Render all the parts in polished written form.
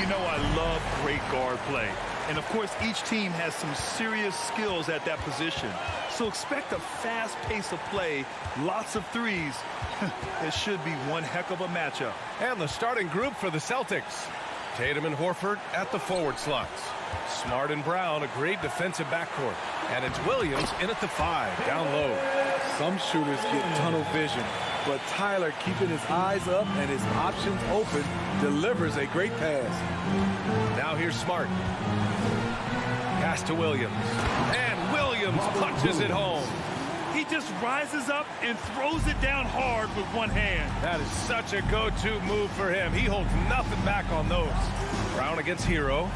You know I love great guard play. And, of course, each team has some serious skills at that position. So expect a fast pace of play, lots of threes. It should be one heck of a matchup. And the starting group for the Celtics. Tatum and Horford at the forward slots. Smart and Brown, a great defensive backcourt. And it's Williams in at the 5, down low. Some shooters get tunnel vision, but Tyler, keeping his eyes up and his options open, delivers a great pass. Now here's Smart. Pass to Williams. And Williams punches it home. He just rises up and throws it down hard with one hand. That is such a go-to move for him. He holds nothing back on those. Brown against Hero.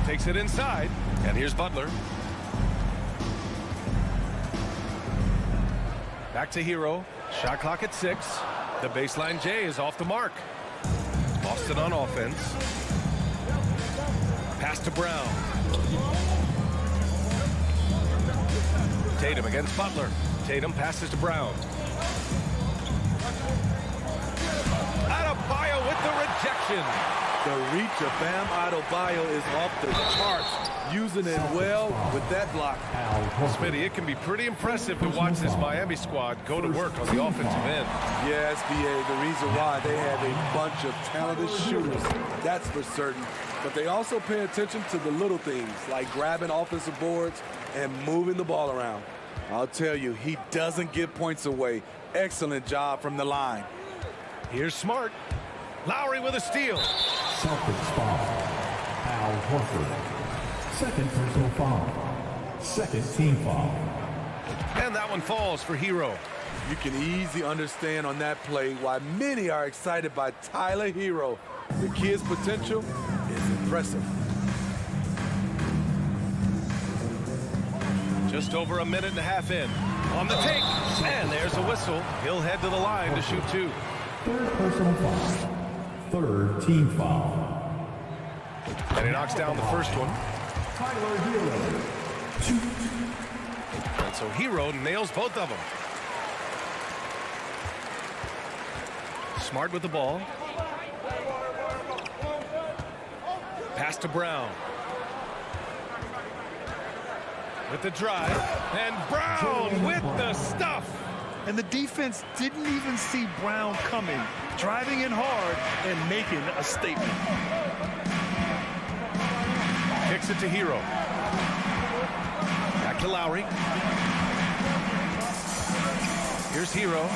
Takes it inside. And here's Butler. Back to Hero. Shot clock at 6. The baseline J is off the mark. Boston on offense. Pass to Brown. Tatum against Butler. Tatum passes to Brown. Adebayo with the rejection. The reach of Bam Adebayo is off the charts. Using it well with that block. Smitty, it can be pretty impressive to watch this Miami squad go to work on the offensive end. Yes, B.A., the reason why they have a bunch of talented shooters, that's for certain. But they also pay attention to the little things, like grabbing offensive boards and moving the ball around. I'll tell you, he doesn't give points away. Excellent job from the line. Here's Smart. Lowry with a steal. Celtics foul. Al Horford. Second personal foul. Second team foul. And that one falls for Hero. You can easily understand on that play why many are excited by Tyler Hero. The kid's potential is impressive. Just over a minute and a half in. On the take. And there's a whistle. He'll head to the line to shoot 2. Third personal foul. Third team foul. And he knocks down the first one. Tyler Hero. And so Hero nails both of them. Smart with the ball. Pass to Brown. With the drive. And Brown with the stuff. And the defense didn't even see Brown coming, driving in hard and making a statement. Kicks it to Hero. Back to Lowry. Here's Hero.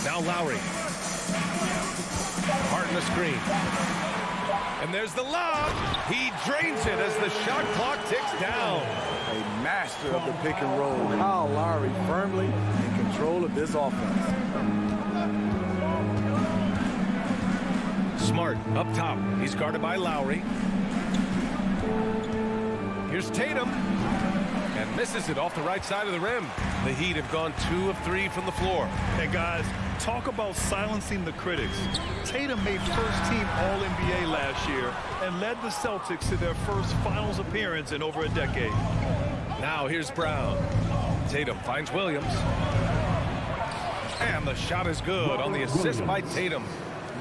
Now Lowry. Hard in the screen. And there's the lob. He drains it as the shot clock ticks down. A master of the pick and roll. Kyle Lowry firmly in control of this offense. Smart up top. He's guarded by Lowry. Here's Tatum. And misses it off the right side of the rim. The Heat have gone 2 of 3 from the floor. Hey, guys, talk about silencing the critics. Tatum made first-team All-NBA last year and led the Celtics to their first finals appearance in over a decade. Now here's Brown. Tatum finds Williams. And the shot is good on the assist by Tatum.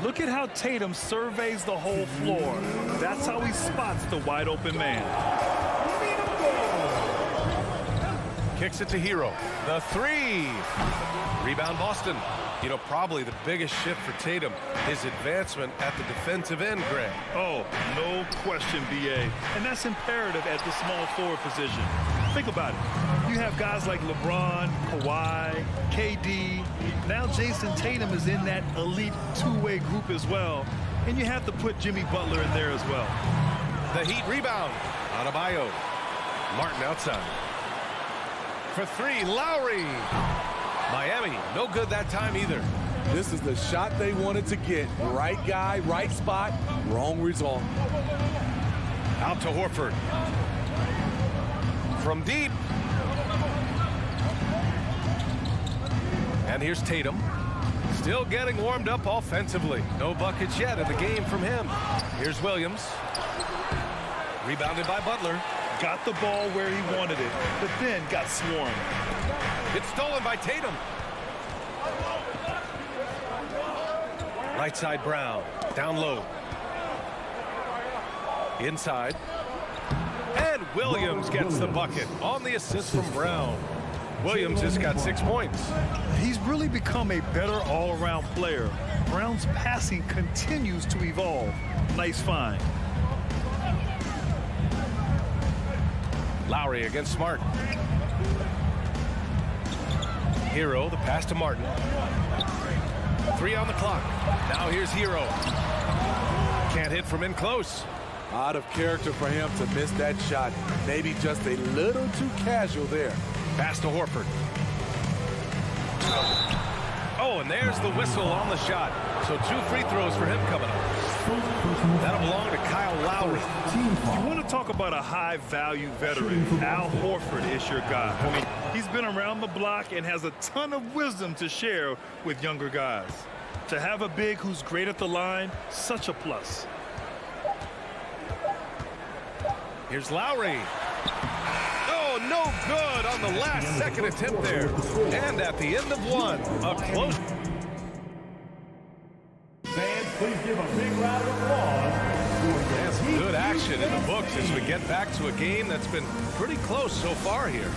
Look at how Tatum surveys the whole floor. That's how he spots the wide-open man. Kicks it to Hero. The 3. Rebound Boston. You know, probably the biggest shift for Tatum, his advancement at the defensive end, Greg. Oh, no question, B.A. And that's imperative at the small forward position. Think about it. You have guys like LeBron, Kawhi, KD. Now Jason Tatum is in that elite two-way group as well. And you have to put Jimmy Butler in there as well. The Heat rebound. Adebayo. Martin outside. For 3, Lowry. Miami, no good that time either. This is the shot they wanted to get. Right guy, right spot, wrong result. Out to Horford. From deep. And here's Tatum. Still getting warmed up offensively. No buckets yet in the game from him. Here's Williams. Rebounded by Butler. Got the ball where he wanted it, but then got swarmed. It's stolen by Tatum. Right side Brown. Down low. Inside. And Williams gets the bucket on the assist from Brown. Williams has got 6 points. He's really become a better all-around player. Brown's passing continues to evolve. Nice find. Lowry against Smart. Hero, the pass to Martin. 3 on the clock. Now here's Hero. Can't hit from in close. Out of character for him to miss that shot. Maybe just a little too casual there. Pass to Horford. Oh, and there's the whistle on the shot. So 2 free throws for him coming up. That'll belong to Kyle Lowry. You want to talk about a high-value veteran. Al Horford is your guy. I mean, he's been around the block and has a ton of wisdom to share with younger guys. To have a big who's great at the line, such a plus. Here's Lowry. Oh, no good on the last second attempt there. And at the end of one, a close. Fans, please give a big round of applause. And some good action in the books as we get back to a game that's been pretty close so far here.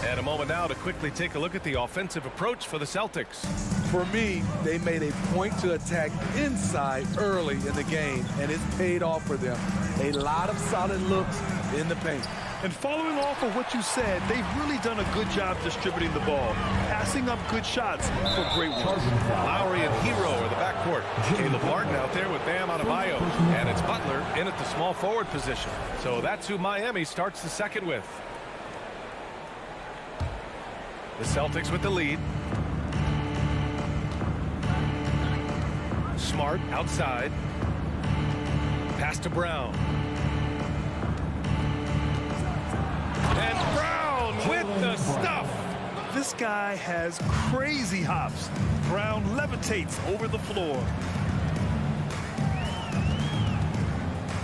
And a moment now to quickly take a look at the offensive approach for the Celtics. For me, they made a point to attack inside early in the game, and it's paid off for them. A lot of solid looks in the paint. And following off of what you said, they've really done a good job distributing the ball, passing up good shots for great ones. Lowry and Hero are the backcourt. Caleb Martin out there with Bam Adebayo. And it's Butler in at the small forward position. So that's who Miami starts the second with. The Celtics with the lead. Smart outside. Pass to Brown. And Brown with the stuff. This guy has crazy hops. Brown levitates over the floor.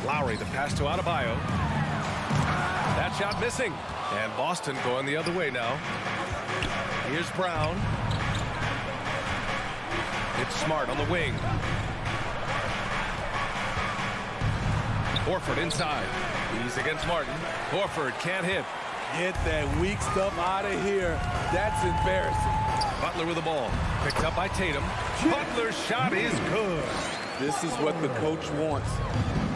Lowry, the pass to Adebayo. That shot missing. And Boston going the other way now. Here's Brown. It's Smart on the wing. Horford inside. He's against Martin. Horford can't hit. Get that weak stuff out of here. That's embarrassing. Butler with the ball. Picked up by Tatum. Butler's shot is good. This is what the coach wants.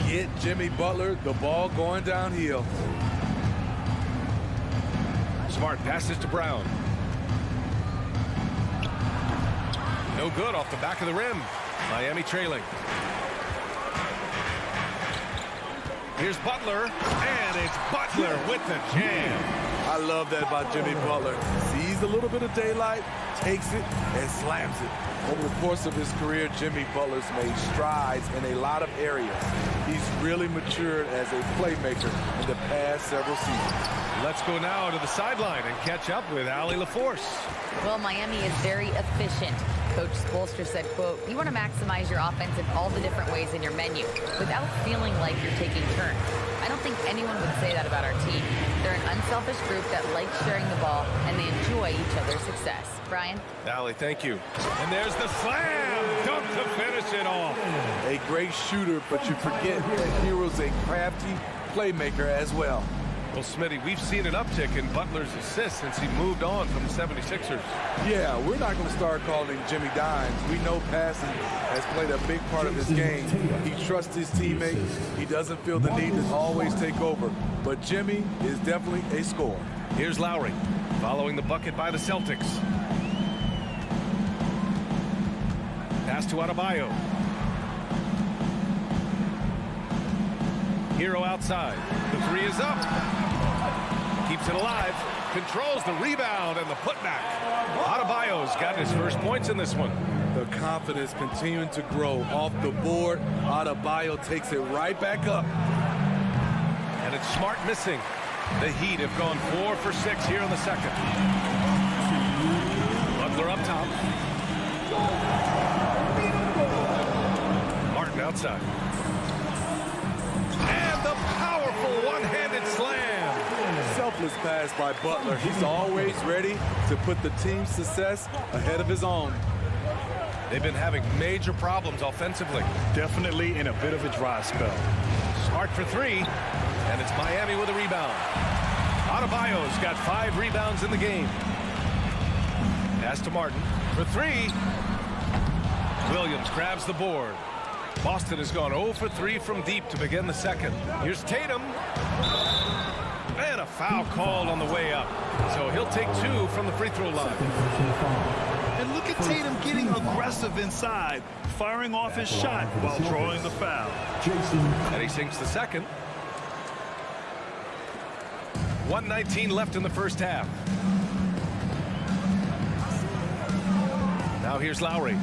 Get Jimmy Butler the ball going downhill. Smart passes to Brown. No good off the back of the rim. Miami trailing. Here's Butler, and it's Butler with the jam. I love that about Jimmy Butler. Sees a little bit of daylight, takes it, and slams it. Over the course of his career, Jimmy Butler's made strides in a lot of areas. He's really matured as a playmaker in the past several seasons. Let's go now to the sideline and catch up with Allie LaForce. Well, Miami is very efficient. Coach Spoelstra said, quote, "You want to maximize your offense in all the different ways in your menu without feeling like you're taking turns." I don't think anyone would say that about our team. They're an unselfish group that likes sharing the ball, and they enjoy each other's success. Brian? Allie, thank you. And there's the slam dunk to finish it off. A great shooter, but you forget that Hero's a crafty playmaker as well. Well, Smitty, we've seen an uptick in Butler's assists since he moved on from the 76ers. Yeah, we're not going to start calling him Jimmy Dimes. We know passing has played a big part of his game. He trusts his teammates. He doesn't feel the need to always take over. But Jimmy is definitely a scorer. Here's Lowry, following the bucket by the Celtics. Pass to Adebayo. Hero outside. The three is up. Keeps it alive. Controls the rebound and the putback. Adebayo's got his first points in this one. The confidence continuing to grow off the board. Adebayo takes it right back up. And it's Smart missing. The Heat have gone 4 for 6 here in the second. Butler up top. Martin outside. And the powerful one-handed slam. Selfless pass by Butler. He's always ready to put the team's success ahead of his own. They've been having major problems offensively. Definitely in a bit of a dry spell. Smart for three, and it's Miami with a rebound. Adebayo's got 5 rebounds in the game. Pass to Martin for three. Williams grabs the board. Boston has gone 0 for 3 from deep to begin the second. Here's Tatum. And a foul called on the way up. So he'll take 2 from the free throw line. And look at Tatum getting aggressive inside, firing off his shot while drawing the foul. And he sinks the second. 1:19 left in the first half. Now here's Lowry.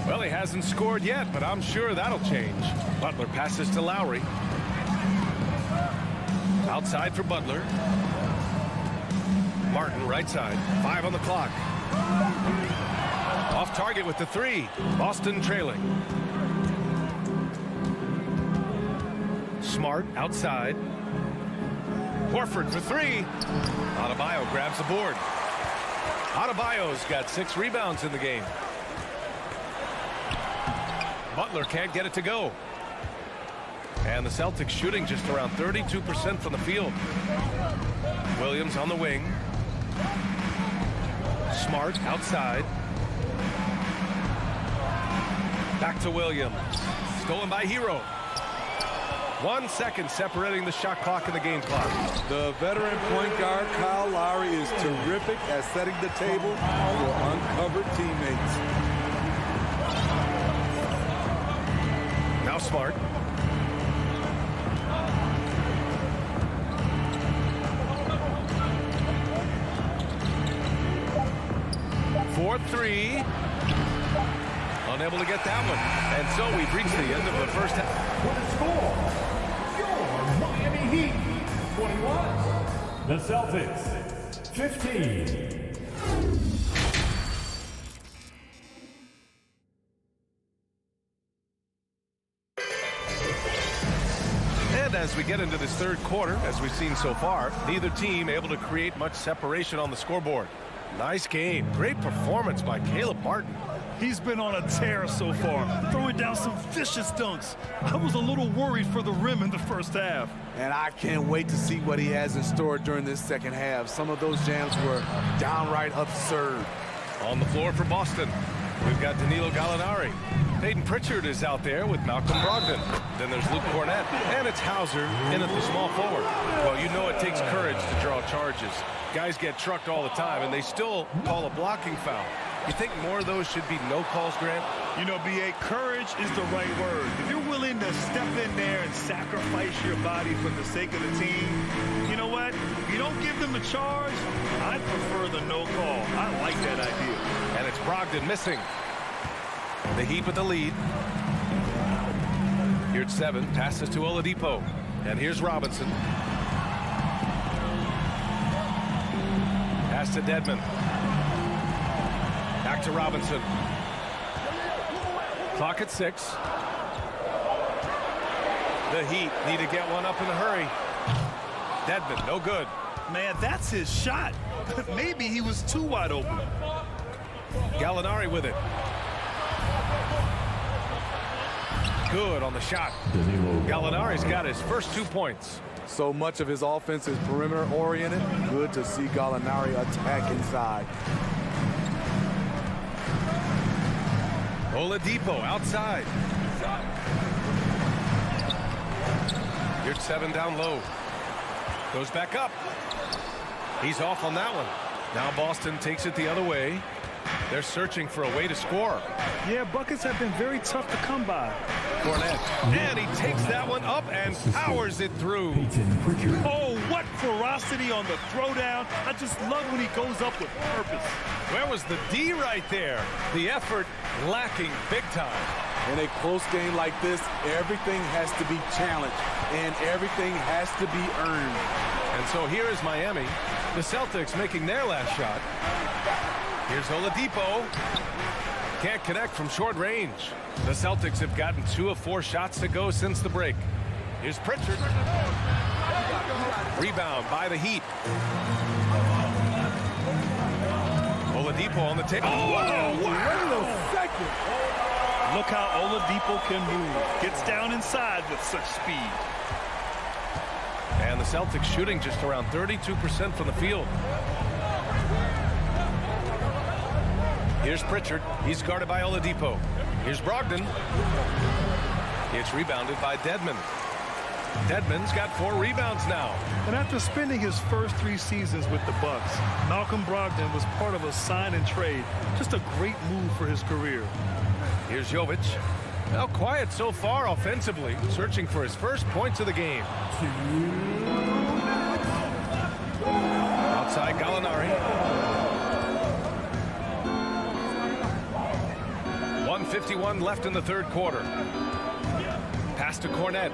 Well, he hasn't scored yet, but I'm sure that'll change. Butler passes to Lowry. Outside for Butler. Martin right side. 5 on the clock. Off target with the 3. Boston trailing. Smart outside. Horford for 3. Adebayo grabs the board. Adebayo's got 6 rebounds in the game. Butler can't get it to go. And the Celtics shooting just around 32% from the field. Williams on the wing. Smart outside. Back to Williams. Stolen by Hero. 1 second separating the shot clock and the game clock. The veteran point guard, Kyle Lowry, is terrific at setting the table for uncovered teammates. Now Smart. For 3. Unable to get that one. And so we've reached the end of the first half. For the score, your Miami Heat 21. The Celtics 15. And as we get into this third quarter, as we've seen so far, neither team able to create much separation on the scoreboard. Nice game. Great performance by Caleb Martin. He's been on a tear so far, throwing down some vicious dunks. I was a little worried for the rim in the first half. And I can't wait to see what he has in store during this second half. Some of those jams were downright absurd. On the floor for Boston, we've got Danilo Gallinari. Peyton Pritchard is out there with Malcolm Brogdon. Then there's Luke Cornett, and it's Hauser in at the small forward. Well, you know it takes courage to draw charges. Guys get trucked all the time, and they still call a blocking foul. You think more of those should be no calls, Grant? You know, B.A., courage is the right word. If you're willing to step in there and sacrifice your body for the sake of the team, you know what? If you don't give them a charge, I'd prefer the no call. I like that idea. And it's Brogdon missing. The Heat with the lead. Here at 7, passes to Oladipo. And here's Robinson. Pass to Dedmon. Back to Robinson. Clock at 6. The Heat need to get one up in a hurry. Dedmon, no good. Man, that's his shot. Maybe he was too wide open. Gallinari with it. Good on the shot. Gallinari's got his first 2 points. So much of his offense is perimeter oriented. Good to see Gallinari attack inside. Oladipo outside. Here's 7 down low. Goes back up. He's off on that one. Now Boston takes it the other way. They're searching for a way to score. Yeah, buckets have been very tough to come by. Cornett. And he takes that one up and powers it through. Oh, what ferocity on the throwdown. I just love when he goes up with purpose. Where was the D right there? The effort lacking big time. In a close game like this, everything has to be challenged and everything has to be earned. And so here is Miami. The Celtics making their last shot. Here's Oladipo. Can't connect from short range. The Celtics have gotten 2 of 4 shots to go since the break. Here's Pritchard. Rebound by the Heat. Oladipo on the table. Wait a second. Look how Oladipo can move. Gets down inside with such speed. And the Celtics shooting just around 32% from the field. Here's Pritchard. He's guarded by Oladipo. Here's Brogdon. It's rebounded by Dedmon. Dedmon's got 4 rebounds now. And after spending his first 3 seasons with the Bucks, Malcolm Brogdon was part of a sign and trade. Just a great move for his career. Here's Jovic. Now quiet so far offensively, searching for his first points of the game. Outside Gallinari. 1:51 left in the third quarter. Pass to Cornet.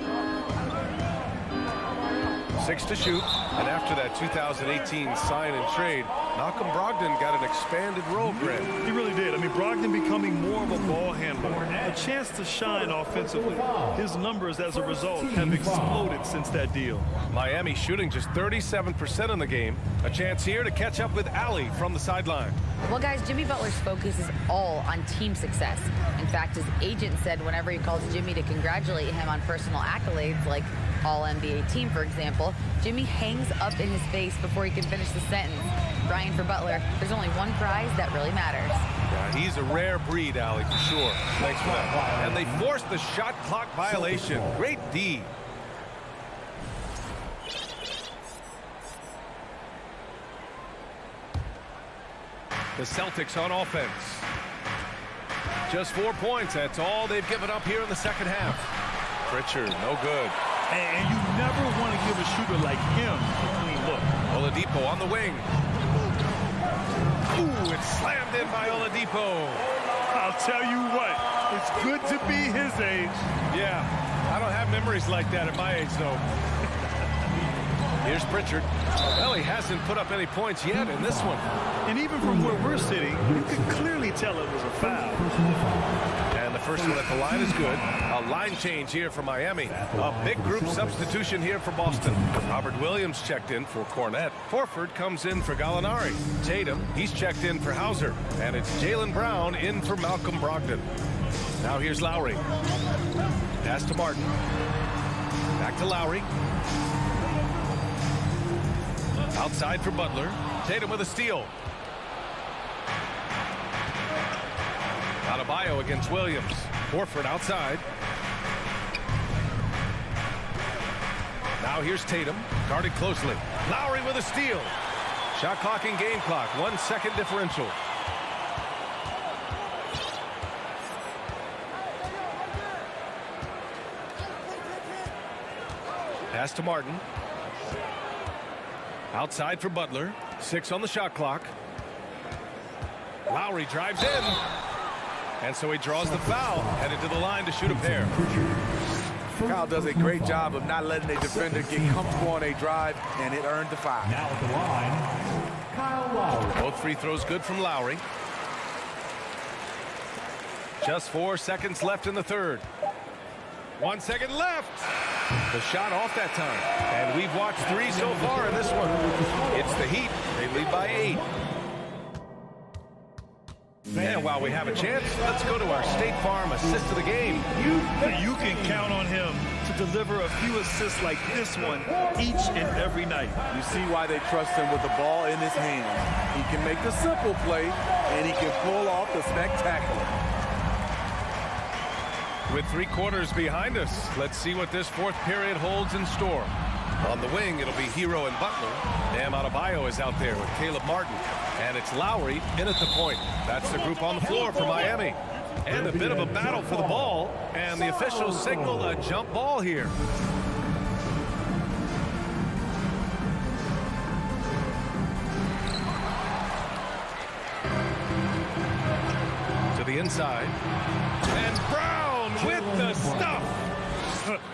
6 to shoot, and after that 2018 sign and trade, Malcolm Brogdon got an expanded role, Grant. He really did. I mean, Brogdon becoming more of a ball handler, a chance to shine offensively. His numbers as a result have exploded since that deal. Miami shooting just 37% in the game. A chance here to catch up with Allie from the sideline. Well, guys, Jimmy Butler's focus is all on team success. In fact, his agent said whenever he calls Jimmy to congratulate him on personal accolades like All-NBA team, for example, Jimmy hangs up in his face before he can finish the sentence. Brian, for Butler, there's only one prize that really matters. Yeah, he's a rare breed, Allie, for sure. Thanks for that. And they forced the shot clock violation. Great D. The Celtics on offense. Just 4 points. That's all they've given up here in the second half. Pritchard, no good. And you never want to give a shooter like him a clean look. Oladipo on the wing. Ooh, it's slammed in by Oladipo. I'll tell you what, it's good to be his age. Yeah, I don't have memories like that at my age, though. Here's Pritchard. Well, he hasn't put up any points yet in this one. And even from where we're sitting, you can clearly tell it was a foul. And the first one at the line is good. A line change here for Miami. A big group substitution here for Boston. Robert Williams checked in for Cornet. Horford comes in for Gallinari. Tatum, he's checked in for Hauser. And it's Jaylen Brown in for Malcolm Brogdon. Now here's Lowry. Pass to Martin. Back to Lowry. Outside for Butler. Tatum with a steal. Adebayo against Williams. Horford outside. Now here's Tatum. Guarded closely. Lowry with a steal. Shot clock and game clock. 1 second differential. Pass to Martin. Outside for Butler. 6 on the shot clock. Lowry drives in. And so he draws the foul. Headed to the line to shoot a pair. Kyle does a great job of not letting a defender get comfortable on a drive, and it earned the foul. Now at the line, Kyle Lowry. Both free throws good from Lowry. Just 4 seconds left in the third. 1 second left. The shot off that time. And we've watched 3 so far in this one. It's the Heat. They lead by 8. And while we have a chance, let's go to our State Farm assist of the game. You can count on him to deliver a few assists like this one each and every night. You see why they trust him with the ball in his hands. He can make the simple play, and he can pull off the spectacular. With 3 quarters behind us, let's see what this fourth period holds in store. On the wing, it'll be Hero and Butler. Bam Adebayo is out there with Caleb Martin. And it's Lowry in at the point. That's the group on the floor for Miami. And a bit of a battle for the ball. And the officials signal a jump ball here. To the inside. And Brown with the stuff.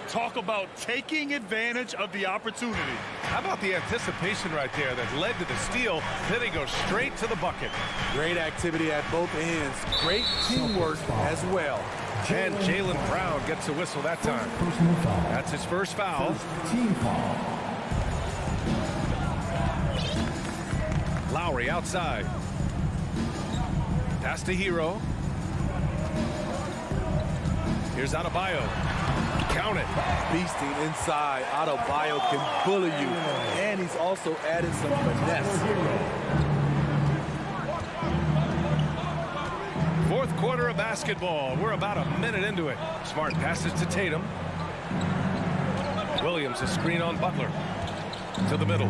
Talk about taking advantage of the opportunity. How about the anticipation right there that led to the steal? Then he goes straight to the bucket. Great activity at both ends. Great teamwork as well. And Jaylen Brown gets a whistle that time. That's his first foul. Team foul. Lowry outside. Pass to Hero. Here's Adebayo. Count it. Beasting inside. Adebayo can bully you. And he's also added some finesse. Fourth quarter of basketball. We're about a minute into it. Smart passes to Tatum. Williams, a screen on Butler. To the middle.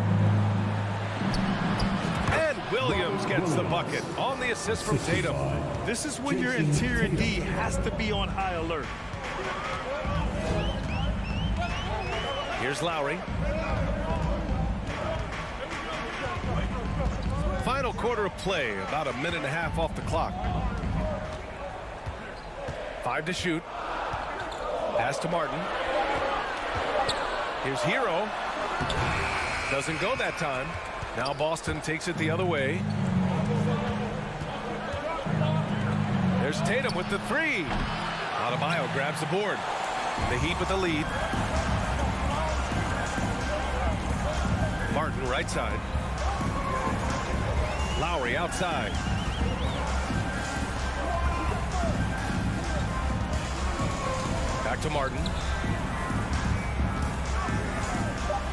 And Williams gets the bucket on the assist from Tatum. This is when your interior D has to be on high alert. Here's Lowry. Final quarter of play, about a minute and a half off the clock. 5 to shoot. Pass to Martin. Here's Hero. Doesn't go that time. Now Boston takes it the other way. There's Tatum with the 3. Adebayo grabs the board. The Heat with the lead. Martin right side. Lowry outside. Back to Martin.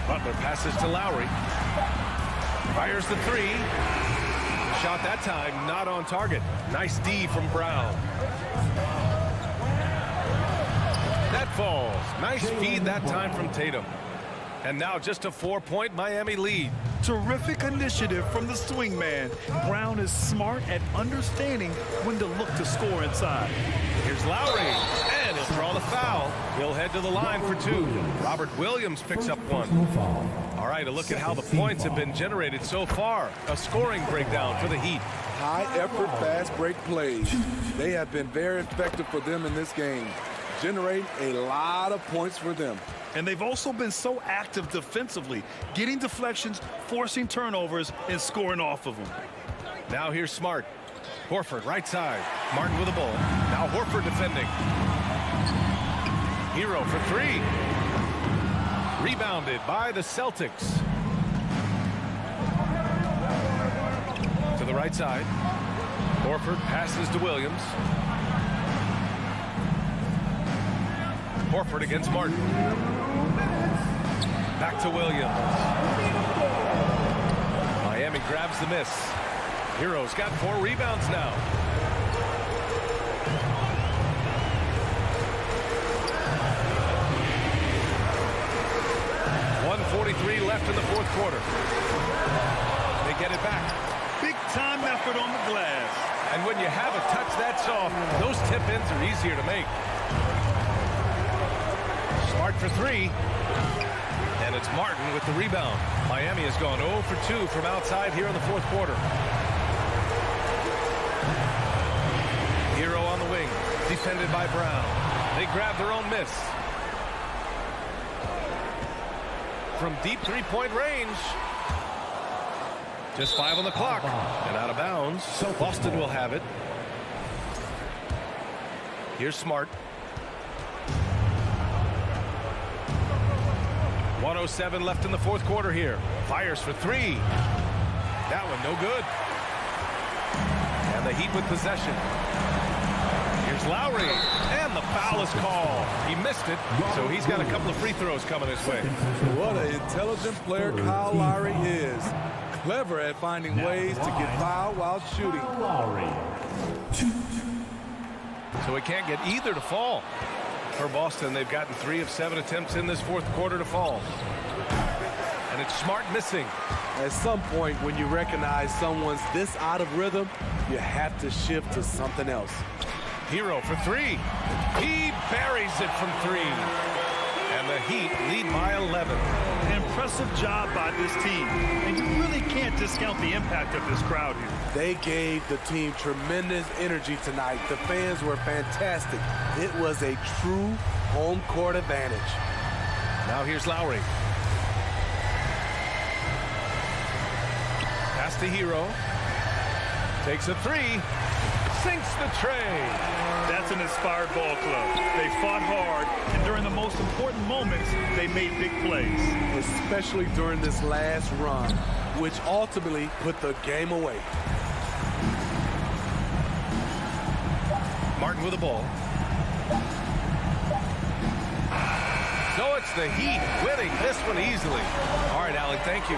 Butler passes to Lowry. Fires the 3. Shot that time, not on target. Nice D from Brown. That falls. Nice feed that time from Tatum. And now just a 4-point Miami lead. Terrific initiative from the swing man. Brown is smart at understanding when to look to score inside. Here's Lowry, and he'll draw the foul. He'll head to the line for 2. Robert Williams picks up 1. All right, a look at how the points have been generated so far. A scoring breakdown for the Heat. High-effort, fast-break plays. They have been very effective for them in this game. Generate a lot of points for them. And they've also been so active defensively, getting deflections, forcing turnovers, and scoring off of them. Now here's Smart. Horford right side. Martin with the ball. Now Horford defending. Hero for 3. Rebounded by the Celtics. To the right side. Horford passes to Williams. Horford against Martin. Back to Williams. Miami grabs the miss. Hero's got 4 rebounds now. .143 left in the fourth quarter. They get it back. Big time effort on the glass. And when you have a touch that soft, those tip-ins are easier to make. Smart for 3. And it's Martin with the rebound. Miami has gone 0 for 2 from outside here in the fourth quarter. Hero on the wing, defended by Brown. They grab their own miss. From deep 3-point range. Just 5 on the clock. And out of bounds. So Boston will have it. Here's Smart. 1:07 left in the fourth quarter here. Fires for 3. That one no good. And the Heat with possession. Here's Lowry. And the foul is called. He missed it, so he's got a couple of free throws coming his way. What an intelligent player Kyle Lowry is. Clever at finding ways to get fouled while shooting. So he can't get either to fall. For Boston, they've gotten 3 of 7 attempts in this fourth quarter to fall. And it's Smart missing. At some point, when you recognize someone's this out of rhythm, you have to shift to something else. Hero for 3. He buries it from 3. And the Heat lead by 11. Impressive job by this team. And you really can't discount the impact of this crowd here. They gave the team tremendous energy tonight. The fans were fantastic. It was a true home court advantage. Now here's Lowry. Pass to Hero. Takes a 3. Sinks the tray. That's an inspired ball club. They fought hard, and during the most important moments, they made big plays. Especially during this last run, which ultimately put the game away. Martin with the ball. So it's the Heat winning this one easily. All right, Alec, thank you.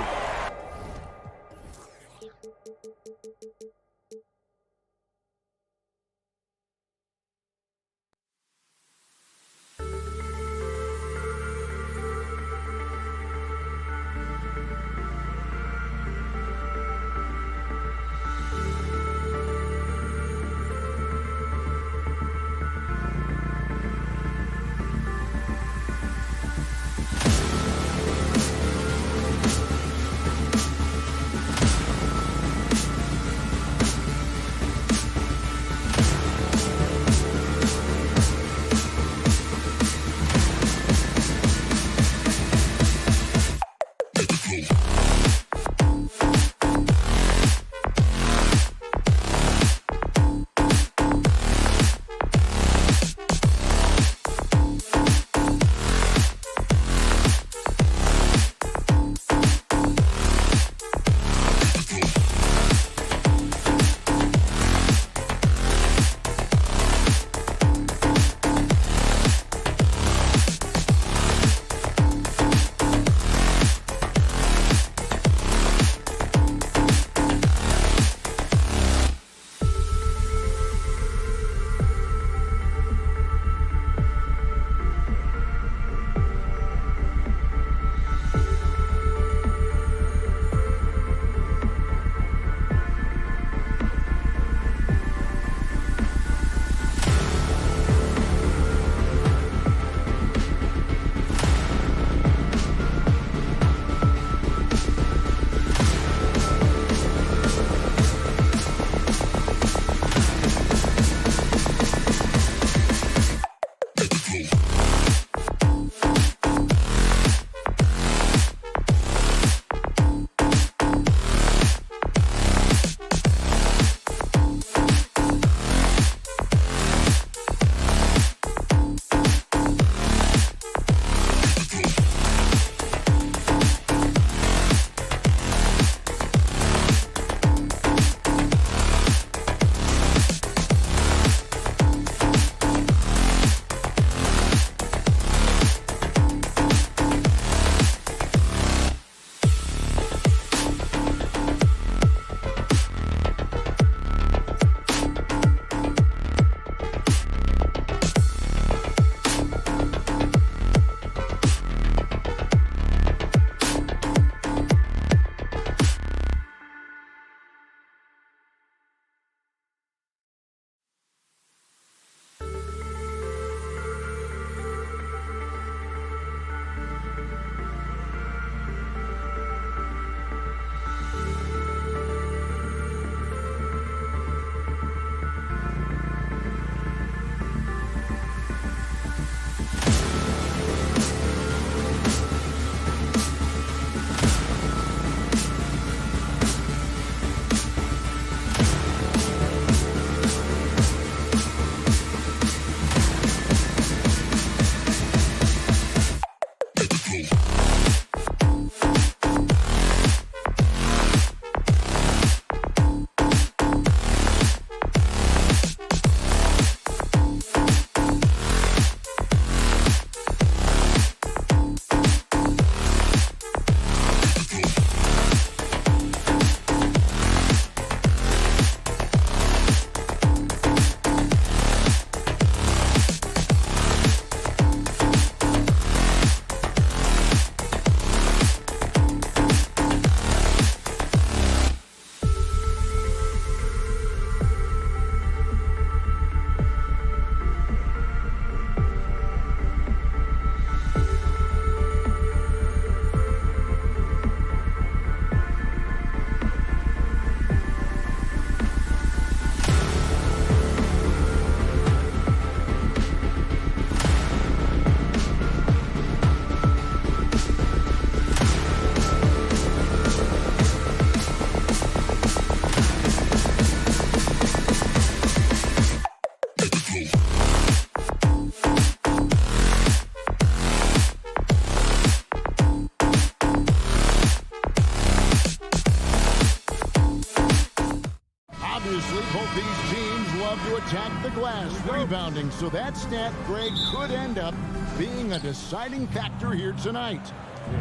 Both these teams love to attack the glass, rebounding, so that stat, Greg, could end up being a deciding factor here tonight.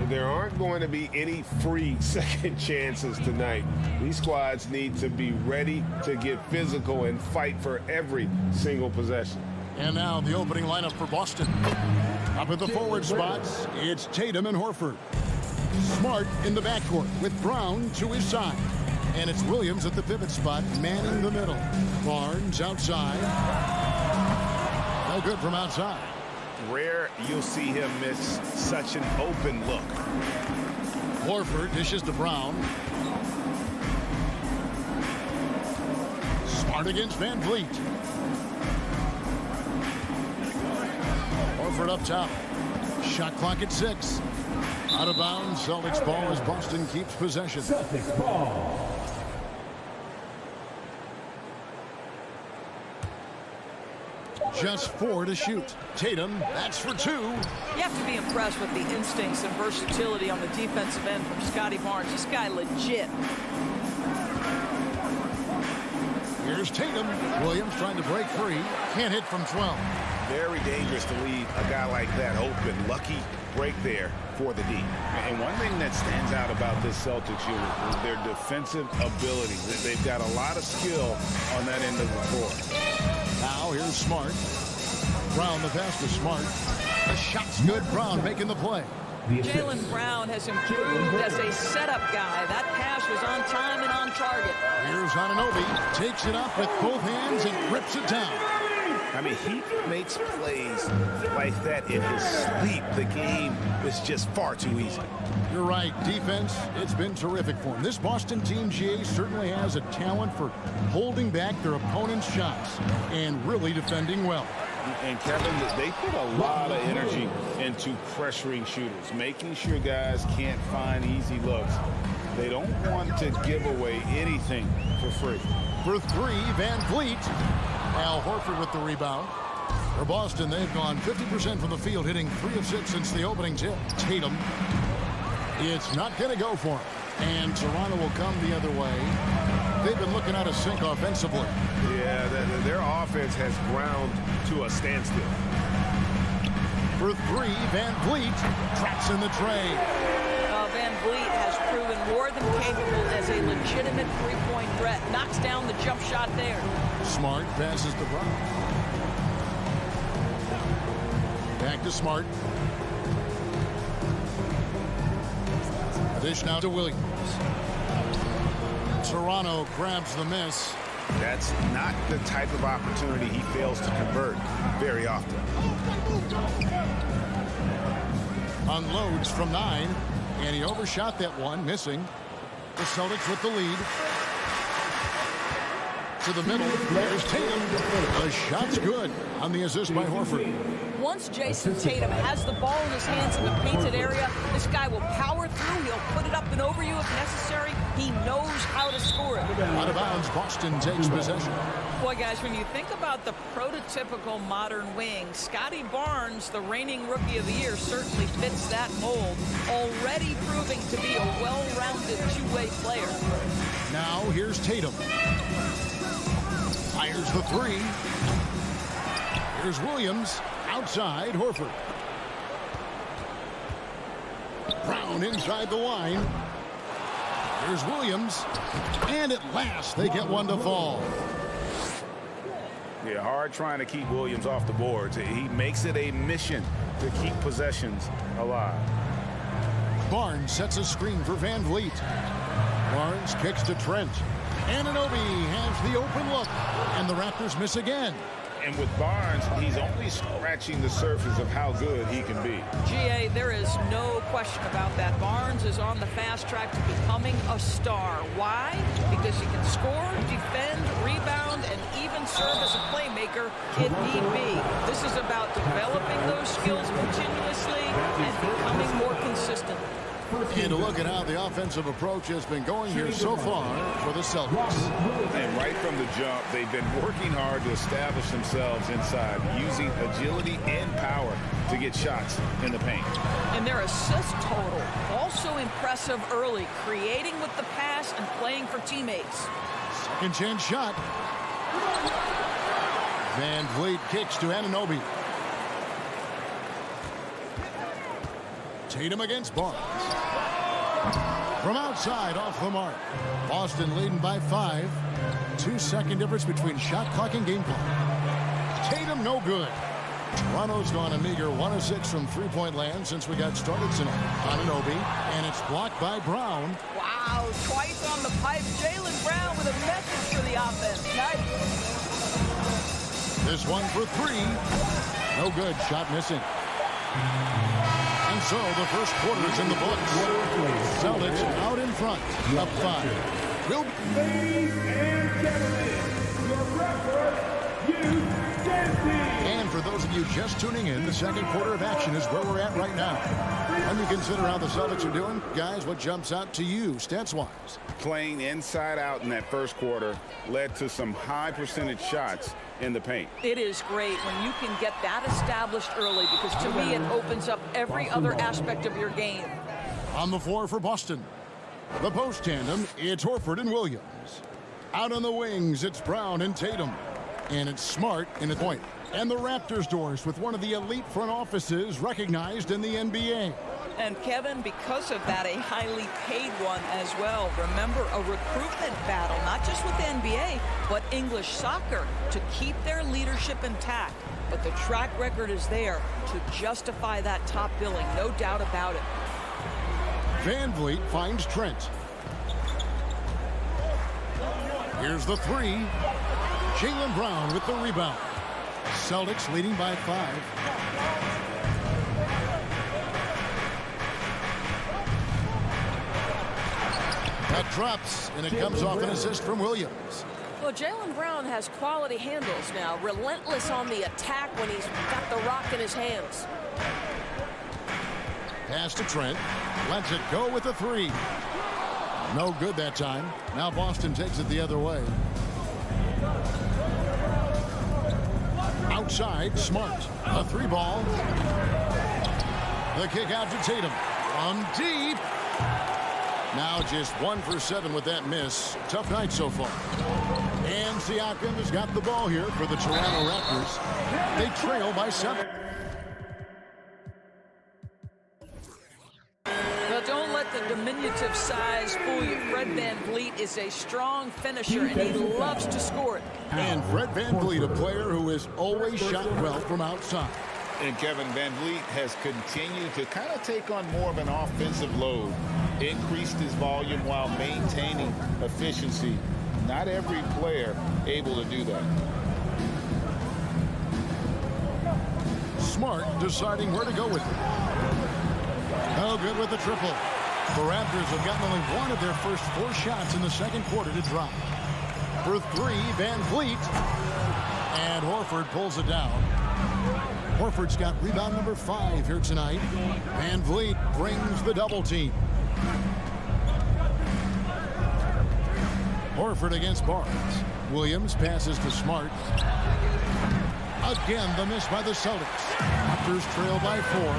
There aren't going to be any free second chances tonight. These squads need to be ready to get physical and fight for every single possession. And now the opening lineup for Boston. Up at the forward spots, it's Tatum and Horford. Smart in the backcourt with Brown to his side. And it's Williams at the pivot spot, manning the middle. Barnes outside. No good from outside. Rare you'll see him miss such an open look. Horford dishes to Brown. Smart against Van Vliet. Horford up top. Shot clock at 6. Out of bounds. Celtics ball as Boston keeps possession. Celtics ball. Just 4 to shoot. Tatum, that's for 2. You have to be impressed with the instincts and versatility on the defensive end from Scotty Barnes. This guy legit. Here's Tatum. Williams trying to break free. Can't hit from 12. Very dangerous to leave a guy like that open. Lucky break there for the D. And one thing that stands out about this Celtics unit is their defensive ability. They've got a lot of skill on that end of the floor. Now here's Smart. Brown the pass to Smart. The shot's good. Brown making the play. Jaylen Brown has improved as a setup guy. That pass was on time and on target. Here's Anunoby. Takes it up with both hands and rips it down. I mean, he makes plays like that in his sleep. The game is just far too easy. You're right. Defense, it's been terrific for him. This Boston team, GA, certainly has a talent for holding back their opponent's shots and really defending well. And Kevin, they put a lot of energy into pressuring shooters, making sure guys can't find easy looks. They don't want to give away anything for free. For 3, Van Vliet. Al Horford with the rebound. For Boston, they've gone 50% from the field, hitting 3 of 6 since the opening tip. Tatum. It's not going to go for him. And Toronto will come the other way. They've been looking out of sync offensively. Yeah, their offense has ground to a standstill. For 3, Van Vliet traps in the tray. Van Vliet has proven more than capable as a legitimate three-point threat. Knocks down the jump shot there. Smart passes to Brown. Back to Smart. A dish now to Williams. Toronto grabs the miss. That's not the type of opportunity he fails to convert very often. Unloads from 9, and he overshot that one, missing. The Celtics with the lead. To the middle, there's Tatum. The shot's good on the assist by Horford. Once Jason Tatum has the ball in his hands in the painted area, this guy will power through. He'll put it up and over you if necessary. He knows how to score it. Out of bounds, Boston takes possession. Boy, guys, when you think about the prototypical modern wing, Scotty Barnes, the reigning Rookie of the Year, certainly fits that mold, already proving to be a well-rounded two-way player. Now here's Tatum. Fires the 3. Here's Williams. Outside, Horford. Brown inside the line. Here's Williams. And at last, they get one to fall. Yeah, hard trying to keep Williams off the boards. He makes it a mission to keep possessions alive. Barnes sets a screen for Van Vliet. Barnes kicks to Trent. Anunoby has the open look. And the Raptors miss again. And with Barnes, he's only scratching the surface of how good he can be. GA, there is no question about that. Barnes is on the fast track to becoming a star. Why? Because he can score, defend, rebound, and even serve as a playmaker if need be. This is about developing those skills continuously and becoming more consistent. And to look at how the offensive approach has been going here so far for the Celtics. And right from the jump, they've been working hard to establish themselves inside, using agility and power to get shots in the paint. And their assist total, also impressive early, creating with the pass and playing for teammates. Second chance shot. Van Vliet kicks to Anunoby. Tatum against Barnes. From outside, off the mark. Boston leading by 5. 2-second difference between shot clock and game clock. Tatum no good. Toronto's gone a meager 1 of 6 from three-point land since we got started tonight. Anunoby, and it's blocked by Brown. Wow, twice on the pipe. Jaylen Brown with a message for the offense. Nice. This one for 3. No good. Shot missing. And so the first quarter is in the books. Celtics out in front. Up 5. Ladies and gentlemen, your referee, And for those of you just tuning in, the second quarter of action is where we're at right now. When you consider how the Celtics are doing, guys, what jumps out to you stats-wise? Playing inside out in that first quarter led to some high percentage shots in the paint. It is great when you can get that established early, because to me it opens up every other aspect of your game. On the floor for Boston, the post tandem, it's Horford and Williams. Out on the wings, it's Brown and Tatum. And it's Smart in the point. And the Raptors doors with one of the elite front offices recognized in the NBA. And Kevin, because of that, a highly paid one as well. Remember, a recruitment battle, not just with the NBA, but English soccer, to keep their leadership intact. But the track record is there to justify that top billing, no doubt about it. Van Vliet finds Trent. Here's the 3. Jaylen Brown with the rebound. Celtics leading by 5. That drops, and it comes off an assist from Williams. Well, Jaylen Brown has quality handles now. Relentless on the attack when he's got the rock in his hands. Pass to Trent. Lets it go with the 3. No good that time. Now Boston takes it the other way. Outside, Smart. A 3 ball. The kick out to Tatum. From deep. Now just 1 for 7 with that miss. Tough night so far. And Siakam has got the ball here for the Toronto Raptors. They trail by 7. Don't let the diminutive size fool you. Fred Van Vliet is a strong finisher, and he loves to score it. And Fred Van Vliet, a player who has always shot well from outside. And Kevin, Van Vliet has continued to kind of take on more of an offensive load. Increased his volume while maintaining efficiency. Not every player able to do that. Smart deciding where to go with it. No good with the triple. The Raptors have gotten only 1 of their first 4 shots in the second quarter to drop. For 3, Van Vliet. And Horford pulls it down. Horford's got rebound number 5 here tonight. Van Vliet brings the double team. Horford against Barnes. Williams passes to Smart. Again, the miss by the Celtics. Raptors trail by 4.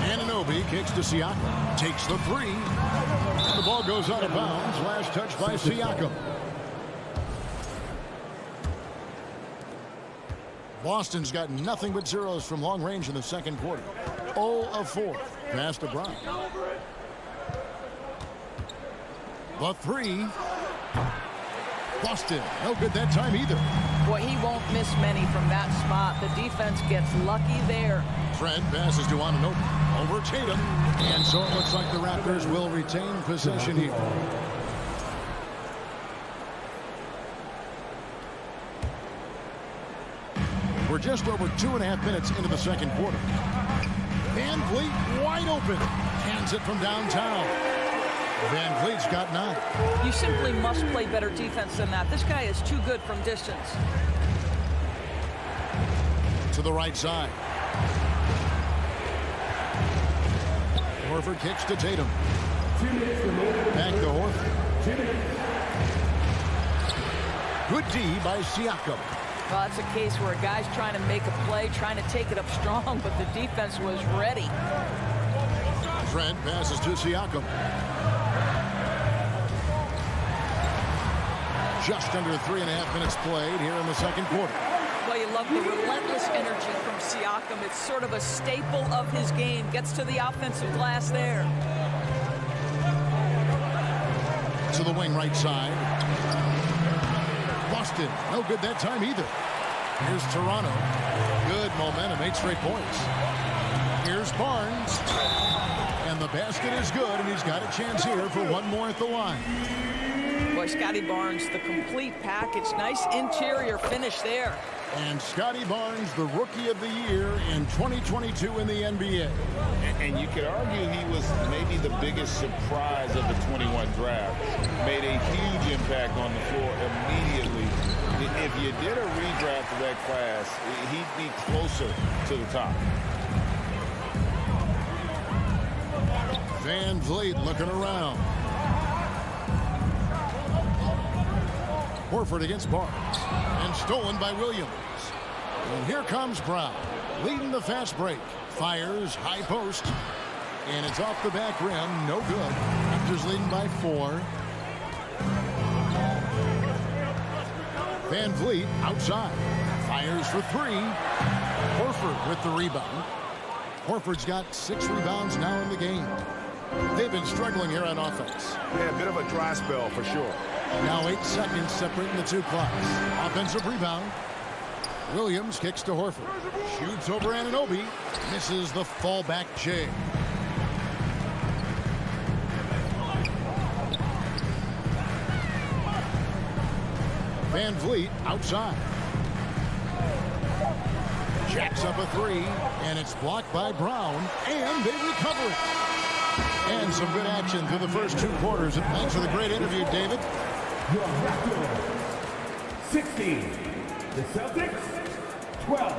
Anunoby kicks to Siakam. Takes the 3. And the ball goes out of bounds. Last touch by Siakam. Boston's got nothing but zeros from long range in the second quarter. 0 of 4. Pass to Brown. The 3. Boston. No good that time either. Boy, he won't miss many from that spot. The defense gets lucky there. Trent passes to Anunoby. Over Tatum. And so it looks like the Raptors will retain possession here. We're just over 2.5 minutes into the second quarter. Van Vliet wide open. Hands it from downtown. Van Vliet's got 9. You simply must play better defense than that. This guy is too good from distance. To the right side. Horford kicks to Tatum. Back to Horford. Good D by Siakam. Well, that's a case where a guy's trying to make a play, trying to take it up strong, but the defense was ready. Trent passes to Siakam. Just under 3.5 minutes played here in the second quarter. Well, you love the relentless energy from Siakam. It's sort of a staple of his game. Gets to the offensive glass there. To the wing right side. Boston, no good that time either. Here's Toronto. Good momentum, 8 straight points. Here's Barnes. And the basket is good, and he's got a chance here for one more at the line. Boy, Scotty Barnes, the complete package. Nice interior finish there. And Scotty Barnes, the Rookie of the Year in 2022 in the NBA. And you could argue he was maybe the biggest surprise of the 21 draft. Made a huge impact on the floor immediately. If you did a redraft of that class, he'd be closer to the top. Van Vliet looking around. Horford against Barnes. And stolen by Williams. And here comes Brown. Leading the fast break. Fires, high post. And it's off the back rim. No good. Raptors leading by 4. Van Vliet outside. Fires for 3. Horford with the rebound. Horford's got 6 rebounds now in the game. They've been struggling here on offense. Yeah, a bit of a dry spell for sure. Now 8 seconds separating the two clocks. Offensive rebound. Williams kicks to Horford. Shoots over Anunoby. Misses the fallback Shag. Van Vliet outside. Jacks up a 3. And it's blocked by Brown. And they recover it. And some good action through the first 2 quarters. Thanks for the great interview, David. Your Raptors, 16. The Celtics, 12.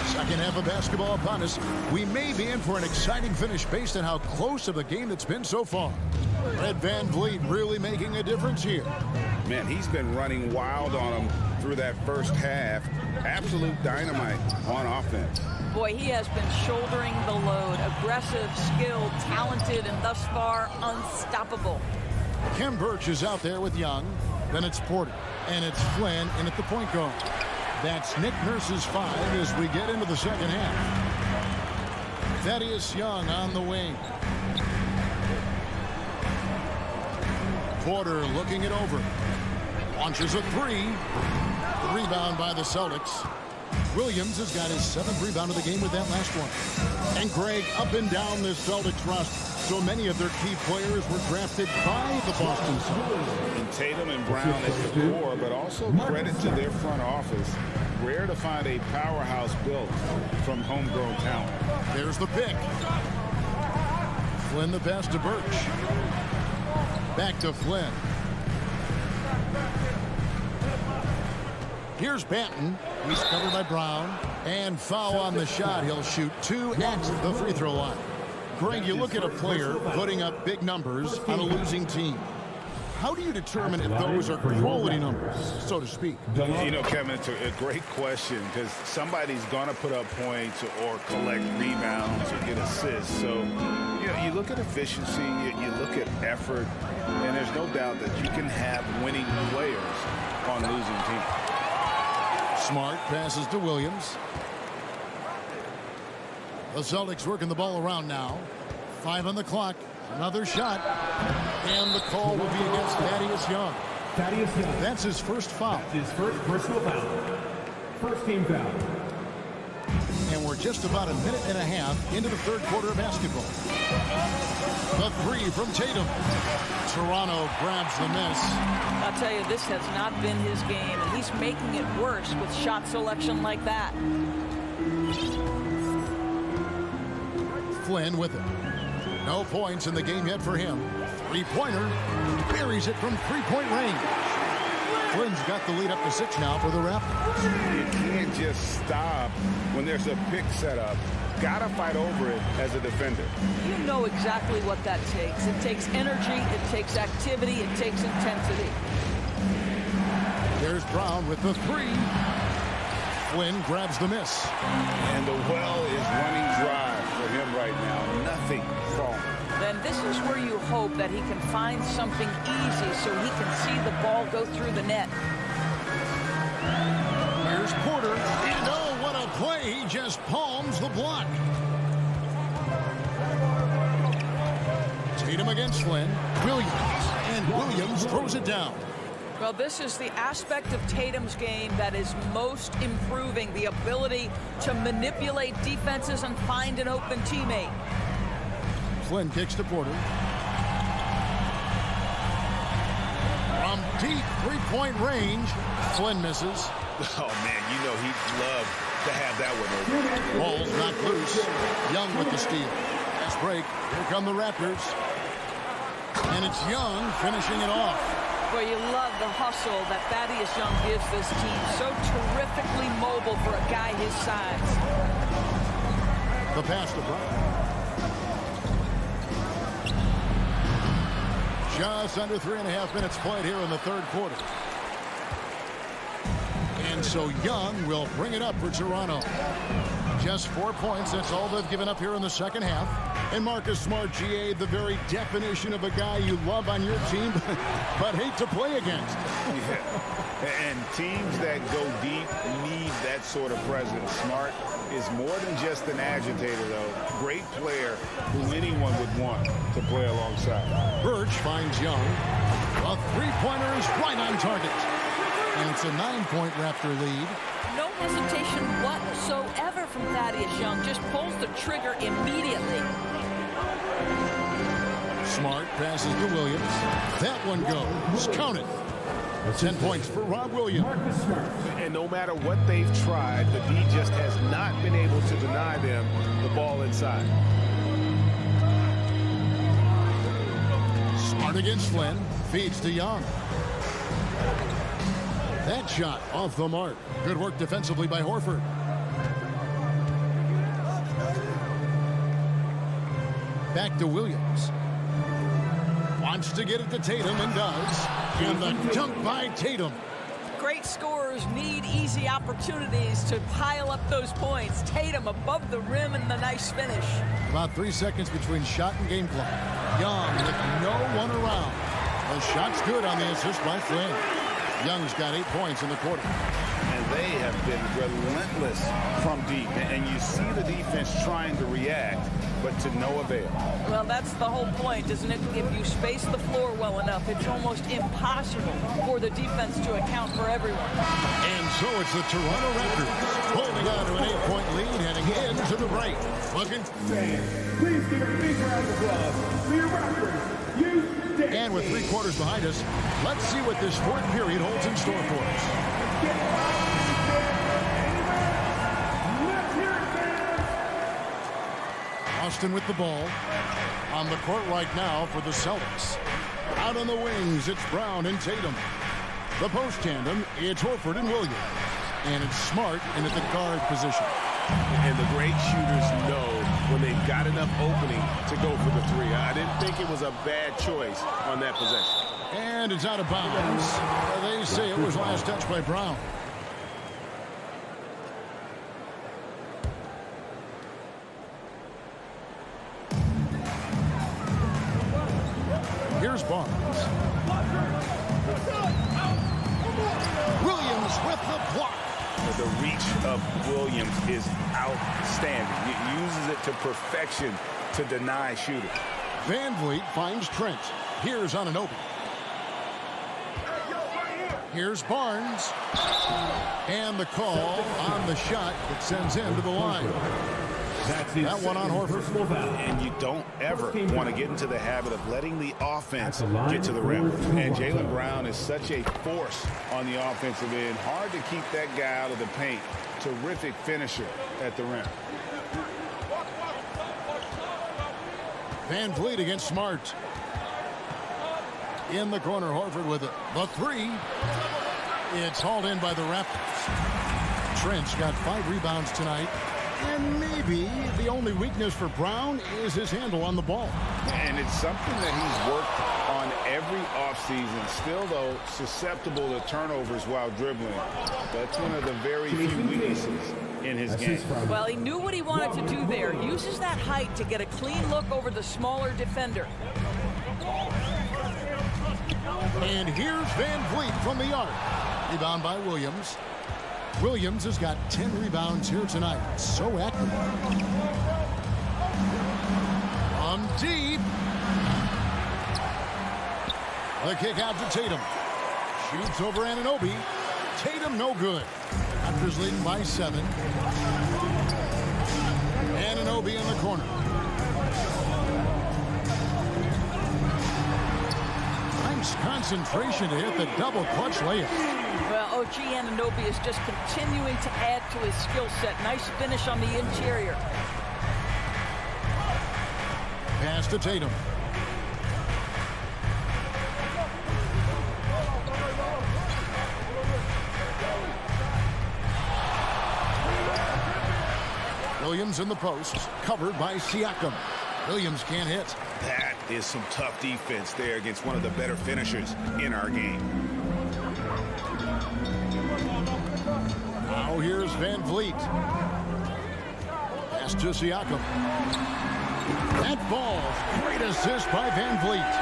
Second half of basketball upon us. We may be in for an exciting finish based on how close of a game that's been so far. Red Van Vliet really making a difference here. Man, he's been running wild on him through that first half. Absolute dynamite on offense. Boy, he has been shouldering the load. Aggressive, skilled, talented, and thus far unstoppable. Kem Birch is out there with Young. Then it's Porter. And it's Flynn in at the point guard. That's Nick Nurse's 5 as we get into the second half. Thaddeus Young on the wing. Porter looking it over. Launches a 3. Rebound by the Celtics. Williams has got his 7th rebound of the game with that last one. And Greg, up and down this Celtics roster, so many of their key players were drafted by the Boston Celtics. And Tatum and Brown at the core, but also credit to their front office. Rare to find a powerhouse built from homegrown talent. There's the pick. Flynn the pass to Birch. Back to Flynn. Here's Banton. He's covered by Brown. And foul on the shot. He'll shoot 2 at the free throw line. Greg, you look at a player putting up big numbers on a losing team. How do you determine if those are quality numbers, so to speak? You know, Kevin, it's a great question because somebody's going to put up points or collect rebounds or get assists. So, you know, you look at efficiency, you look at effort, and there's no doubt that you can have winning players on losing teams. Smart passes to Williams. The Celtics working the ball around now. 5 on the clock. Another shot. And the call will be against Thaddeus Young. Thaddeus Young. That's his first foul. That's his first personal foul. First team foul. And we're just about a minute and a half into the third quarter of basketball. The 3 from Tatum. Toronto grabs the miss. I'll tell you, this has not been his game, and he's making it worse with shot selection like that. Flynn with it. No points in the game yet for him. 3-pointer. Buries it from 3-point range. Flynn's got the lead up to 6 now for the Raptors. You can't just stop when there's a pick set up. Gotta fight over it as a defender. You know exactly what that takes. It takes energy, it takes activity, it takes intensity. There's Brown with the 3. Flynn grabs the miss. And the well is running dry for him right now. Nothing falling. Then this is where you hope that he can find something easy so he can see the ball go through the net. Here's Porter. And oh, what a play. He just palms the block. Tatum against Flynn. Williams. And Williams throws it down. Well, this is the aspect of Tatum's game that is most improving, the ability to manipulate defenses and find an open teammate. Flynn kicks to Porter. From deep three-point range, Flynn misses. Oh, man, you know he'd love to have that one over. Ball's knocked loose. Young with the steal. Fast break. Here come the Raptors. And it's Young finishing it off. Well, you love the hustle that Thaddeus Young gives this team. So terrifically mobile for a guy his size. The pass to Brown. Just under 3.5 minutes played here in the third quarter. And so Young will bring it up for Toronto. Just 4 points. That's all they've given up here in the second half. And Marcus Smart, GA, the very definition of a guy you love on your team, but hate to play against. Yeah. And teams that go deep need that sort of presence. Smart is more than just an agitator, though. Great player who anyone would want to play alongside. Birch finds Young. A three-pointer is right on target. And it's a 9-point Raptor lead. No hesitation whatsoever from Thaddeus Young. Just pulls the trigger immediately. Smart passes to Williams. That one goes. Count it. 10 points for Rob Williams. And no matter what they've tried, the D just has not been able to deny them the ball inside. Smart against Flynn. Feeds to Young. That shot off the mark. Good work defensively by Horford. Back to Williams. Wants to get it to Tatum and does. And the dunk by Tatum. Great scorers need easy opportunities to pile up those points. Tatum above the rim and the nice finish. About 3 seconds between shot and game clock. Young with no one around. The shot's good on the assist by Flynn. Young's got 8 points in the quarter. And they have been relentless from deep. And you see the defense trying to react, but to no avail. Well, that's the whole point, isn't it? If you space the floor well enough, it's almost impossible for the defense to account for everyone. And so it's the Toronto Raptors holding on to an 8-point lead heading into the break. Looking. Please give a big round of applause for your Raptors. And with 3 quarters behind us, let's see what this fourth period holds in store for us. Austin with the ball. On the court right now for the Celtics. Out on the wings, it's Brown and Tatum. The post tandem, it's Horford and Williams. And it's Smart in at the guard position. And the great shooters know when they've got enough opening to go for the three. I didn't think it was a bad choice on that possession. And it's out of bounds. They say it was last touched by Brown. Here's Barnes. Williams with the block. The reach of Williams is outstanding. He uses it to perfection to deny shooters. Van Vliet finds Trent. Here's on an open. Here's Barnes. And the call on the shot that sends him to the line. That one on Horford. And you don't ever want to get into the habit of letting the offense get to the rim. And Jaylen Brown is such a force on the offensive end. Hard to keep that guy out of the paint. Terrific finisher at the rim. Van Vliet against Smart. In the corner, Horford with it. The three. It's hauled in by the Raptors. Trent's got 5 rebounds tonight. And maybe the only weakness for Brown is his handle on the ball. And it's something that he's worked on every offseason. Still, though, susceptible to turnovers while dribbling. That's one of the very few weaknesses in his game. Well, he knew what he wanted to do there. Uses that height to get a clean look over the smaller defender. And here's Van Vliet from the arc. Rebound by Williams. Williams has got 10 rebounds here tonight. So active. From deep. The kick out to Tatum. Shoots over Anunoby. Tatum no good. Raptors leading by 7. Anunoby in the corner. Nice concentration to hit the double clutch layup. Well, OG Anunoby is just continuing to add to his skill set. Nice finish on the interior. Pass to Tatum. Williams in the post, covered by Siakam. Williams can't hit. That is some tough defense there against one of the better finishers in our game. Now here's Van Vliet. Pass to Siakam. That ball's great assist by Van Vliet.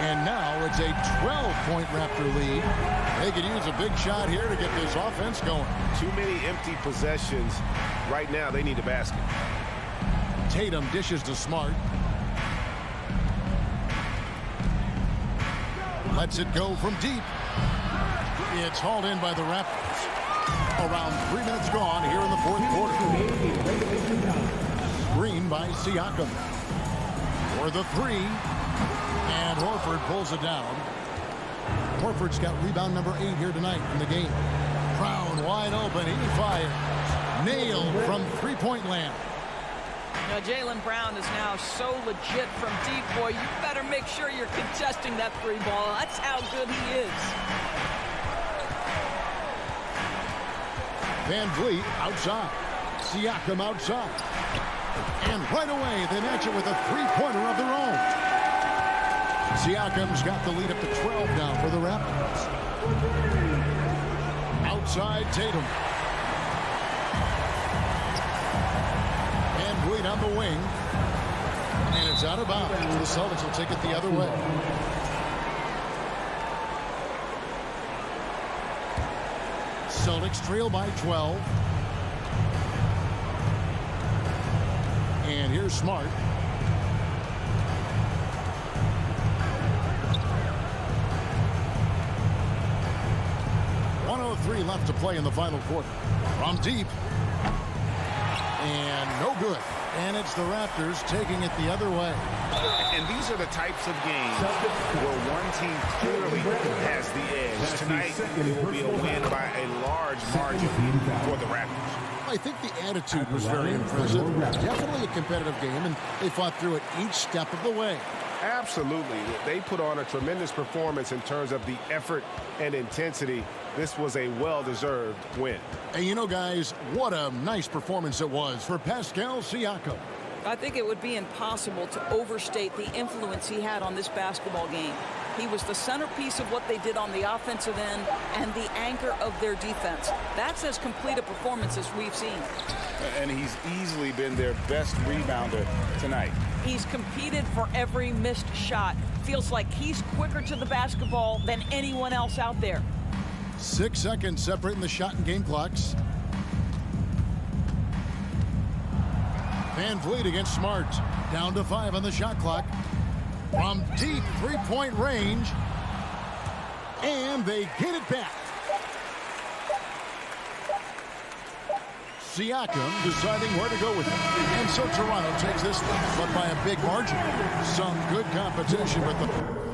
And now it's a 12-point Raptor lead. They could use a big shot here to get this offense going. Too many empty possessions. Right now, they need a basket. Tatum dishes to Smart. Lets it go from deep. It's hauled in by the Raptors. Around 3 minutes gone here in the fourth quarter. Screen by Siakam. For the 3. And Horford pulls it down. Horford's got rebound number 8 here tonight in the game. Brown wide open. He fires. Nailed from three-point land. Now, Jaylen Brown is now so legit from deep, boy. You better make sure you're contesting that 3 ball. That's how good he is. Van Vliet outside. Siakam outside. And right away, they match it with a 3-pointer of their own. Siakam's got the lead up to 12 now for the Raptors. Outside Tatum. Van Vliet on the wing. And it's out of bounds. The Celtics will take it the other way. Celtics trail by 12. And here's Smart. .103 left to play in the final quarter. From deep. And no good. And it's the Raptors taking it the other way. And these are the types of games where one team clearly has the edge. Tonight, it will be a win by a large margin for the Raptors. I think the attitude was very impressive. Definitely a competitive game, and they fought through it each step of the way. Absolutely. They put on a tremendous performance in terms of the effort and intensity. This was a well-deserved win. And you know, guys, what a nice performance it was for Pascal Siakam. I think it would be impossible to overstate the influence he had on this basketball game. He was the centerpiece of what they did on the offensive end and the anchor of their defense. That's as complete a performance as we've seen. And he's easily been their best rebounder tonight. He's competed for every missed shot. Feels like he's quicker to the basketball than anyone else out there. 6 seconds separating the shot and game clocks. Van Vliet against Smart. Down to 5 on the shot clock. From deep 3-point range. And they get it back. Siakam deciding where to go with it. And so Toronto takes this one, but by a big margin. Some good competition with the...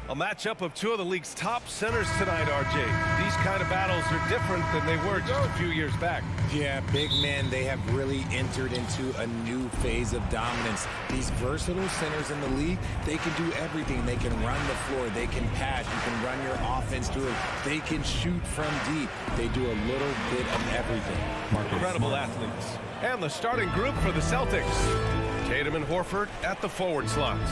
A matchup of two of the league's top centers tonight, RJ. These kind of battles are different than they were just a few years back. Yeah, big men, they have really entered into a new phase of dominance. These versatile centers in the league, they can do everything. They can run the floor, they can pass, you can run your offense through it. They can shoot from deep. They do a little bit of everything. Incredible athletes. And the starting group for the Celtics. Tatum and Horford at the forward slots.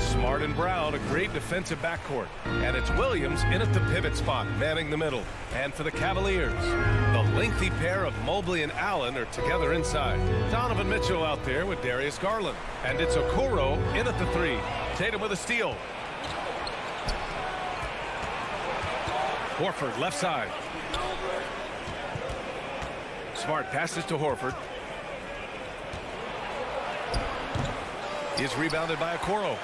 Smart and Brown, a great defensive backcourt. And it's Williams in at the pivot spot, manning the middle. And for the Cavaliers, the lengthy pair of Mobley and Allen are together inside. Donovan Mitchell out there with Darius Garland. And it's Okoro in at the 3. Tatum with a steal. Horford left side. Smart passes to Horford. He's rebounded by Okoro.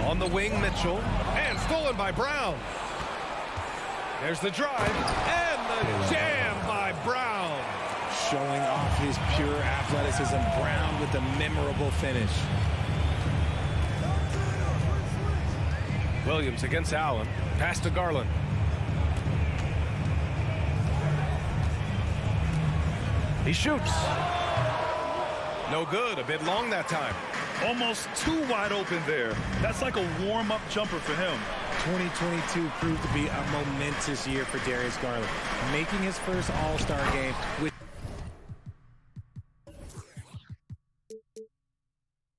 On the wing, Mitchell. And stolen by Brown. There's the drive. And the jam by Brown. Showing off his pure athleticism. Brown with a memorable finish. Williams against Allen. Pass to Garland. He shoots. No good. A bit long that time. Almost too wide open there. That's like a warm-up jumper for him. 2022 proved to be a momentous year for Darius Garland, making his first All-Star game with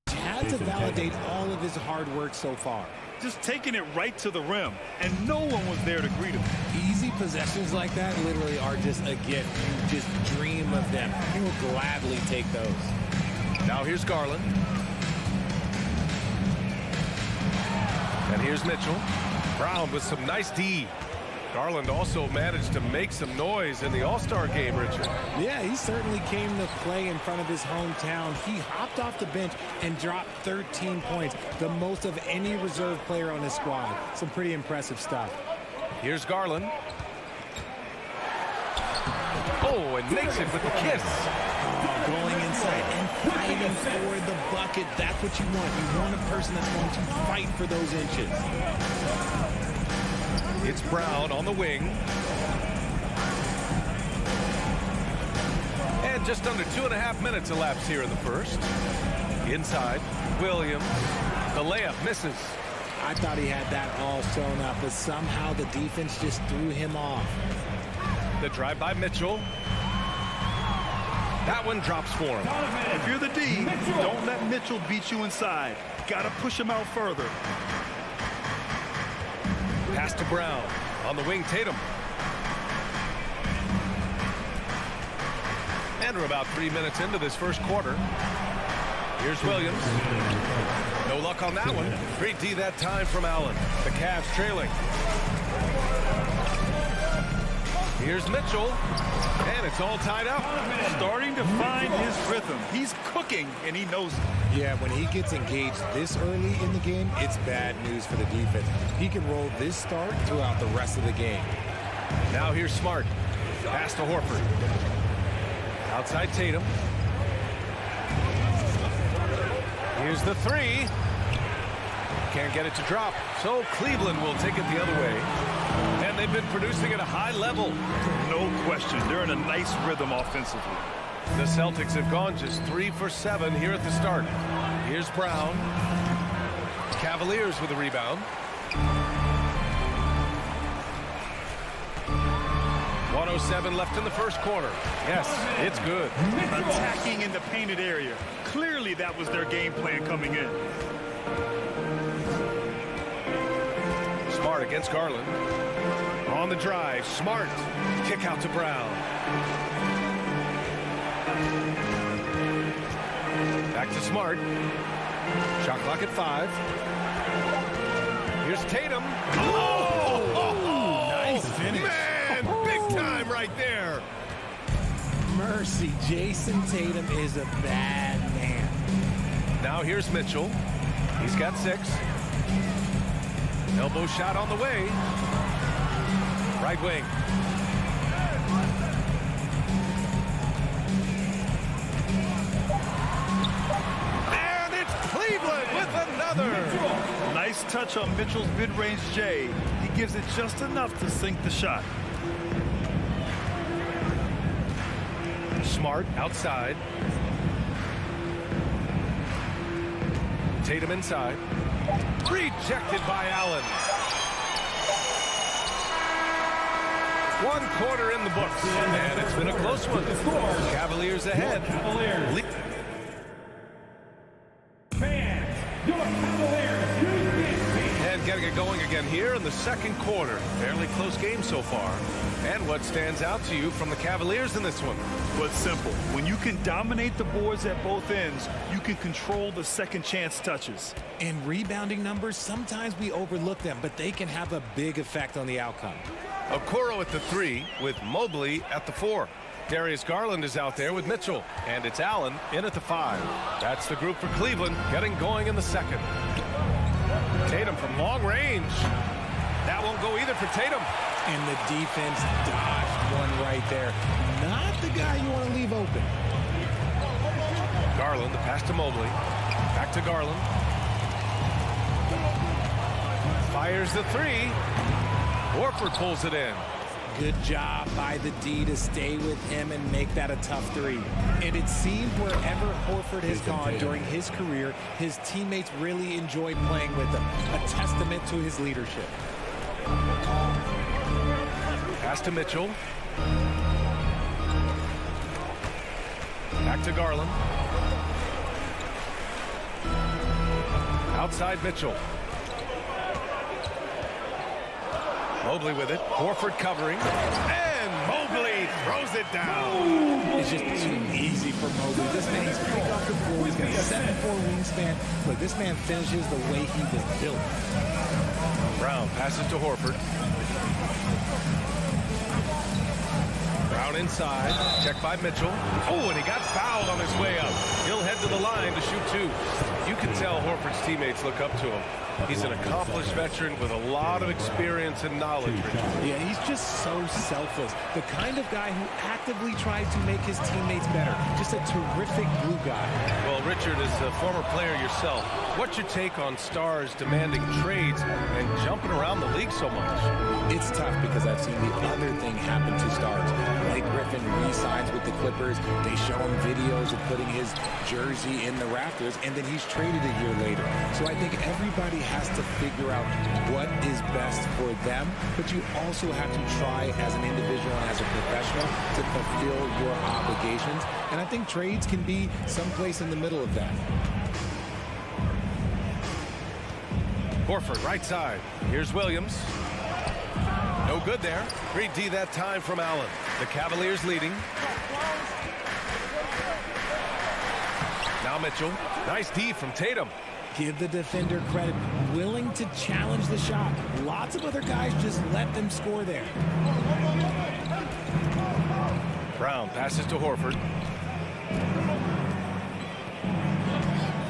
had to validate all of his hard work so far. Just taking it right to the rim, and no one was there to greet him. Easy possessions like that literally are just a gift. You just dream of them. You will gladly take those. Now here's Garland. And here's Mitchell. Brown with some nice D. Garland also managed to make some noise in the All-Star game, Richard. Yeah, he certainly came to play in front of his hometown. He hopped off the bench and dropped 13 points, the most of any reserve player on his squad. Some pretty impressive stuff. Here's Garland. Oh, and makes it with the kiss. Going inside and fighting for the bucket. That's what you want. You want a person that's going to fight for those inches. It's Brown on the wing. And just under 2.5 minutes elapsed here in the first. Inside, Williams. The layup misses. I thought he had that all sewn up, but somehow the defense just threw him off. The drive by Mitchell. That one drops for him. If you're the D, don't let Mitchell beat you inside. Got to push him out further. Pass to Brown. On the wing, Tatum. And we're about 3 minutes into this first quarter. Here's Williams. No luck on that one. Great D that time from Allen. The Cavs trailing. Here's Mitchell. And it's all tied up. Starting to find his rhythm. He's cooking, and he knows it. Yeah, when he gets engaged this early in the game, it's bad news for the defense. He can roll this start throughout the rest of the game. Now here's Smart. Pass to Horford. Outside Tatum. Here's the 3. Can't get it to drop. So Cleveland will take it the other way. And they've been producing at a high level. No question. They're in a nice rhythm offensively. The Celtics have gone just 3 for 7 here at the start. Here's Brown. Cavaliers with a rebound. 1:07 left in the first quarter. Yes, it's good. Attacking in the painted area. Clearly that was their game plan coming in. Smart against Garland. On the drive, Smart. Kick out to Brown. Back to Smart. Shot clock at 5. Here's Tatum. Oh! Nice finish. Man, big time right there. Mercy, Jason Tatum is a bad man. Now here's Mitchell. He's got 6. Elbow shot on the way. Right wing. And it's Cleveland. Cleveland with another. Nice touch on Mitchell's mid-range J. He gives it just enough to sink the shot. Smart outside. Tatum inside. Rejected by Allen. 1 quarter in the books, and it's been a close one. Cavaliers ahead. Fans, your Cavaliers use this. And getting it going again here in the second quarter. Fairly close game so far. And what stands out to you from the Cavaliers in this one? But simple. When you can dominate the boards at both ends, you can control the second chance touches. And rebounding numbers, sometimes we overlook them, but they can have a big effect on the outcome. Okoro at the 3 with Mobley at the 4. Darius Garland is out there with Mitchell, and it's Allen in at the 5. That's the group for Cleveland getting going in the second. Tatum from long range. That won't go either for Tatum. And the defense dodged one right there. Not the guy you want to leave open. Garland, the pass to Mobley. Back to Garland. Fires the 3. Horford pulls it in. Good job by the D to stay with him and make that a tough 3. And it seemed wherever Horford has gone during his career, his teammates really enjoy playing with him. A testament to his leadership. Pass to Mitchell. Back to Garland. Outside Mitchell. Mobley with it. Horford covering. And Mobley throws it down. It's just too easy for Mobley. This man, he's quick off the floor. He's got a 7'4" wingspan. Look, this man finishes the way he was built. Brown passes to Horford. Brown inside. Checked by Mitchell. Oh, and he got fouled on his way up. He'll head to the line to shoot 2. You can tell Horford's teammates look up to him. He's an accomplished veteran with a lot of experience and knowledge. Yeah, he's just so selfless. The kind of guy who actively tries to make his teammates better. Just a terrific glue guy. Well, Richard, as a former player yourself, what's your take on stars demanding trades and jumping around the league so much? It's tough because I've seen the other thing happen to stars. Blake Griffin re-signs with the Clippers. They show him videos of putting his jersey in the Raptors, and then he's traded a year later. So I think everybody has to figure out what is best for them, but you also have to try as an individual and as a professional to fulfill your obligations. And I think trades can be someplace in the middle of that. Horford, right side. Here's Williams. No good there. Great D that time from Allen. The Cavaliers leading. Now Mitchell. Nice D from Tatum. Give the defender credit. Willing to challenge the shot. Lots of other guys just let them score there. Brown passes to Horford.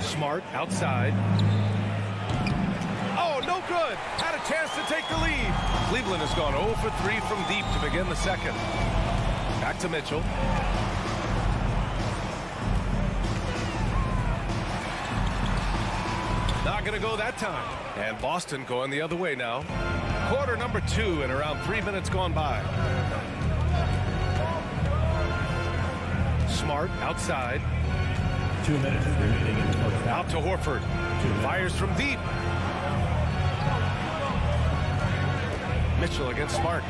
Smart outside. Oh, no good. Had a chance to take the lead. Cleveland has gone 0 for 3 from deep to begin the second. Back to Mitchell. Not going to go that time. And Boston going the other way now. Quarter number 2 and around 3 minutes gone by. Smart outside. 2 minutes remaining in the first half. Out to Horford. Fires from deep. Mitchell against Smart.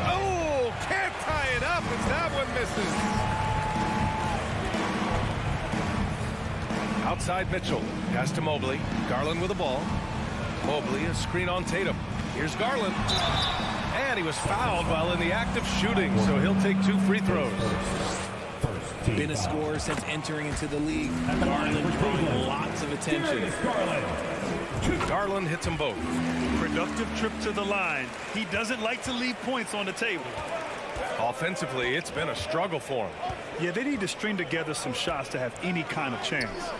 Oh, can't tie it up as that one misses. Outside Mitchell. Pass to Mobley. Garland with the ball. Mobley, a screen on Tatum. Here's Garland. And he was fouled while in the act of shooting, so he'll take 2 free throws. Been a scorer since entering into the league. Garland drawing lots of attention. Garland hits them both. Productive trip to the line. He doesn't like to leave points on the table. Offensively, it's been a struggle for him. Yeah, they need to string together some shots to have any kind of chance.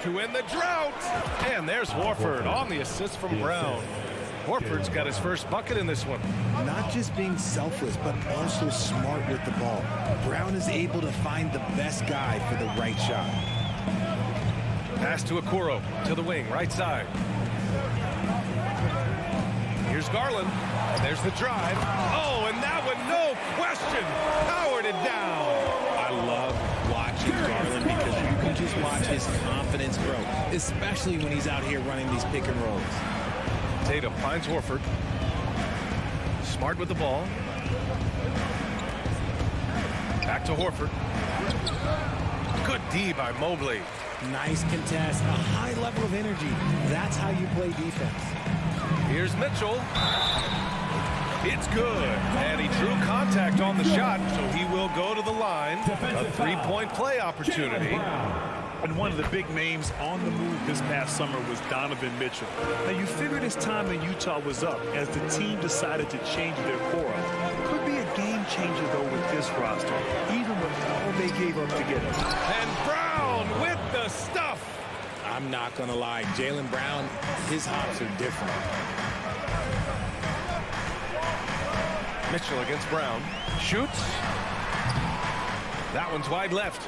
To end the drought. And there's Horford on the assist from Brown. Horford's got his first bucket in this one. Not just being selfless, but also smart with the ball. Brown is able to find the best guy for the right shot. Pass to Okoro, to the wing, right side. Here's Garland, and there's the drive. Oh, and that one, no question, powered it down. I love watching Garland because you can just watch his confidence grow, especially when he's out here running these pick and rolls. Tatum finds Horford. Smart with the ball. Back to Horford. Good D by Mobley. Nice contest, a high level of energy. That's how you play defense. Here's Mitchell. It's good. And he drew contact on the shot, so he will go to the line. A three-point play opportunity. And one of the big names on the move this past summer was Donovan Mitchell. Now, you figured his time in Utah was up as the team decided to change their core up. Could be a game changer, though, with this roster, even with all they gave up to get him. And Brown with the stuff. I'm not going to lie. Jaylen Brown, his hops are different. Mitchell against Brown. Shoots. That one's wide left.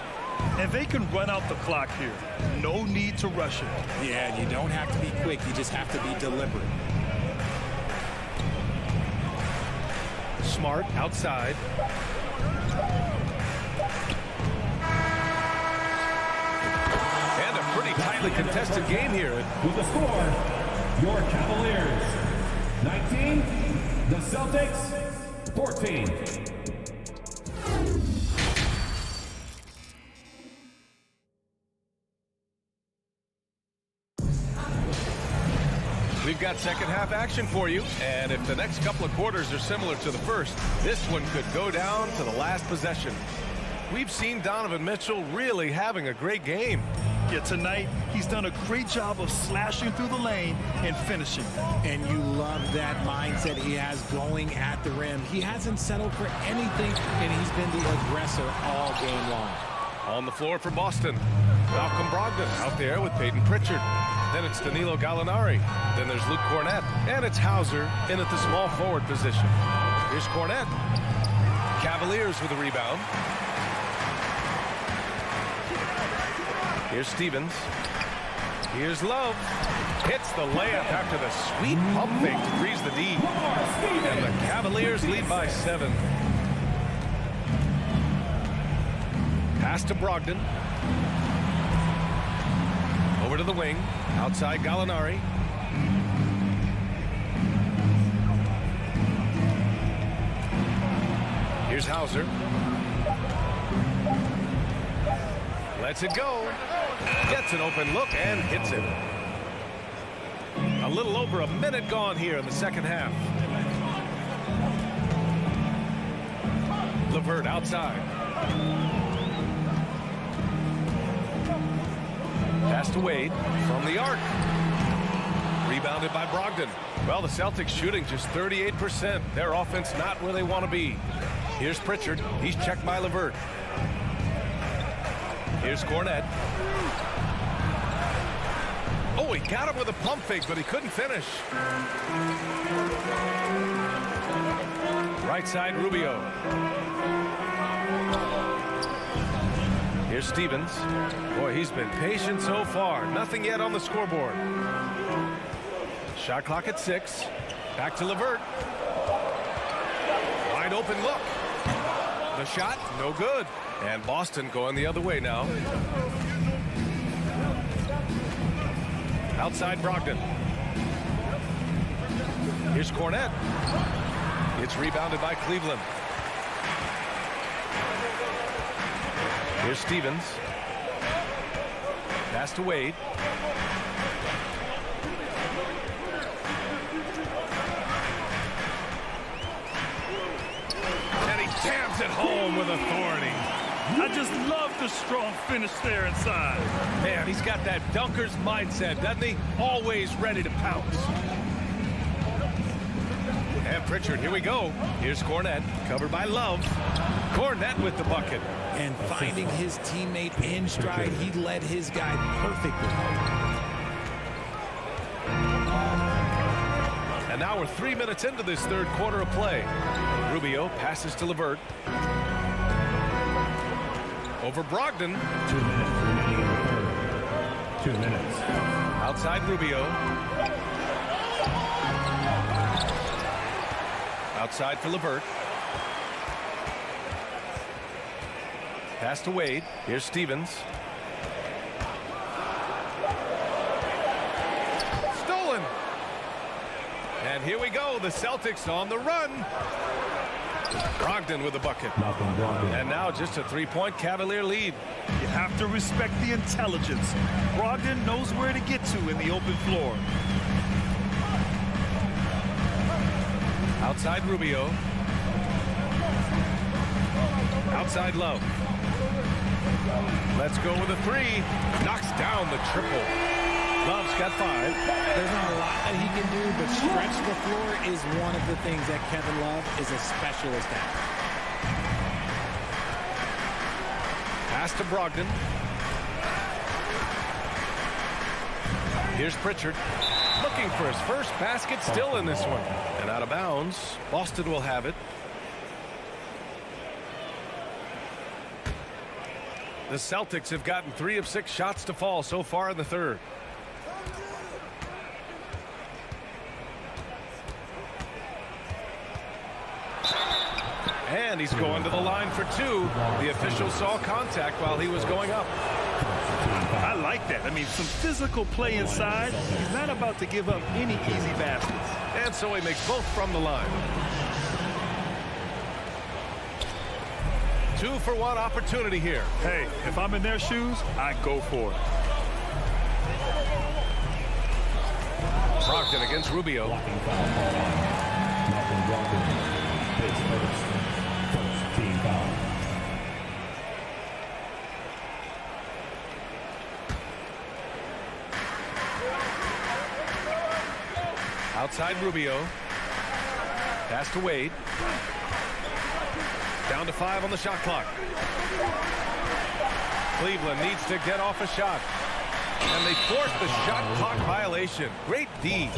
And they can run out the clock here. No need to rush it. Yeah, you don't have to be quick. You just have to be deliberate. Smart outside. And a pretty tightly contested game here. With the score, your Cavaliers 19, the Celtics 14. We've got second half action for you, and if the next couple of quarters are similar to the first, this one could go down to the last possession. We've seen Donovan Mitchell really having a great game. Yeah, tonight he's done a great job of slashing through the lane and finishing. And you love that mindset he has going at the rim. He hasn't settled for anything, and he's been the aggressor all game long. On the floor for Boston, Malcolm Brogdon out there with Peyton Pritchard. Then it's Danilo Gallinari. Then there's Luke Cornett. And it's Hauser in at the small forward position. Here's Cornett. Cavaliers with a rebound. Here's Stevens. Here's Love. Hits the layup after the sweet pump fake to freeze the D. And the Cavaliers lead by 7. Pass to Brogdon. Over to the wing. Outside Gallinari. Here's Hauser. Lets it go. Gets an open look and hits it. A little over a minute gone here in the second half. LeVert outside. Pass to Wade from the arc. Rebounded by Brogdon. Well, the Celtics shooting just 38%. Their offense not where they want to be. Here's Pritchard. He's checked by LeVert. Here's Cornett. Oh, he got him with a pump fake, but he couldn't finish. Right side, Rubio. Here's Stevens. Boy, he's been patient so far. Nothing yet on the scoreboard. Shot clock at 6. Back to LeVert. Wide open look. The shot, no good. And Boston going the other way now. Outside Brogdon. Here's Cornett. It's rebounded by Cleveland. Here's Stevens. Pass to Wade. And he jams it home with authority. I just love the strong finish there inside. Man, he's got that dunker's mindset, doesn't he? Always ready to pounce. And Pritchard, here we go. Here's Cornett, covered by Love. Cornett with the bucket. And finding his teammate in stride, he led his guy perfectly. And now we're 3 minutes into this third quarter of play. Rubio passes to LeVert. Over Brogdon. 2 minutes remaining in the third. 2 minutes. Outside Rubio. Outside for LeVert. Pass to Wade. Here's Stevens. Stolen. And here we go. The Celtics on the run. Brogdon with the bucket. And now just a three-point Cavalier lead. You have to respect the intelligence. Brogdon knows where to get to in the open floor. Outside Rubio. Outside Love. Let's go with a three. Knocks down the triple. Love's got 5. There's not a lot that he can do, but stretch the floor is one of the things that Kevin Love is a specialist at. Pass to Brogdon. Here's Pritchard. Looking for his first basket, still in this one. And out of bounds. Boston will have it. The Celtics have gotten 3 of 6 shots to fall so far in the third. And he's going to the line for 2. The official saw contact while he was going up. I like that. I mean, some physical play inside. He's not about to give up any easy baskets. And so he makes both from the line. 2-for-1 opportunity here. Hey, if I'm in their shoes, I go for it. Brogdon against Rubio. Blocking foul called on Malcolm Brogdon. His first team foul. Outside Rubio. Pass to Wade. Down to 5 on the shot clock. Cleveland needs to get off a shot. And they force the shot clock violation. Great D.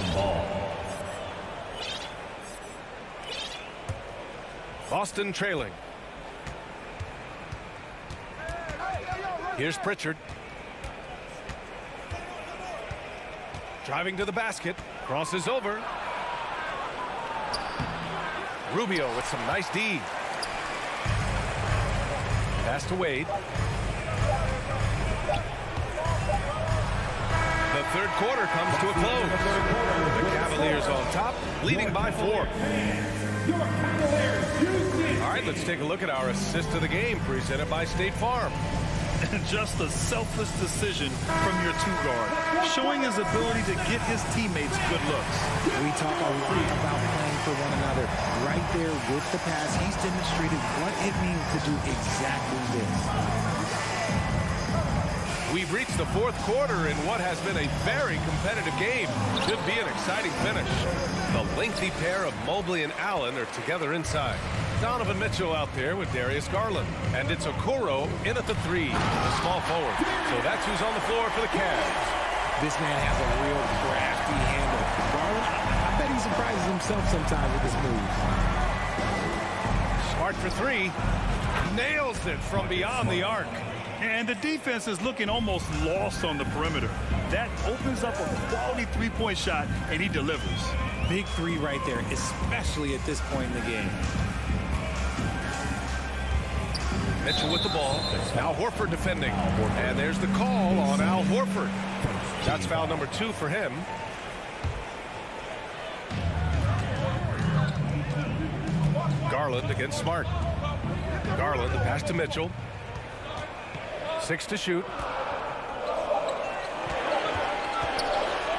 Boston trailing. Here's Pritchard. Driving to the basket. Crosses over. Rubio with some nice D. Pass to Wade. The third quarter comes to a close. The Cavaliers on top, leading by 4. All right, let's take a look at our assist of the game, presented by State Farm. Just a selfless decision from your 2-guard, showing his ability to get his teammates good looks. We talk a lot about playing for one another. Right there with the pass, he's demonstrated what it means to do exactly this. We've reached the fourth quarter in what has been a very competitive game. Should be an exciting finish. The lengthy pair of Mobley and Allen are together inside. Donovan Mitchell out there with Darius Garland. And it's Okoro in at the 3, the small forward. So that's who's on the floor for the Cavs. This man has a real crafty handle. Garland, I bet he surprises himself sometimes with his moves. Smart for 3. Nails it from beyond the arc. And the defense is looking almost lost on the perimeter. That opens up a quality 3-point shot, and he delivers. Big 3 right there, especially at this point in the game. Mitchell with the ball. Al Horford defending. And there's the call on Al Horford. That's foul number 2 for him. Garland against Smart. Garland, the pass to Mitchell. 6 to shoot.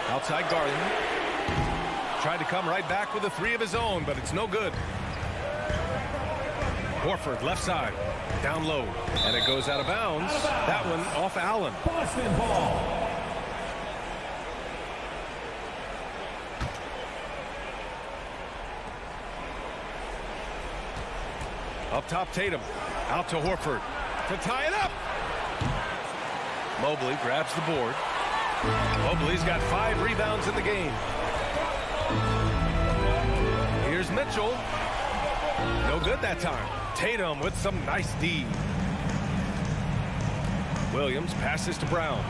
Outside Garland. Tried to come right back with a 3 of his own, but it's no good. Horford left side. Down low. And it goes out of bounds. That one off Allen. Boston ball. Up top, Tatum. Out to Horford. To tie it up. Mobley grabs the board. Mobley's got 5 rebounds in the game. Mitchell. No good that time. Tatum with some nice D. Williams passes to Brown.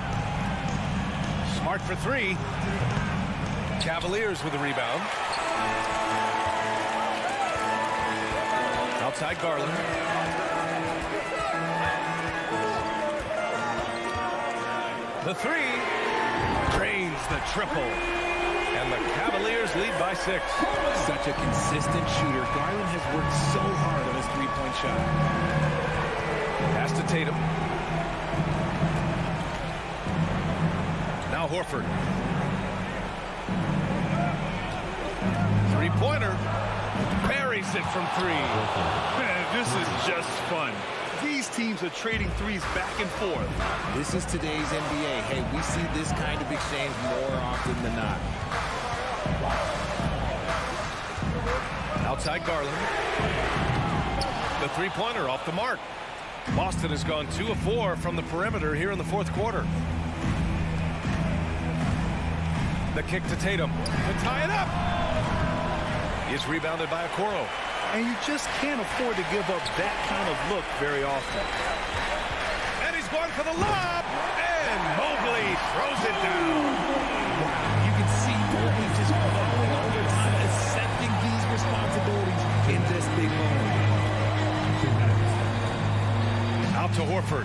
Smart for three. Cavaliers with a rebound. Outside Garland. The three. Drains the triple. And the Cavaliers lead by 6. Such a consistent shooter. Garland has worked so hard on his three-point shot. Pass to Tatum. Now Horford. Three-pointer. Buries it from 3. Man, this is just fun. These teams are trading threes back and forth. This is today's NBA. Hey, we see this kind of exchange more often than not. Outside Garland. The three-pointer off the mark. Boston has gone 2 of 4 from the perimeter here in the 4th quarter. The kick to Tatum to tie it up. Is rebounded by Okoro. And you just can't afford to give up that kind of look very often. And he's going for the lob. And Mobley throws it down. Wow, you can see Mobley just growing over time, accepting these responsibilities in this big moment. Out to Horford.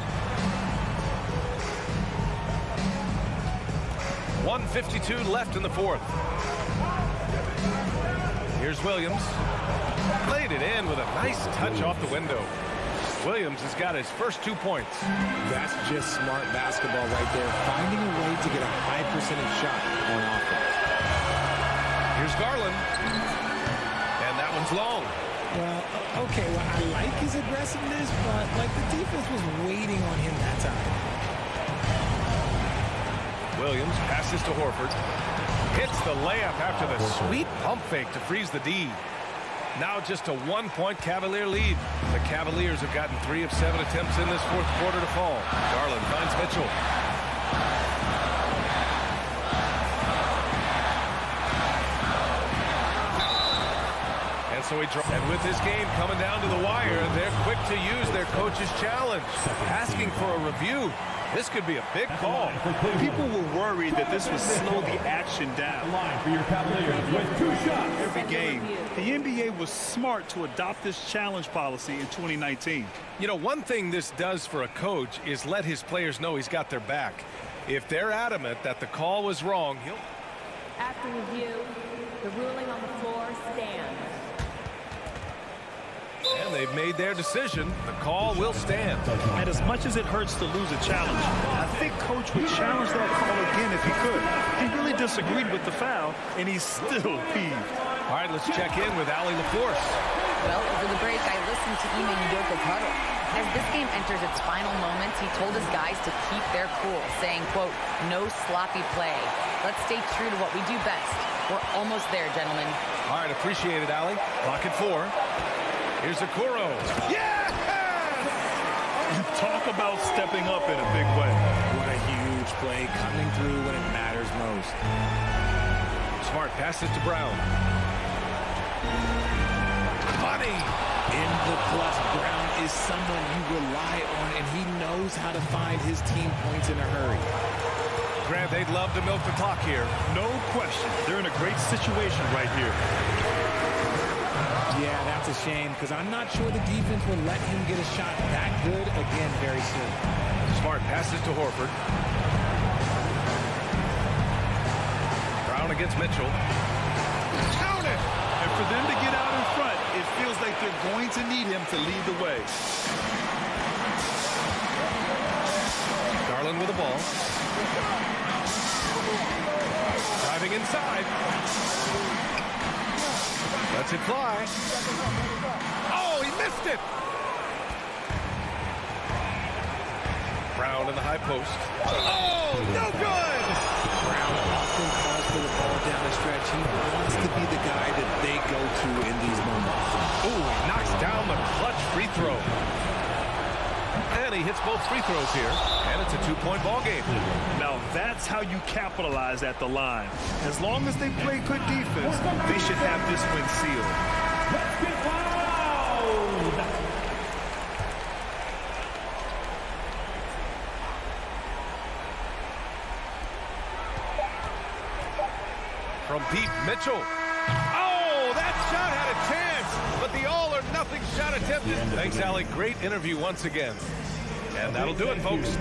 1:52 left in the 4th. Here's Williams. Played it in with a nice touch off the window. Williams has got his first 2 points. That's just smart basketball right there. Finding a way to get a high percentage shot on offense. Here's Garland. And that one's long. Well, okay, well, I like his aggressiveness, but like the defense was waiting on him that time. Williams passes to Horford. Hits the layup after the sweet pump fake to freeze the D. Now just a 1-point Cavalier lead. The Cavaliers have gotten 3 of 7 attempts in this 4th quarter to fall. Garland finds Mitchell. And so and with this game coming down to the wire, they're quick to use their coach's challenge, asking for a review. This could be a big call. People were worried that this would slow the action down. Line for your Cavaliers with 2 shots. Every game, the NBA was smart to adopt this challenge policy in 2019. You know, one thing this does for a coach is let his players know he's got their back. If they're adamant that the call was wrong, he'll... After review, the ruling on the floor stands. And they've made their decision. The call will stand. And as much as it hurts to lose a challenge, I think Coach would challenge that call again if he could. He really disagreed with the foul, and he's still peeved. All right, let's check in with Allie LaForce. Well, over the break, I listened to Ime Udoka's huddle. As this game enters its final moments, he told his guys to keep their cool, saying, quote, no sloppy play. Let's stay true to what we do best. We're almost there, gentlemen. All right, appreciate it, Allie. Clock at 4. Here's Okoro. Yeah! Talk about stepping up in a big way. What a huge play coming through when it matters most. Smart passes to Brown. Money! In the clutch, Brown is someone you rely on, and he knows how to find his team points in a hurry. Grant, they'd love to milk the clock here. No question. They're in a great situation right here. Yeah, that's a shame, because I'm not sure the defense will let him get a shot that good again very soon. Smart passes to Horford. Brown against Mitchell. Count it! And for them to get out in front, it feels like they're going to need him to lead the way. Garland with the ball. Driving inside. Lets it fly. Oh, he missed it! Brown in the high post. Oh, no good! Brown often calls for the ball down the stretch. He wants to be the guy that they go to in these moments. Ooh, he knocks down the clutch free throw. And he hits both free throws here. And it's a 2-point ball game. Now that's how you capitalize at the line. As long as they play good defense, they should have this win sealed. From deep, Mitchell. Oh, that shot had a chance, but the all-or-nothing shot attempted. Thanks, Allie. Great interview once again. And that'll do it, folks.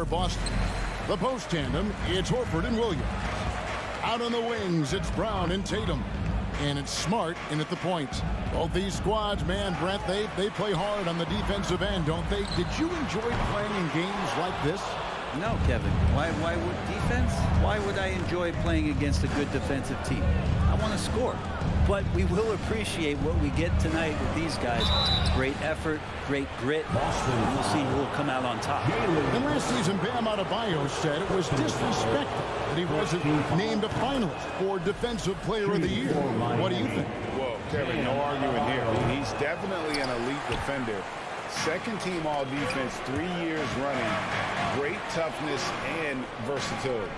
for Boston. The post tandem, it's Horford and Williams. Out on the wings, it's Brown and Tatum. And it's Smart in at the point. Both these squads, man, Brent, they play hard on the defensive end, don't they? Did you enjoy playing in games like this? No, Kevin. Why would defense? Why would I enjoy playing against a good defensive team? I want to score. But we will appreciate what we get tonight with these guys. Great effort, great grit. And we'll see who will come out on top. And last season, Bam Adebayo said it was disrespectful that he wasn't named a finalist for Defensive Player of the Year. What do you think? Well, Kevin, no argument here. He's definitely an elite defender. Second team all defense 3 years running. Great toughness and versatility.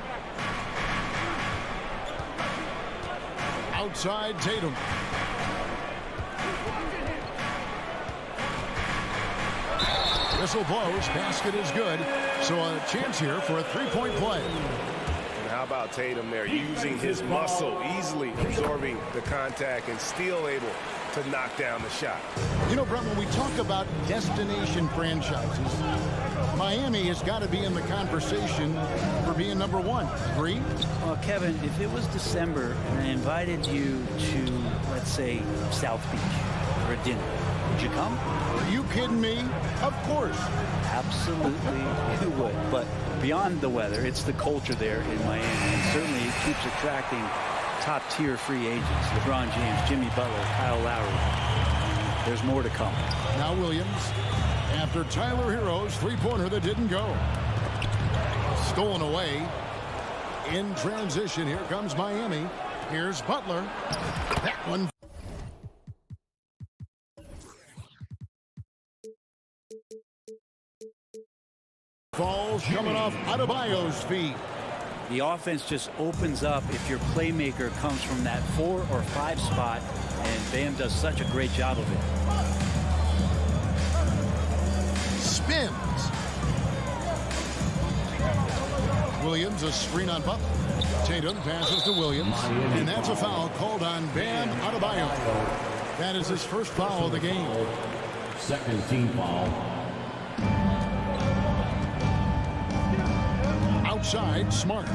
Outside Tatum. Whistle blows. Basket is good. So a chance here for a three-point play. And how about Tatum there, using his muscle, easily absorbing the contact and still able to knock down the shot. You know, Brent, when we talk about destination franchises, Miami has got to be in the conversation for being number one. Agree? Well, Kevin, if it was December and I invited you to, let's say, South Beach for a dinner, would you come? Are you kidding me? Of course. Absolutely, you would. But beyond the weather, it's the culture there in Miami. And certainly it keeps attracting top-tier free agents. LeBron James, Jimmy Butler, Kyle Lowry. There's more to come. Now Williams, after Tyler Hero's three-pointer that didn't go. Stolen away. In transition, here comes Miami. Here's Butler. That one. Falls coming off Adebayo's feet. The offense just opens up if your playmaker comes from that 4 or 5 spot, and Bam does such a great job of it. Spins. Williams, a screen on Butler. Tatum passes to Williams, and that's a foul called on Bam Adebayo. That is his first foul of the game. Second team foul. Outside, Smart.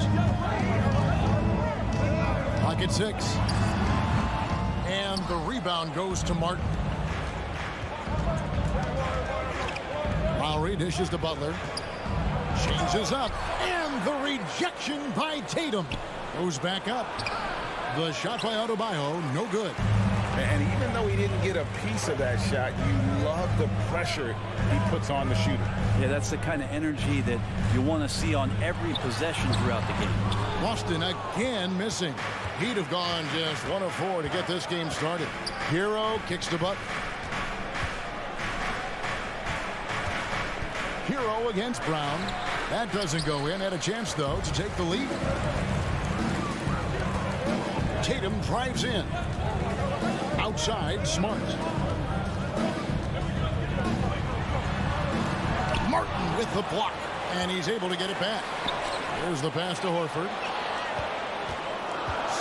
Pocket 6. And the rebound goes to Martin. Lowry dishes to Butler. Changes up. And the rejection by Tatum. Goes back up. The shot by Adebayo, no good. And even though he didn't get a piece of that shot, you love the pressure he puts on the shooter. Yeah, that's the kind of energy that you want to see on every possession throughout the game. Boston again missing. He'd have gone just 1 of 4 to get this game started. Hero kicks to Butler. Hero against Brown. That doesn't go in. Had a chance, though, to take the lead. Tatum drives in. Outside, Smart. Martin with the block. And he's able to get it back. There's the pass to Horford.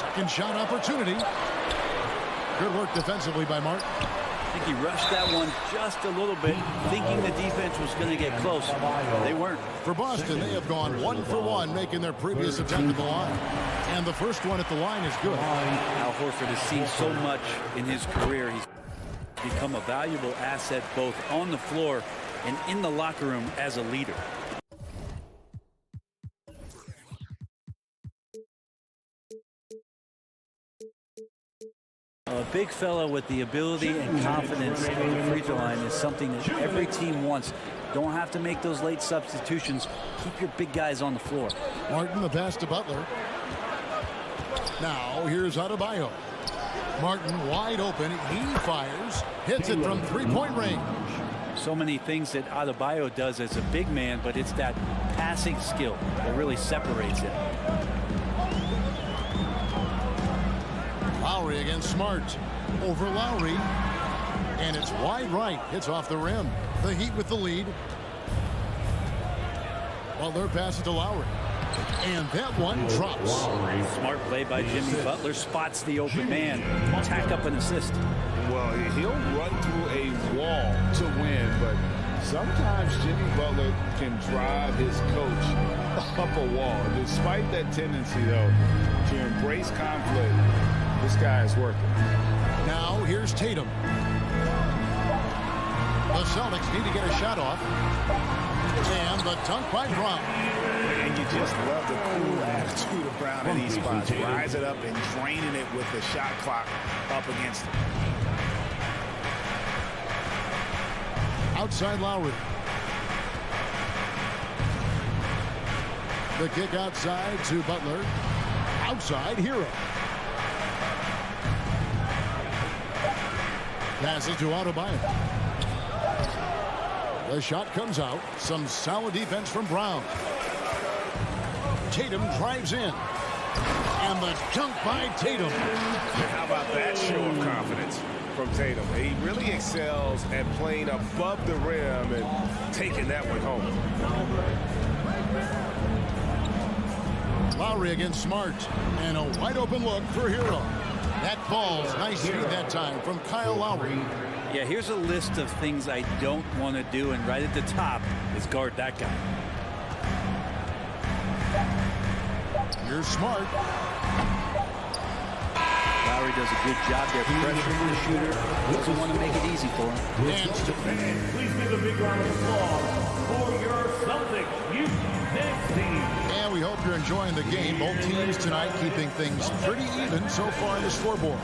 Second shot opportunity. Good work defensively by Martin. I think he rushed that one just a little bit, thinking the defense was going to get close. They weren't. For Boston, they have gone 1 for 1, making their previous attempt at the line. And the first one at the line is good. Al Horford has seen so much in his career. He's become a valuable asset both on the floor and in the locker room as a leader. A big fella with the ability and confidence at the free throw line is something that every team wants. Don't have to make those late substitutions. Keep your big guys on the floor. Martin, the pass to Butler. Now here's Adebayo. Martin wide open. He fires. Hits it from three-point range. So many things that Adebayo does as a big man, but it's that passing skill that really separates him. Lowry against Smart. Over Lowry. And it's wide right. Hits off the rim. The Heat with the lead. Butler passes to Lowry. And that one drops. Smart play by Jimmy Butler. Spots the open man. Tack up an assist. Well, he'll run through a wall to win, but Sometimes Jimmy Butler can drive his coach up a wall. Despite that tendency, though, to embrace conflict, this guy is working. Now here's Tatum. The Celtics need to get a shot off. And the dunk by Brown. And you just love the cool attitude of Brown in these spots. Rise it up and draining it with the shot clock up against him. Outside Lowry. The kick outside to Butler. Outside Hero. Passes to Adebayo. The shot comes out. Some solid defense from Brown. Tatum drives in. And the dunk by Tatum. How about that show of confidence from Tatum? He really excels at playing above the rim and taking that one home. Lowry against Smart. And a wide open look for Hero. That falls. Nice feed that time from Kyle Lowry. Yeah, here's a list of things I don't want to do, and right at the top is guard that guy. Here's Smart. Lowry does a good job there pressuring the shooter. Doesn't want to make it easy for him. And please give a big round of applause for your Celtics youth next team. And we hope you're enjoying the game. Both teams tonight keeping things pretty even so far in the scoreboard.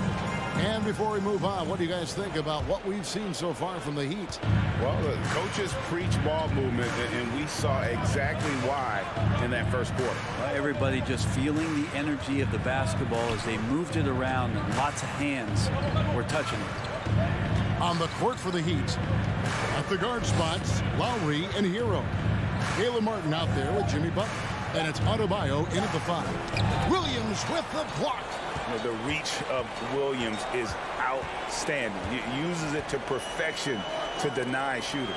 And before we move on, what do you guys think about what we've seen so far from the Heat? Well, the coaches preach ball movement, and we saw exactly why in that first quarter. Everybody just feeling the energy of the basketball as they moved it around, and lots of hands were touching it. On the court for the Heat, at the guard spots, Lowry and Hero. Caleb Martin out there with Jimmy Butler. And it's Adebayo in at the 5. Williams with the block. The reach of Williams is outstanding. He uses it to perfection to deny shooters.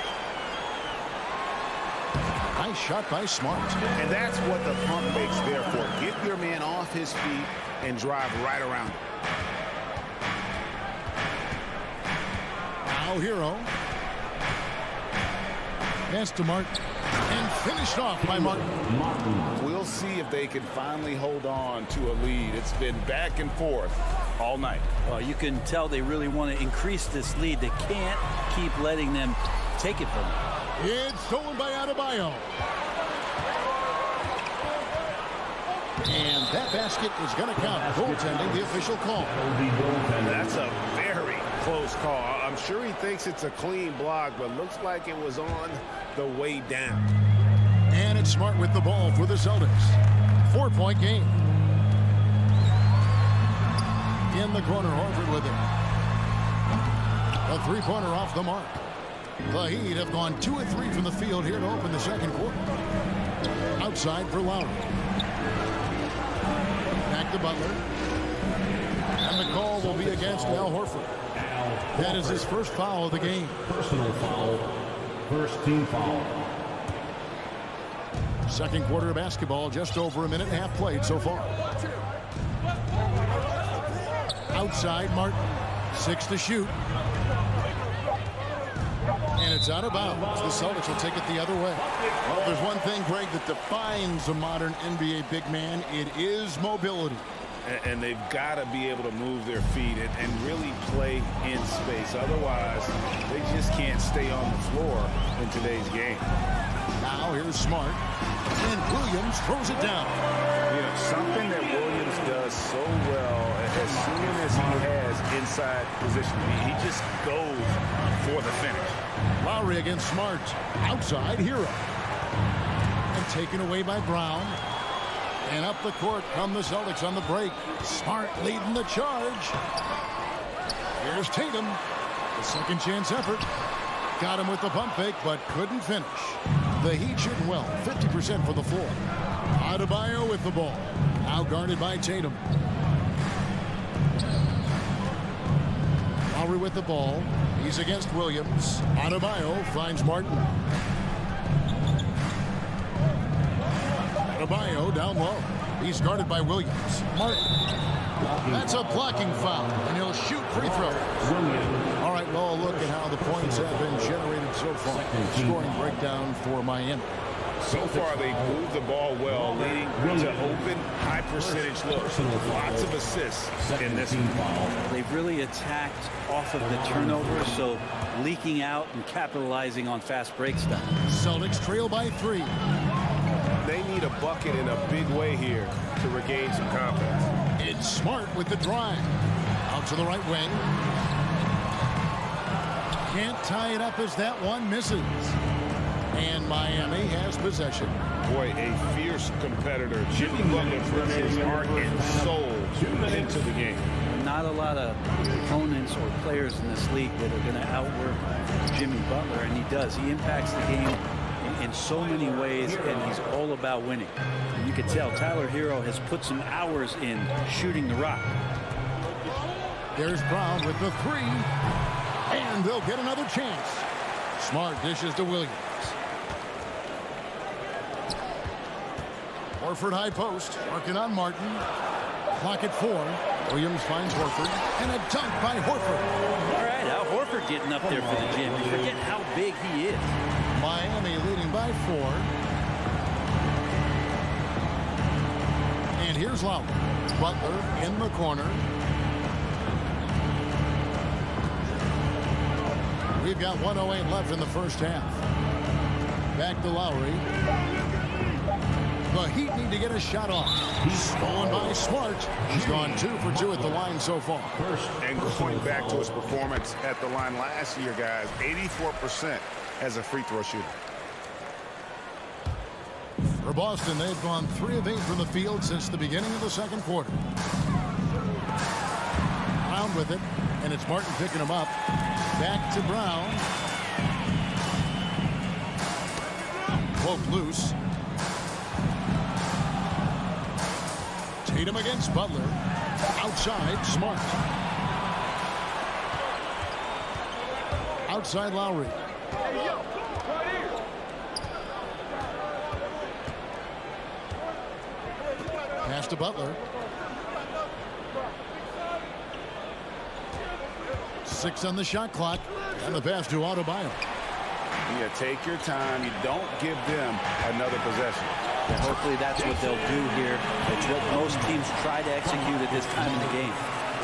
Nice shot by Smart. And that's what the pump makes there for. Get your man off his feet and drive right around. Now Hero. Pass to Martin. And finished off by Martin. We'll see if they can finally hold on to a lead. It's been back and forth all night. Well, you can tell they really want to increase this lead. They can't keep letting them take it from them. It's stolen by Adebayo. And that basket is going to count. Goaltending, the official call. That's a very close call. I'm sure he thinks it's a clean block, but looks like it was on the way down. And it's Smart with the ball for the Celtics. 4-point game. In the corner, Horford with it. A three-pointer off the mark. The Heat have gone 2 of 3 from the field here to open the second quarter. Outside for Lowry. Back to Butler. And the call will be against Al Horford. That is his first foul of the game. Personal foul. First team foul. Second quarter of basketball, just over a minute and a half played so far. Outside Martin. 6 to shoot. And it's out of bounds. The Celtics will take it the other way. Well, there's one thing, Greg, that defines a modern NBA big man. It is mobility. And they've got to be able to move their feet and really play in space. Otherwise, they just can't stay on the floor in today's game. Now here's Smart. And Williams throws it down. You know, something that Williams does so well, as soon as he has inside position, he just goes for the finish. Lowry against Smart. Outside Hero. And taken away by Brown. And up the court come the Celtics on the break. Smart leading the charge. Here's Tatum. The second chance effort. Got him with the pump fake, but couldn't finish. The Heat shooting well. 50% for the floor. Adebayo with the ball. Now guarded by Tatum. Lowry with the ball. He's against Williams. Adebayo finds Martin. Adebayo down low. He's guarded by Williams. Martin. That's a blocking foul, and he'll shoot free throws. All right, well, look at how the points have been generated so far. Scoring breakdown for Miami. So far, they've moved the ball well, leading to open, high-percentage looks. Lots of assists in this one. They've really attacked off of the turnover, so leaking out and capitalizing on fast break stuff. Celtics trail by 3. They need a bucket in a big way here to regain some confidence. It's Smart with the drive. Out to the right wing. Can't tie it up as that one misses. And Miami has possession. Boy, a fierce competitor. Jimmy Butler brings his heart and soul into the game. Not a lot of opponents or players in this league that are going to outwork Jimmy Butler, and he does. He impacts the game in so many ways, and he's all about winning. And you can tell Tyler Hero has put some hours in shooting the rock. There's Brown with the 3, and they'll get another chance. Smart dishes to Williams. Horford high post, working on Martin. Clock at 4. Williams finds Horford, and a dunk by Horford. All right, Al Horford getting up there for the gym. You forget how big he is. Miami leading by 4. And here's Lowry. Butler in the corner. We've got 1:08 left in the first half. Back to Lowry. The Heat need to get a shot off. Stolen by Smart. He's gone 2 for 2 at the line so far. And going back to his performance at the line last year, guys, 84% as a free throw shooter. For Boston, they've gone 3 of 8 from the field since the beginning of the second quarter. Brown with it, and it's Martin picking him up. Back to Brown. Poke loose. Tatum against Butler. Outside, Smart. Outside, Lowry. Pass to Butler. 6 on the shot clock. And the pass to Adebayo. You take your time. You don't give them another possession. And hopefully that's what they'll do here. It's what most teams try to execute at this time in the game.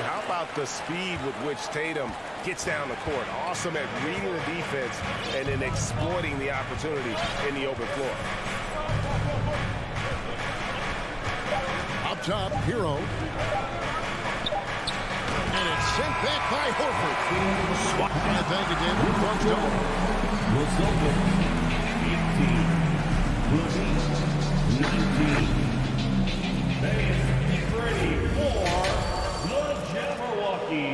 How about the speed with which Tatum gets down the court? Awesome at reading the defense and then exploiting the opportunities in the open floor. Up top, Hero. And it's sent back by Horford. And thank you, David. Folks, Was open. 18. 19. Get ready for the Jabberwocky.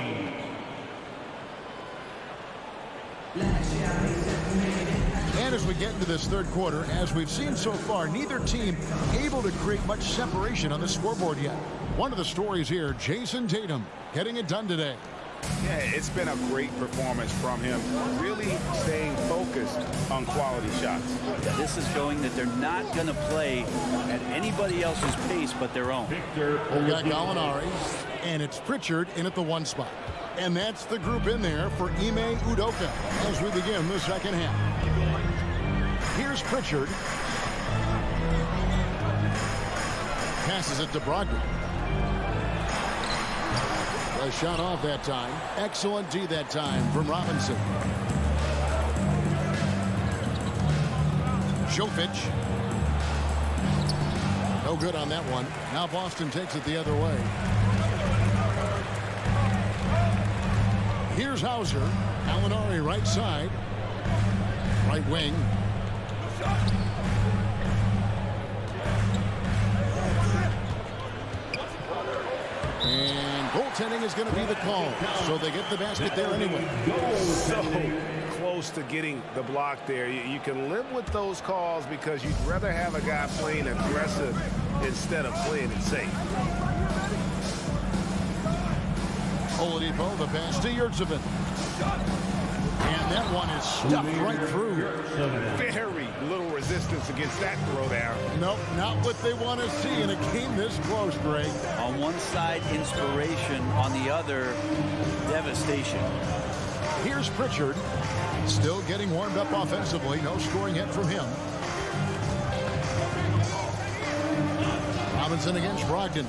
And as we get into this third quarter, as we've seen so far, neither team able to create much separation on the scoreboard yet. One of the stories here, Jason Tatum getting it done today. Yeah, it's been a great performance from him, really staying focused on quality shots. This is showing that they're not going to play at anybody else's pace but their own. We've got Gallinari, and it's Pritchard in at the 1 spot. And that's the group in there for Ime Udoka as we begin the second half. Here's Pritchard. Passes it to Brogdon. A shot off that time. Excellent D that time from Robinson. Jovic. No good on that one. Now Boston takes it the other way. Here's Hauser. Gallinari right side. Right wing. And goaltending is going to be the call. So they get the basket there anyway. So close to getting the block there. You can live with those calls because you'd rather have a guy playing aggressive instead of playing it safe. Oladipo, the pass to Yurtsevin. And that one is stuffed right through. Very little resistance against that throwdown. Nope, not what they want to see in a game this close, Greg. On one side, inspiration. On the other, devastation. Here's Pritchard. Still getting warmed up offensively. No scoring hit from him. Robinson against Brogdon.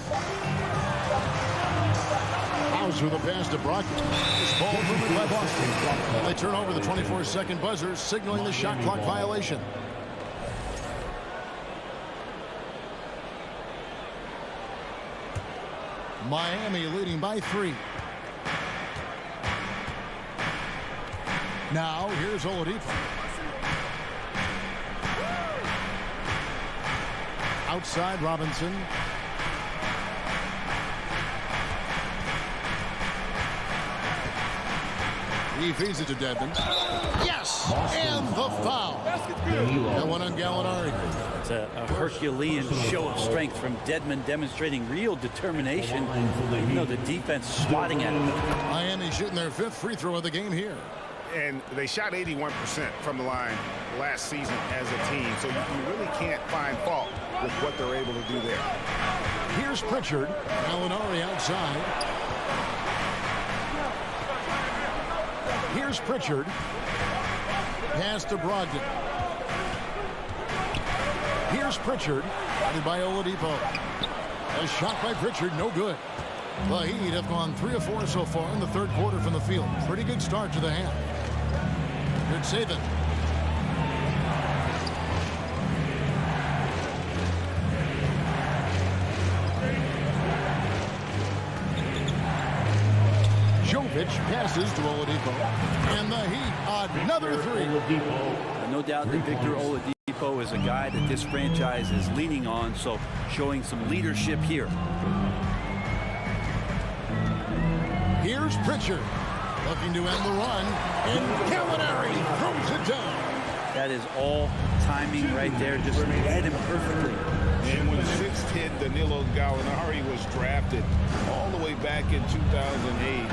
Hauser the pass to Brogdon. This ball moving by Boston. And they turn over the 24-second buzzer, signaling the shot clock violation. Miami leading by 3. Now, here's Oladipo. Outside, Robinson. He feeds it to Dedmon. Yes! And the foul. That one on Gallinari. It's a Herculean show of strength from Dedmon, demonstrating real determination, even though the defense is swatting at him. Miami shooting their 5th free throw of the game here. And they shot 81% from the line last season as a team, so you really can't find fault with what they're able to do there. Here's Pritchard. Gallinari outside. Here's Pritchard. Pass to Brogdon. Here's Pritchard. Guarded by Oladipo. A shot by Pritchard, no good. The Heat have gone 3 of 4 so far in the 3rd quarter from the field. Pretty good start to the half. Good saving. Jovic passes to Oladipo. And the Heat, another 3. No doubt that Victor Oladipo is a guy that this franchise is leaning on, so showing some leadership here. Here's Pritchard. Looking to end the run. And Gallinari throws it down. That is all timing right there. Just read him perfectly. And when 6th hit, Danilo Gallinari was drafted all the way back in 2008.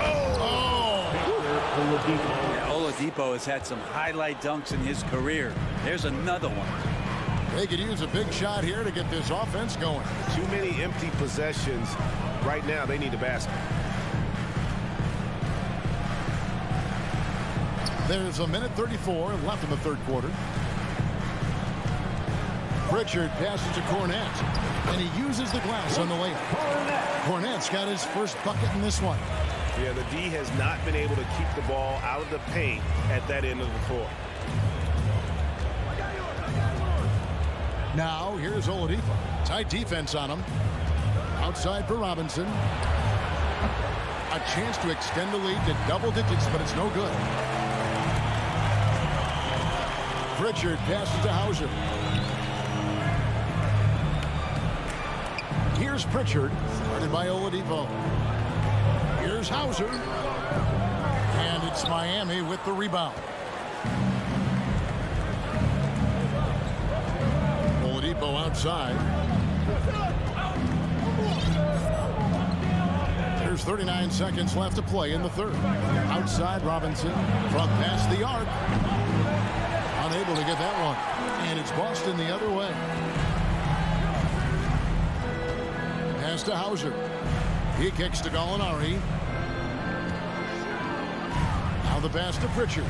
Yeah, Oladipo has had some highlight dunks in his career. There's another one. They could use a big shot here to get this offense going. Too many empty possessions. Right now, they need a basket. There's a minute 34 left in the 3rd quarter. Pritchard passes to Cornette, and he uses the glass on the layup. Cornette's got his first bucket in this one. Yeah, the D has not been able to keep the ball out of the paint at that end of the floor. Now, here's Oladipo. Tight defense on him. Outside for Robinson. A chance to extend the lead to double digits, but it's no good. Pritchard passes to Hauser. Here's Pritchard, guarded by Oladipo. Here's Hauser. And it's Miami with the rebound. Oladipo outside. There's 39 seconds left to play in the 3rd. Outside Robinson from past the arc. Unable to get that one. And it's Boston the other way. Pass to Hauser. He kicks to Gallinari. Now the pass to Pritchard.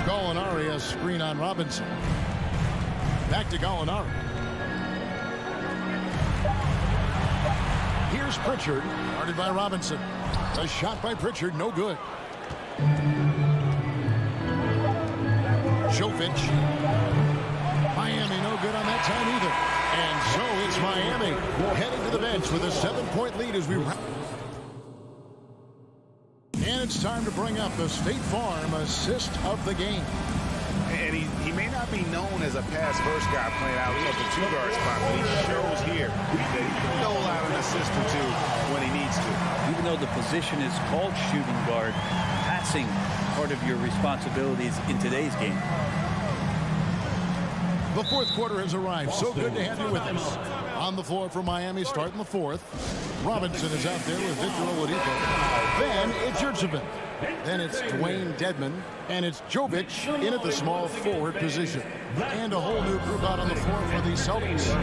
Gallinari, a screen on Robinson. Back to Gallinari. Here's Pritchard, guarded by Robinson. A shot by Pritchard, no good. Jovic. Miami no good on that time either. And so it's Miami heading to the bench with a 7-point lead as we wrap. And it's time to bring up the State Farm assist of the game. And he may not be known as a pass-first guy playing out of the 2-guard spot, but he shows here that he can dole out an assist or 2 when he needs to. Even though the position is called shooting guard, passing part of your responsibilities in today's game. The 4th quarter has arrived. So good to have you with us. On the floor for Miami, starting the fourth. Robinson is out there with Victor Oladipo. Then it's Yurtseven. Then it's Dwayne Dedmon. And it's Jovic in at the small forward position. And a whole new group out on the floor for the Celtics.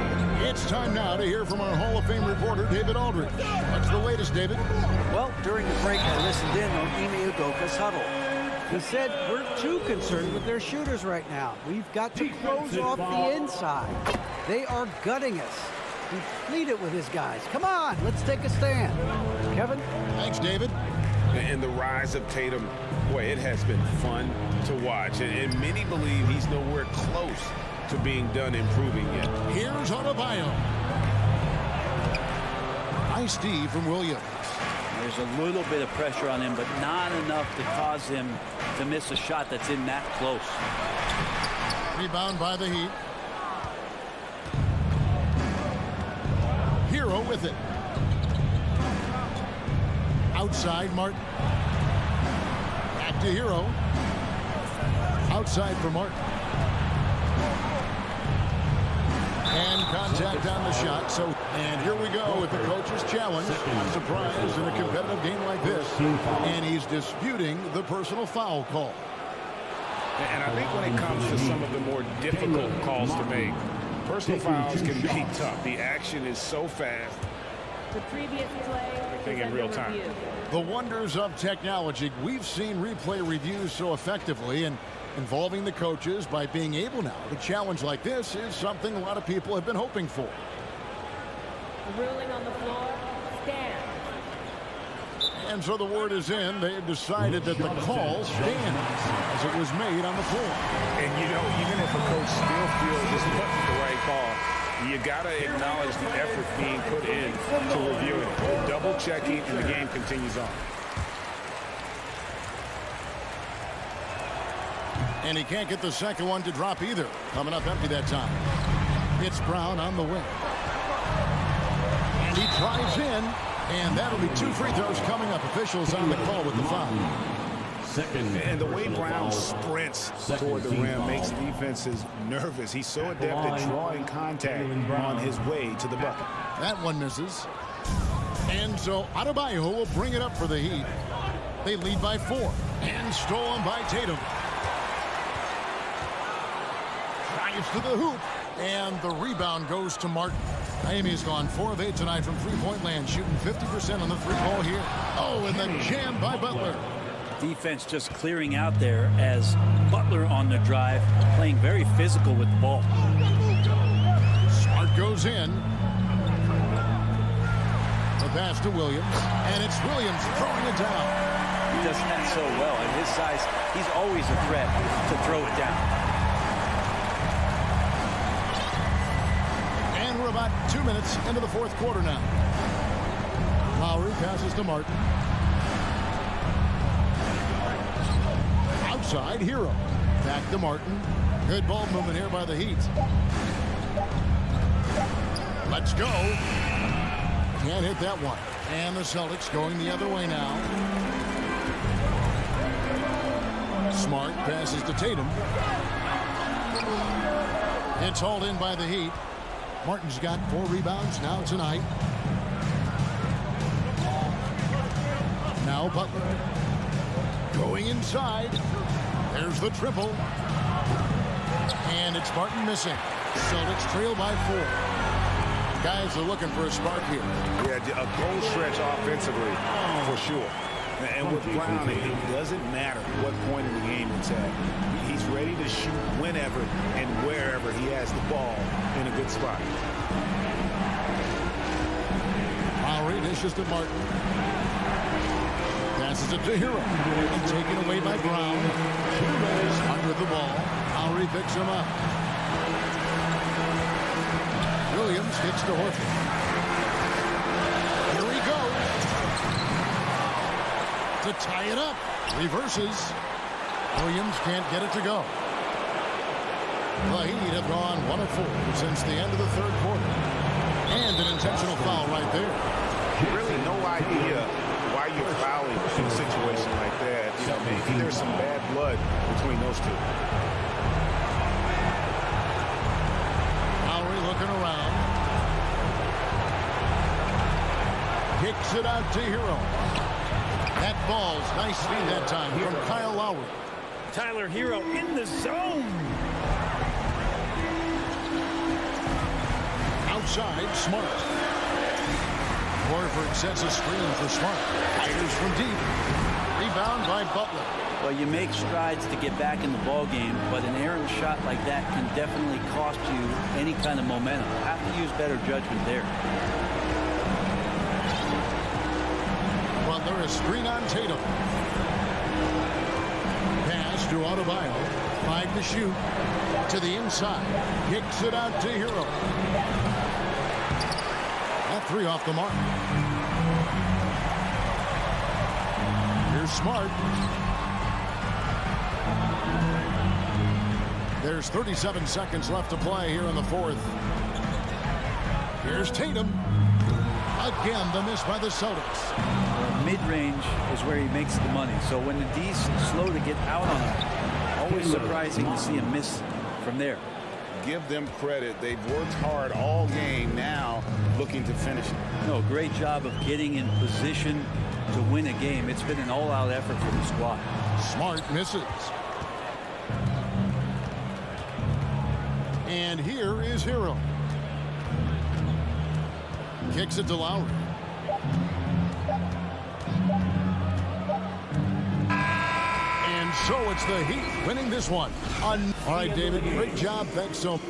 It's time now to hear from our Hall of Fame reporter, David Aldridge. What's the latest, David? Well, during the break, I listened in on Ime Udoka's huddle. He said, we're too concerned with their shooters right now. We've got to close off the inside. They are gutting us. He pleaded with his guys. Come on, let's take a stand. Kevin? Thanks, David. And the rise of Tatum, boy, it has been fun to watch. And many believe he's nowhere close to being done improving yet. Here's Adebayo. Nice D from Williams. There's a little bit of pressure on him, but not enough to cause him to miss a shot that's in that close. Rebound by the Heat. Hero with it. Outside, Martin. Back to Hero. Outside for Martin. And contact on the shot. And here we go with the coach's challenge. I'm surprised in a competitive game like this. And he's disputing the personal foul call. And I think when it comes to some of the more difficult calls to make, personal fouls can be tough. The action is so fast. The previous play Everything in real time. The wonders of technology. We've seen replay reviews so effectively, and involving the coaches by being able now to challenge like this is something a lot of people have been hoping for. The ruling on the floor stands. And so the word is in. They have decided that the call stands as it was made on the floor. And, you know, even if a coach still feels this wasn't the right call, you got to acknowledge the effort being put in to reviewing it. Double checking, and the game continues on. And he can't get the second one to drop either. Coming up empty that time. It's Brown on the wing. And he drives in. And that'll be 2 free throws coming up. Officials on the call with the foul. And the way Brown sprints toward the rim makes defenses nervous. He's so adept at drawing contact on his way to the bucket. That one misses. And so Adebayo will bring it up for the Heat. They lead by 4. And stolen by Tatum. Drives to the hoop. And the rebound goes to Martin. Miami's gone 4 of 8 tonight from three-point land, shooting 50% on the three ball here. Oh, and the jam by Butler. Defense just clearing out there as Butler on the drive, playing very physical with the ball. Smart goes in. The pass to Williams, and it's Williams throwing it down. He does that so well. At his size, he's always a threat to throw it down. And we're about 2 minutes into the fourth quarter now. Lowry passes to Martin. Outside, Hero. Back to Martin. Good ball movement here by the Heat. Let's go. Can't hit that one. And the Celtics going the other way now. Smart passes to Tatum. It's hauled in by the Heat. Martin's got 4 rebounds now tonight. Now Butler. Going inside. There's the triple. And it's Martin missing. Celtics trail by 4. Guys are looking for a spark here. Yeah, a goal stretch offensively, for sure. And with Brown, it doesn't matter what point in the game it's at. He's ready to shoot whenever and wherever he has the ball in a good spot. Lowry dishes to Martin. Passes it to Hero. And taken away by Brown. Under the ball. Lowry picks him up. Williams gets to Horford. Here he goes. To tie it up. Reverses. Williams can't get it to go. The Heat have gone 1 of 4 since the end of the third quarter. And an intentional foul right there. Really no idea why you're fouling in a situation like that. You know, maybe there's some bad blood between those two. Lowry looking around. Kicks it out to Hero. That ball's nice feed that time from Kyle Lowry. Tyler Hero in the zone. Outside, Smart. Horford sets a screen for Smart. Fires from deep. Rebound by Butler. Well, you make strides to get back in the ball game, but an errant shot like that can definitely cost you any kind of momentum. Have to use better judgment there. Butler, a screen on Tatum. Pass to Adebayo. 5 to shoot. To the inside. Kicks it out to Hero. That 3 off the mark. Here's Smart. There's 37 seconds left to play here in the fourth. Here's Tatum. Again, the miss by the Celtics. Mid-range is where he makes the money. So when the D's slow to get out on him, always surprising to see him miss from there. Give them credit. They've worked hard all game, now looking to finish it. No, great job of getting in position to win a game. It's been an all-out effort for the squad. Smart misses. And here is Hero. Kicks it to Lowry. And so it's the Heat winning this one. All right, David, great job. Thanks so much.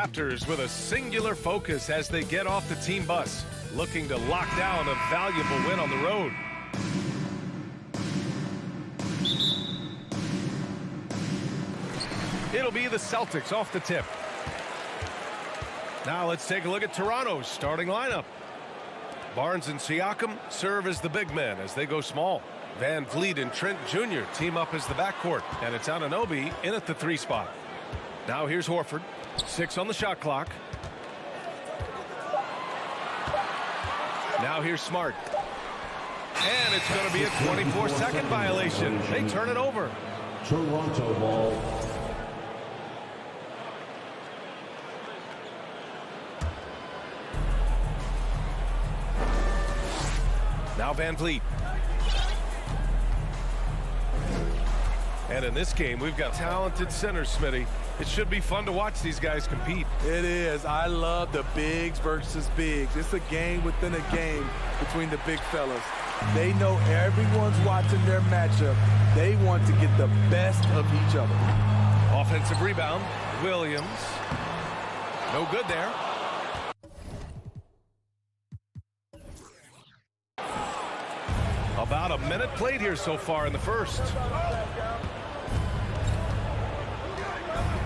Raptors with a singular focus as they get off the team bus, looking to lock down a valuable win on the road. It'll be the Celtics off the tip. Now let's take a look at Toronto's starting lineup. Barnes and Siakam serve as the big men as they go small. Van Vliet and Trent Jr. team up as the backcourt, and it's Anunoby in at the 3 spot. Now here's Horford, 6 on the shot clock. Now here's Smart. And it's going to be a 24-second violation. They turn it over. Toronto ball. Now Van Vliet. And in this game, we've got talented centers, Smitty. It should be fun to watch these guys compete. It is. I love the bigs versus bigs. It's a game within a game between the big fellas. They know everyone's watching their matchup. They want to get the best of each other. Offensive rebound, Williams. No good there. About a minute played here so far in the first.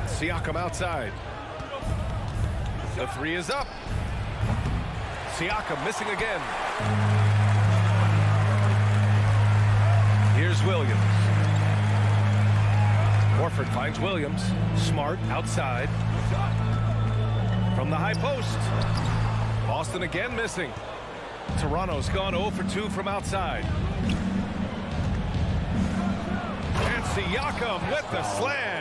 Siakam outside. The 3 is up. Siakam missing again. Here's Williams. Horford finds Williams. Smart outside. From the high post. Boston again missing. Toronto's gone 0 for 2 from outside. And Siakam with the slam.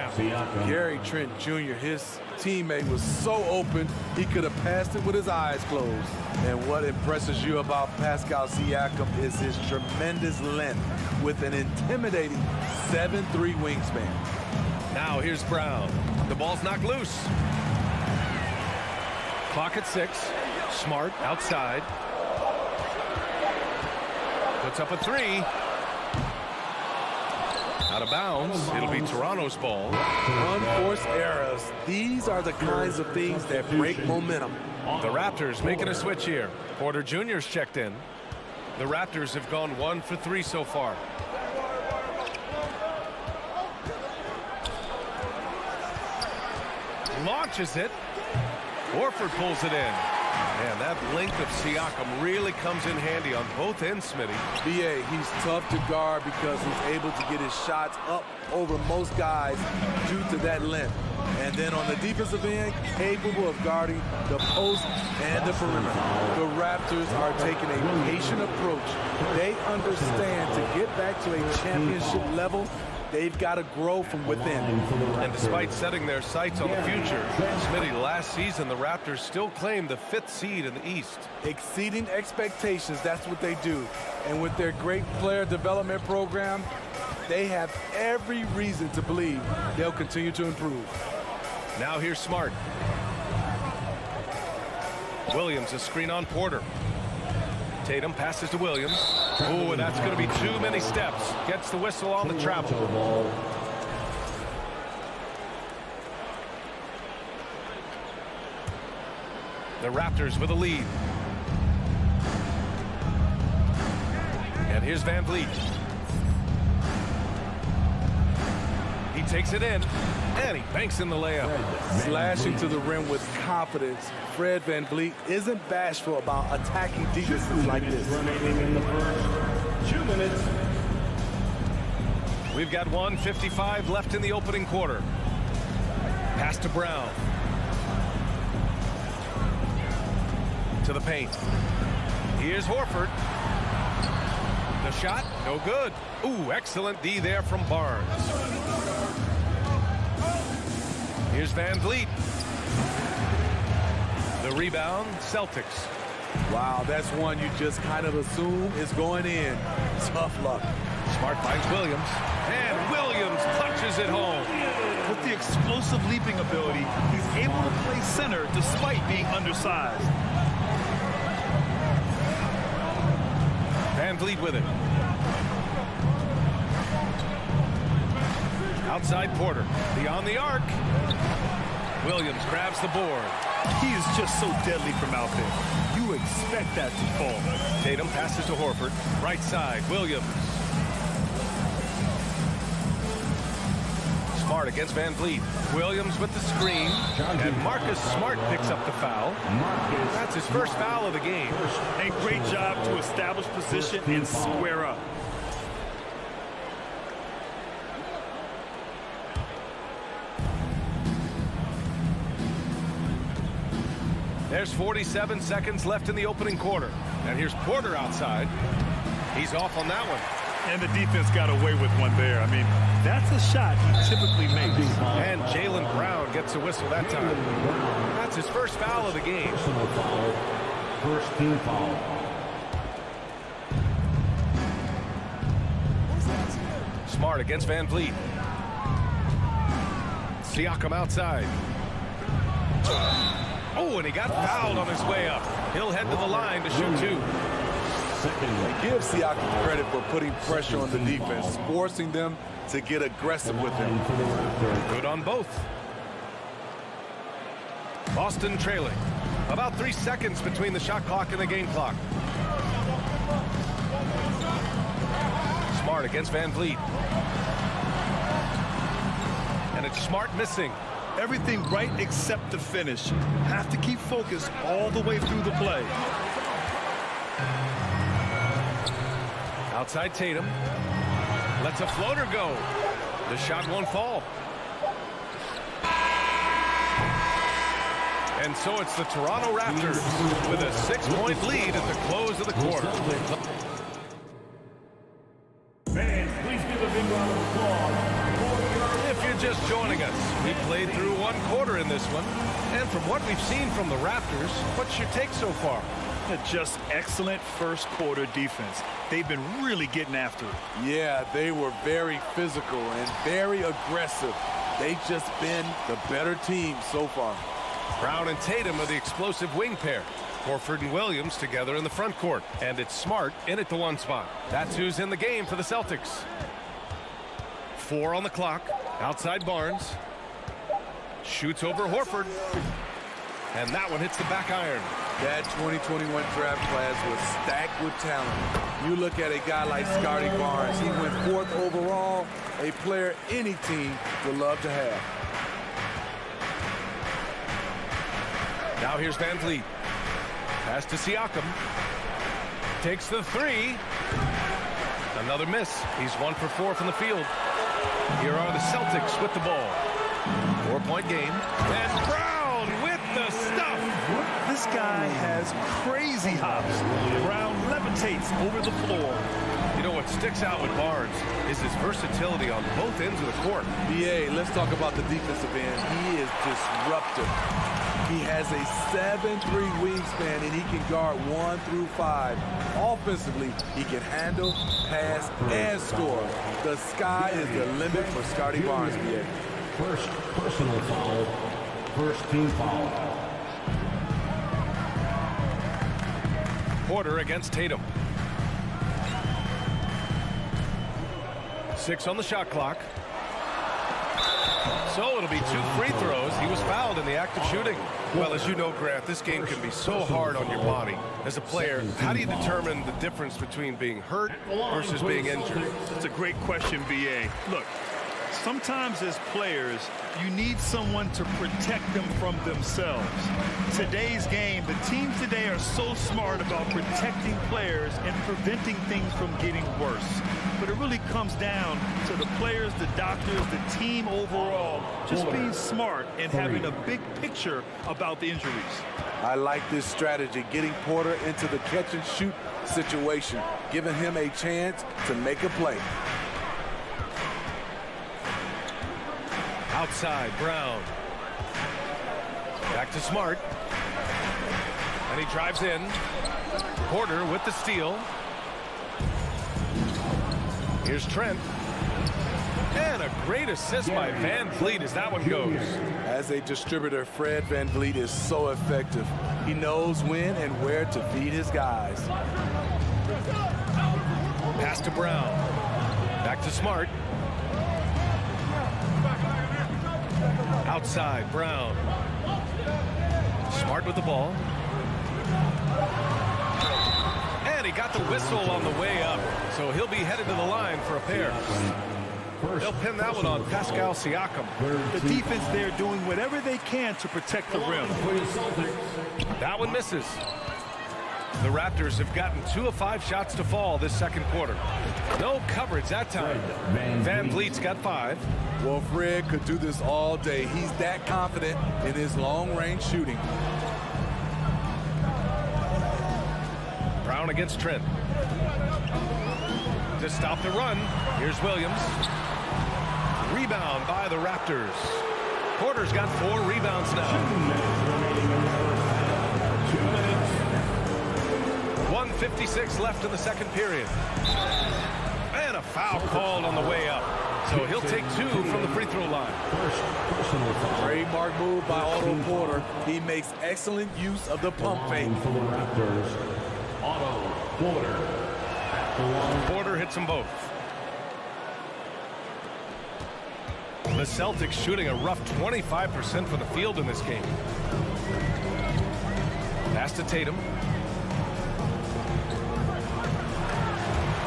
Gary Trent Jr., his teammate, was so open he could have passed it with his eyes closed. And what impresses you about Pascal Siakam is his tremendous length with an intimidating 7'3" wingspan. Now here's Brown. The ball's knocked loose. Clock at 6. Smart outside. Puts up a 3. Out of bounds. It'll be Toronto's ball. Unforced errors. These are the kinds of things that break momentum. The Raptors making a switch here. Porter Jr.'s checked in. The Raptors have gone 1 for 3 so far. Launches it. Horford pulls it in. Man, that length of Siakam really comes in handy on both ends, Smitty. B.A., he's tough to guard because he's able to get his shots up over most guys due to that length. And then on the defensive end, capable of guarding the post and the perimeter. The Raptors are taking a patient approach. They understand to get back to a championship level, they've got to grow from within. And despite setting their sights on the future, Smitty, last season the Raptors still claimed the 5th seed in the East. Exceeding expectations, that's what they do. And with their great player development program, they have every reason to believe they'll continue to improve. Now here's Smart. Williams, a screen on Porter. Tatum passes to Williams. Oh, and that's going to be too many steps. Gets the whistle on the travel. The Raptors with a lead. And here's Van Vliet. He takes it in, and he banks in the layup. Slashing to the rim with confidence. Fred Van Vliet isn't bashful about attacking defenses like this. Remaining in the first 2 minutes. We've got 1:55 left in the opening quarter. Pass to Brown. To the paint. Here's Horford. The shot, no good. Ooh, excellent D there from Barnes. Here's Van Vliet. The rebound, Celtics. Wow, that's one you just kind of assume is going in. Tough luck. Smart finds Williams. And Williams punches it home. With the explosive leaping ability, he's able to play center despite being undersized. Van Vliet with it. Outside Porter. Beyond the arc. Williams grabs the board. He is just so deadly from out there. You expect that to fall. Tatum passes to Horford. Right side, Williams. Smart against Van Vliet. Williams with the screen. And Marcus Smart picks up the foul. That's his first foul of the game. A great job to establish position and square up. There's 47 seconds left in the opening quarter. And here's Porter outside. He's off on that one. And the defense got away with one there. I mean, that's a shot he typically makes. And Jaylen Brown gets a whistle that time. That's his first foul of the game. First team foul. Smart against Van Vliet. Siakam outside. Oh, and he got fouled on his way up. He'll head to the line to shoot two. Give Siakam credit for putting pressure on the defense, forcing them to get aggressive with him. Good on both. Boston trailing. About 3 seconds between the shot clock and the game clock. Smart against Van Vliet. And it's Smart missing. Everything right except the finish. Have to keep focused all the way through the play. Outside Tatum. Lets a floater go. The shot won't fall. And so it's the Toronto Raptors with a 6-point lead at the close of the quarter. Fans, please give a big round of applause. If you're just joining us, we played through one quarter in this one. And from what we've seen from the Raptors, what's your take so far? Just excellent first quarter defense. They've been really getting after it. Yeah, they were very physical and very aggressive. They've just been the better team so far. Brown and Tatum are the explosive wing pair. Horford and Williams together in the front court. And it's Smart in at the one spot. That's who's in the game for the Celtics. 4 on the clock. Outside Barnes. Shoots over Horford. And that one hits the back iron. That 2021 draft class was stacked with talent. You look at a guy like Scotty Barnes. He went 4th overall, a player any team would love to have. Now here's Van Vliet. Pass to Siakam. Takes the 3. Another miss. He's 1 for 4 from the field. Here are the Celtics with the ball. 4-point game. And Brown with the stuff. This guy has crazy hops. Brown levitates over the floor. You know what sticks out with Barnes is his versatility on both ends of the court. BA, let's talk about the defensive end. He is disruptive. He has a 7'3" wingspan, and he can guard 1 through 5. Offensively, he can handle, pass, and score. The sky is the limit for Scotty Barnes, BA. First personal foul. First team foul. Porter against Tatum. 6 on the shot clock. So it'll be 2 free throws. He was fouled in the act of shooting. Well, as you know, Grant, this game can be so hard on your body. As a player, how do you determine the difference between being hurt versus being injured? That's a great question, BA. Look, sometimes as players, you need someone to protect them from themselves. Today's game, the teams today are so smart about protecting players and preventing things from getting worse. But it really comes down to the players, the doctors, the team overall, just being smart and having a big picture about the injuries. I like this strategy, getting Porter into the catch-and-shoot situation, giving him a chance to make a play. Outside, Brown. Back to Smart. And he drives in. Porter with the steal. Here's Trent. And a great assist by Van Vliet as that one goes. As a distributor, Fred Van Vliet is so effective. He knows when and where to feed his guys. Pass to Brown. Back to Smart. Outside, Brown. Smart with the ball. And he got the whistle on the way up, so he'll be headed to the line for a pair. They'll pin that one on Pascal Siakam. The defense there doing whatever they can to protect the rim. That one misses. The Raptors have gotten 2 of 5 shots to fall this second quarter. No coverage that time. Van Vliet's got 5. Well, Fred could do this all day. He's that confident in his long-range shooting. Brown against Trent. To stop the run, here's Williams. Rebound by the Raptors. Porter's got 4 rebounds now. 1:56 left in the second period. And a foul called on the way up. So he'll take 2 from the free throw line. Trademark move by Otto Porter. He makes excellent use of the pump fake. For the Raptors, Otto Porter. Porter hits them both. The Celtics shooting a rough 25% from the field in this game. Pass to Tatum.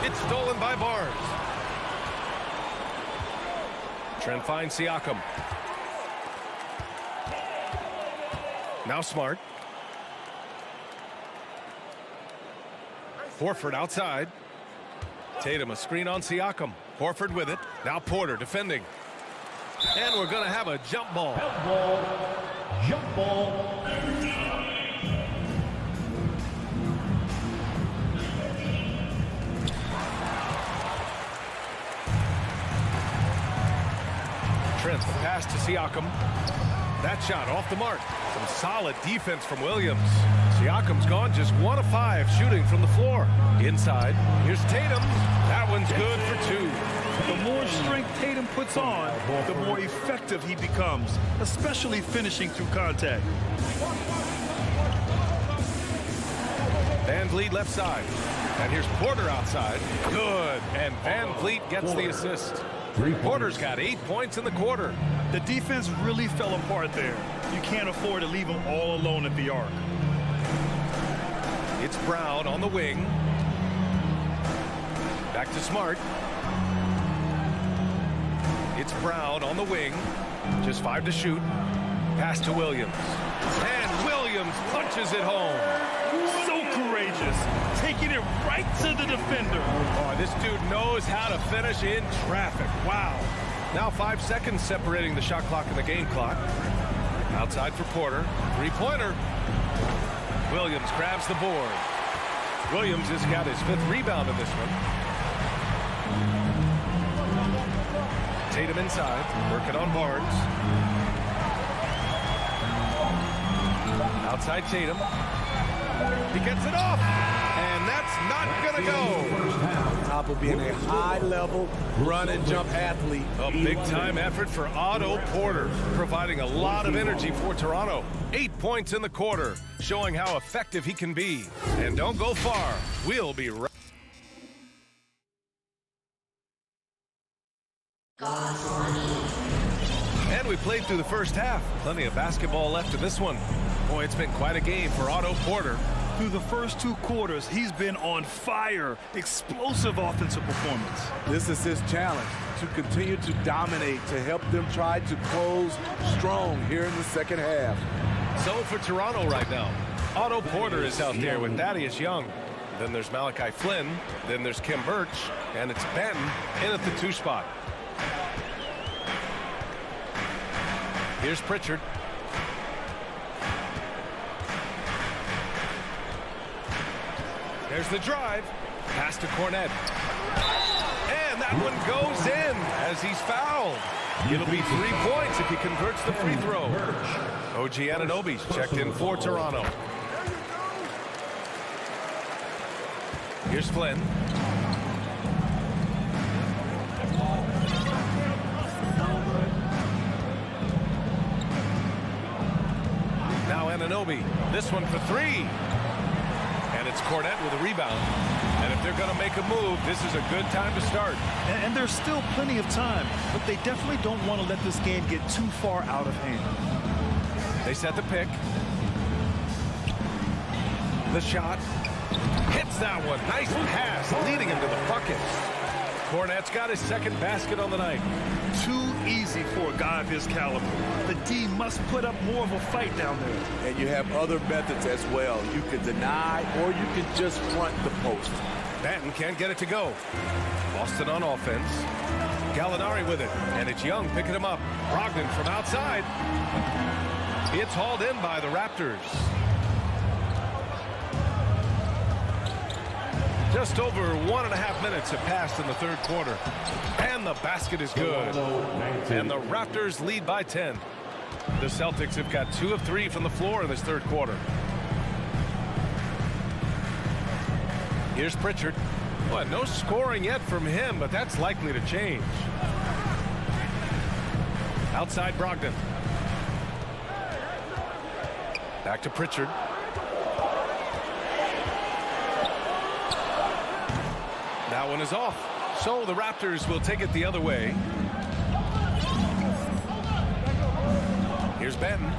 It's stolen by Barnes. Trent finds Siakam. Now Smart. Horford outside. Tatum a screen on Siakam. Horford with it. Now Porter defending. And we're going to have a jump ball. Jump ball. Trent, the pass to Siakam. That shot off the mark. Some solid defense from Williams. Siakam's gone just 1 of 5 shooting from the floor. Inside, here's Tatum. That one's good for 2. The more strength Tatum puts on, the more effective he becomes, especially finishing through contact. Van Vliet left side. And here's Porter outside. Good. And Van Vliet gets the assist. Porter's got 8 points in the quarter. The defense really fell apart there. You can't afford to leave them all alone at the arc. It's Brown on the wing. Back to Smart. It's Brown on the wing. Just 5 to shoot. Pass to Williams. And Williams punches it home. So courageous. Taking it right to the defender. Oh, this dude knows how to finish in traffic. Wow. Now 5 seconds separating the shot clock and the game clock. Outside for Porter. 3-pointer. Williams grabs the board. Williams has got his 5th rebound in this one. Tatum inside, working on Barnes. Outside Tatum. He gets it off, and that's not going to go. On top of being a high-level run-and-jump athlete. A big-time effort for Otto Porter, providing a lot of energy for Toronto. 8 points in the quarter, showing how effective he can be. And don't go far. We'll be right. And we played through the first half. Plenty of basketball left in this one. Boy, it's been quite a game for Otto Porter. Through the first 2 quarters, he's been on fire. Explosive offensive performance. This is his challenge, to continue to dominate, to help them try to close strong here in the second half. So for Toronto right now, Otto Porter is out there with Thaddeus Young. Then there's Malachi Flynn. Then there's Kim Birch. And it's Ben in at the 2 spot. Here's Pritchard. There's the drive. Pass to Cornette. And that one goes in as he's fouled. It'll be 3 points if he converts the free throw. OG Anunoby's checked in for Toronto. Here's Flynn. Now Anunoby. This one for 3. And it's Cornette with a rebound. And if they're going to make a move, this is a good time to start. And there's still plenty of time, but they definitely don't want to let this game get too far out of hand. They set the pick. The shot. Hits that one. Nice pass, leading him to the bucket. Kornet's got his second basket on the night. Too easy for a guy of his caliber. The D must put up more of a fight down there. And you have other methods as well. You can deny or you can just front the post. Banton can't get it to go. Boston on offense. Gallinari with it, and it's Young picking him up. Brogdon from outside. It's hauled in by the Raptors. Just over 1.5 minutes have passed in the third quarter. And the basket is good. And the Raptors lead by 10. The Celtics have got 2 of 3 from the floor in this third quarter. Here's Pritchard. Well, no scoring yet from him, but that's likely to change. Outside Brogdon. Back to Pritchard. That one is off. So the Raptors will take it the other way. Here's Banton.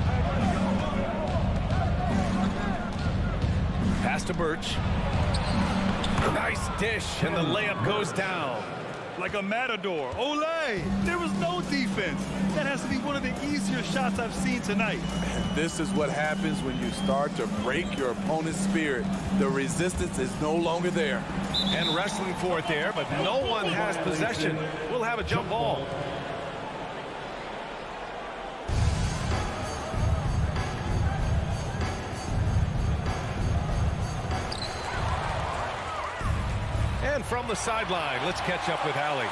Pass to Birch. Nice dish, and the layup goes down. Like a matador. Olay! There was no defense. That has to be one of the easier shots I've seen tonight. And this is what happens when you start to break your opponent's spirit. The resistance is no longer there. And wrestling for it there, but no one has possession. We'll have a jump ball. And from the sideline, let's catch up with Allie.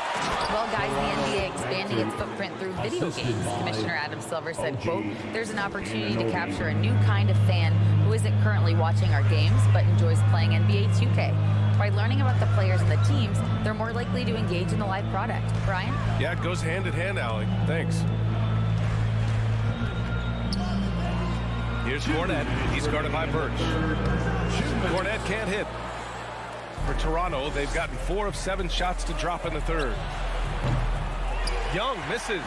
Well, guys, the NBA expanding its footprint through video games. Commissioner Adam Silver said, quote, there's an opportunity to capture a new kind of fan who isn't currently watching our games but enjoys playing NBA 2K. By learning about the players and the teams, they're more likely to engage in the live product. Brian? Yeah, it goes hand in hand, Allie. Thanks. Here's Kornet. He's guarded by Birch. Kornet can't hit. For Toronto, they've gotten 4 of 7 shots to drop in the third. Young misses.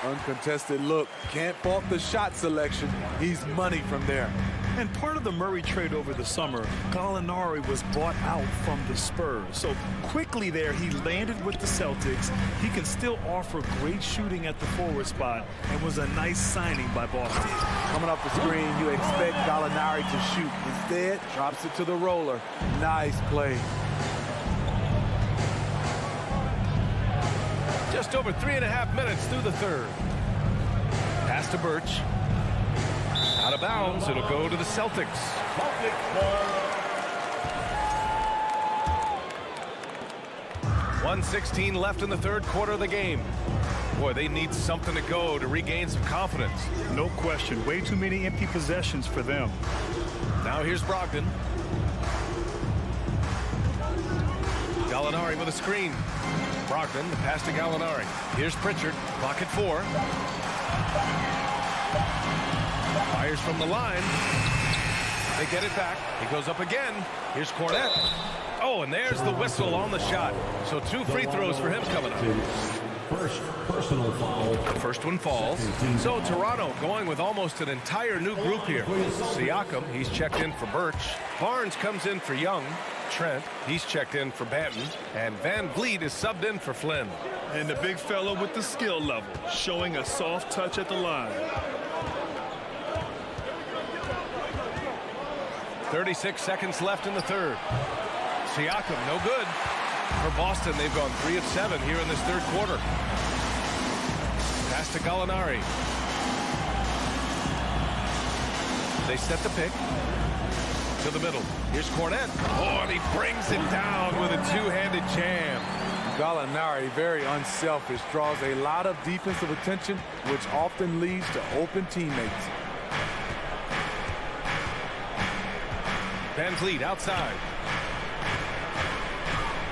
Uncontested look. Can't fault the shot selection. He's money from there. And part of the Murray trade over the summer, Gallinari was bought out from the Spurs. So quickly there, he landed with the Celtics. He can still offer great shooting at the forward spot and was a nice signing by Boston. Coming off the screen, you expect Gallinari to shoot. Instead, drops it to the roller. Nice play. Just over 3.5 minutes through the third. Pass to Birch. Out of bounds, it'll go to the Celtics. 1:16 left in the third quarter of the game. Boy, they need something to go to regain some confidence. No question. Way too many empty possessions for them. Now here's Brogdon. Gallinari with a screen. Brogdon, the pass to Gallinari. Here's Pritchard. Clock at 4. Fires from the line. They get it back. He goes up again. Here's Kornet. Oh, and there's the whistle on the shot. So 2 free throws for him coming up. First personal foul. The first one falls. So Toronto going with almost an entire new group here. Siakam, he's checked in for Birch. Barnes comes in for Young. Trent, he's checked in for Banton. And Van Vliet is subbed in for Flynn. And the big fella with the skill level, showing a soft touch at the line. 36 seconds left in the third. Siakam, no good. For Boston, they've gone 3 of 7 here in this third quarter. Pass to Gallinari. They set the pick. To the middle. Here's Kornet. Oh, and he brings it down with a 2-handed jam. Gallinari, very unselfish, draws a lot of defensive attention, which often leads to open teammates. Van Vliet outside.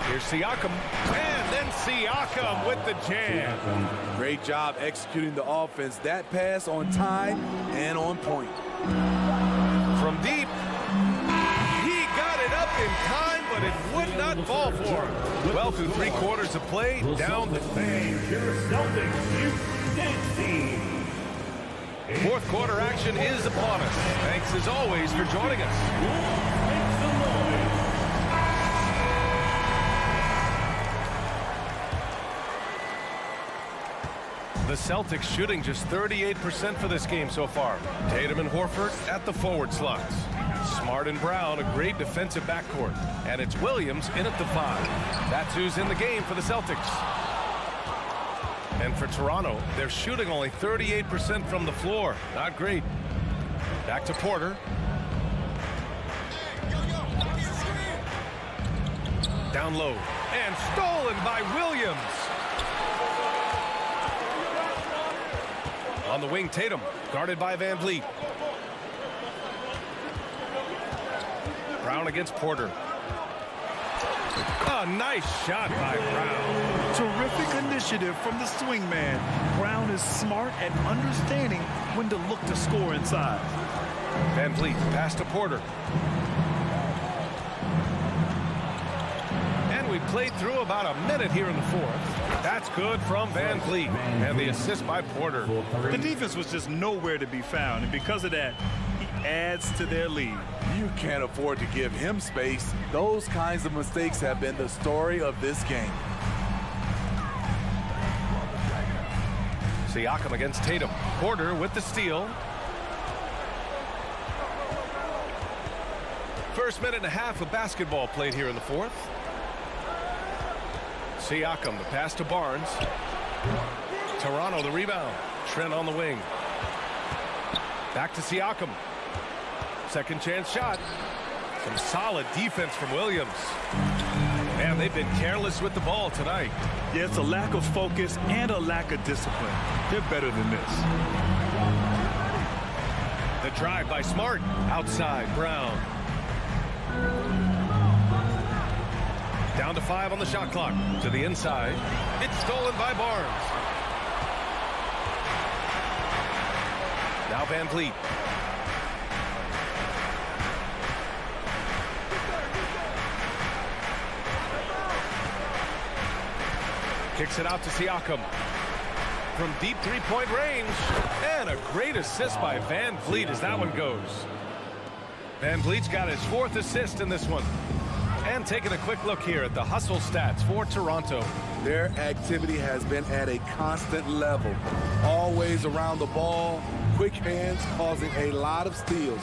Here's Siakam. And then Siakam with the jam. Great job executing the offense. That pass on time and on point. From deep. He got it up in time, but it would not fall for him. Well, through 3 quarters of play, down the Celtics, you dance team. fourth quarter action is upon us. Thanks as always for joining us. The Celtics shooting just 38% for this game so far. Tatum and Horford at the forward slots. Smart and Brown, a great defensive backcourt. And it's Williams in at the 5. That's who's in the game for the Celtics. And for Toronto, they're shooting only 38% from the floor. Not great. Back to Porter. Down low. And stolen by Williams. On the wing, Tatum, guarded by Van Vliet. Brown against Porter. A nice shot by Brown. Terrific initiative from the swingman. Brown is smart at understanding when to look to score inside. Van Vliet, pass to Porter. And we played through about a minute here in the fourth. That's good from Van Vliet. And the assist by Porter. The defense was just nowhere to be found, and because of that, he adds to their lead. You can't afford to give him space. Those kinds of mistakes have been the story of this game. Siakam against Tatum. Porter with the steal. First minute and a half of basketball played here in the fourth. Siakam, the pass to Barnes. Toronto, the rebound. Trent on the wing. Back to Siakam. Second chance shot. Some solid defense from Williams. Man, they've been careless with the ball tonight. Yeah, it's a lack of focus and a lack of discipline. They're better than this. The drive by Smart. Outside, Brown. Down to 5 on the shot clock. To the inside. It's stolen by Barnes. Now Van Vliet. Kicks it out to Siakam. From deep three-point range. And a great assist by Van Vliet as that one goes. Van Vliet's got his 4th assist in this one. And taking a quick look here at the hustle stats for Toronto. Their activity has been at a constant level. Always around the ball, quick hands causing a lot of steals.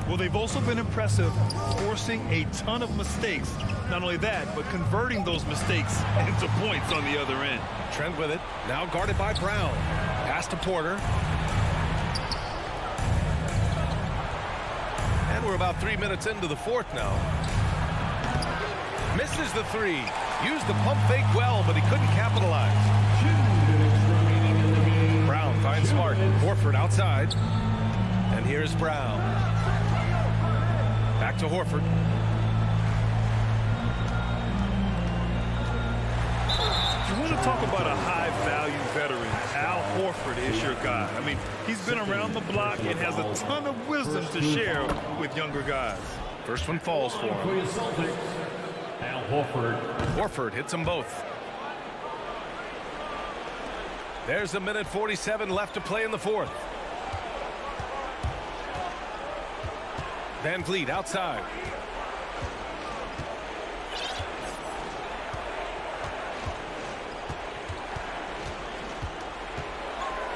Well, they've also been impressive, forcing a ton of mistakes. Not only that, but converting those mistakes into points on the other end. Trent with it, now guarded by Brown. Pass to Porter. And we're about 3 minutes into the fourth now. Misses the 3. Used the pump fake well, but he couldn't capitalize. Brown finds Smart. Horford outside. And here's Brown. Back to Horford. You want to talk about a high-value veteran. Al Horford is your guy. I mean, he's been around the block and has a ton of wisdom to share with younger guys. First one falls for him. Al Horford. Horford hits them both. There's a minute 47 left to play in the fourth. Van Vliet outside.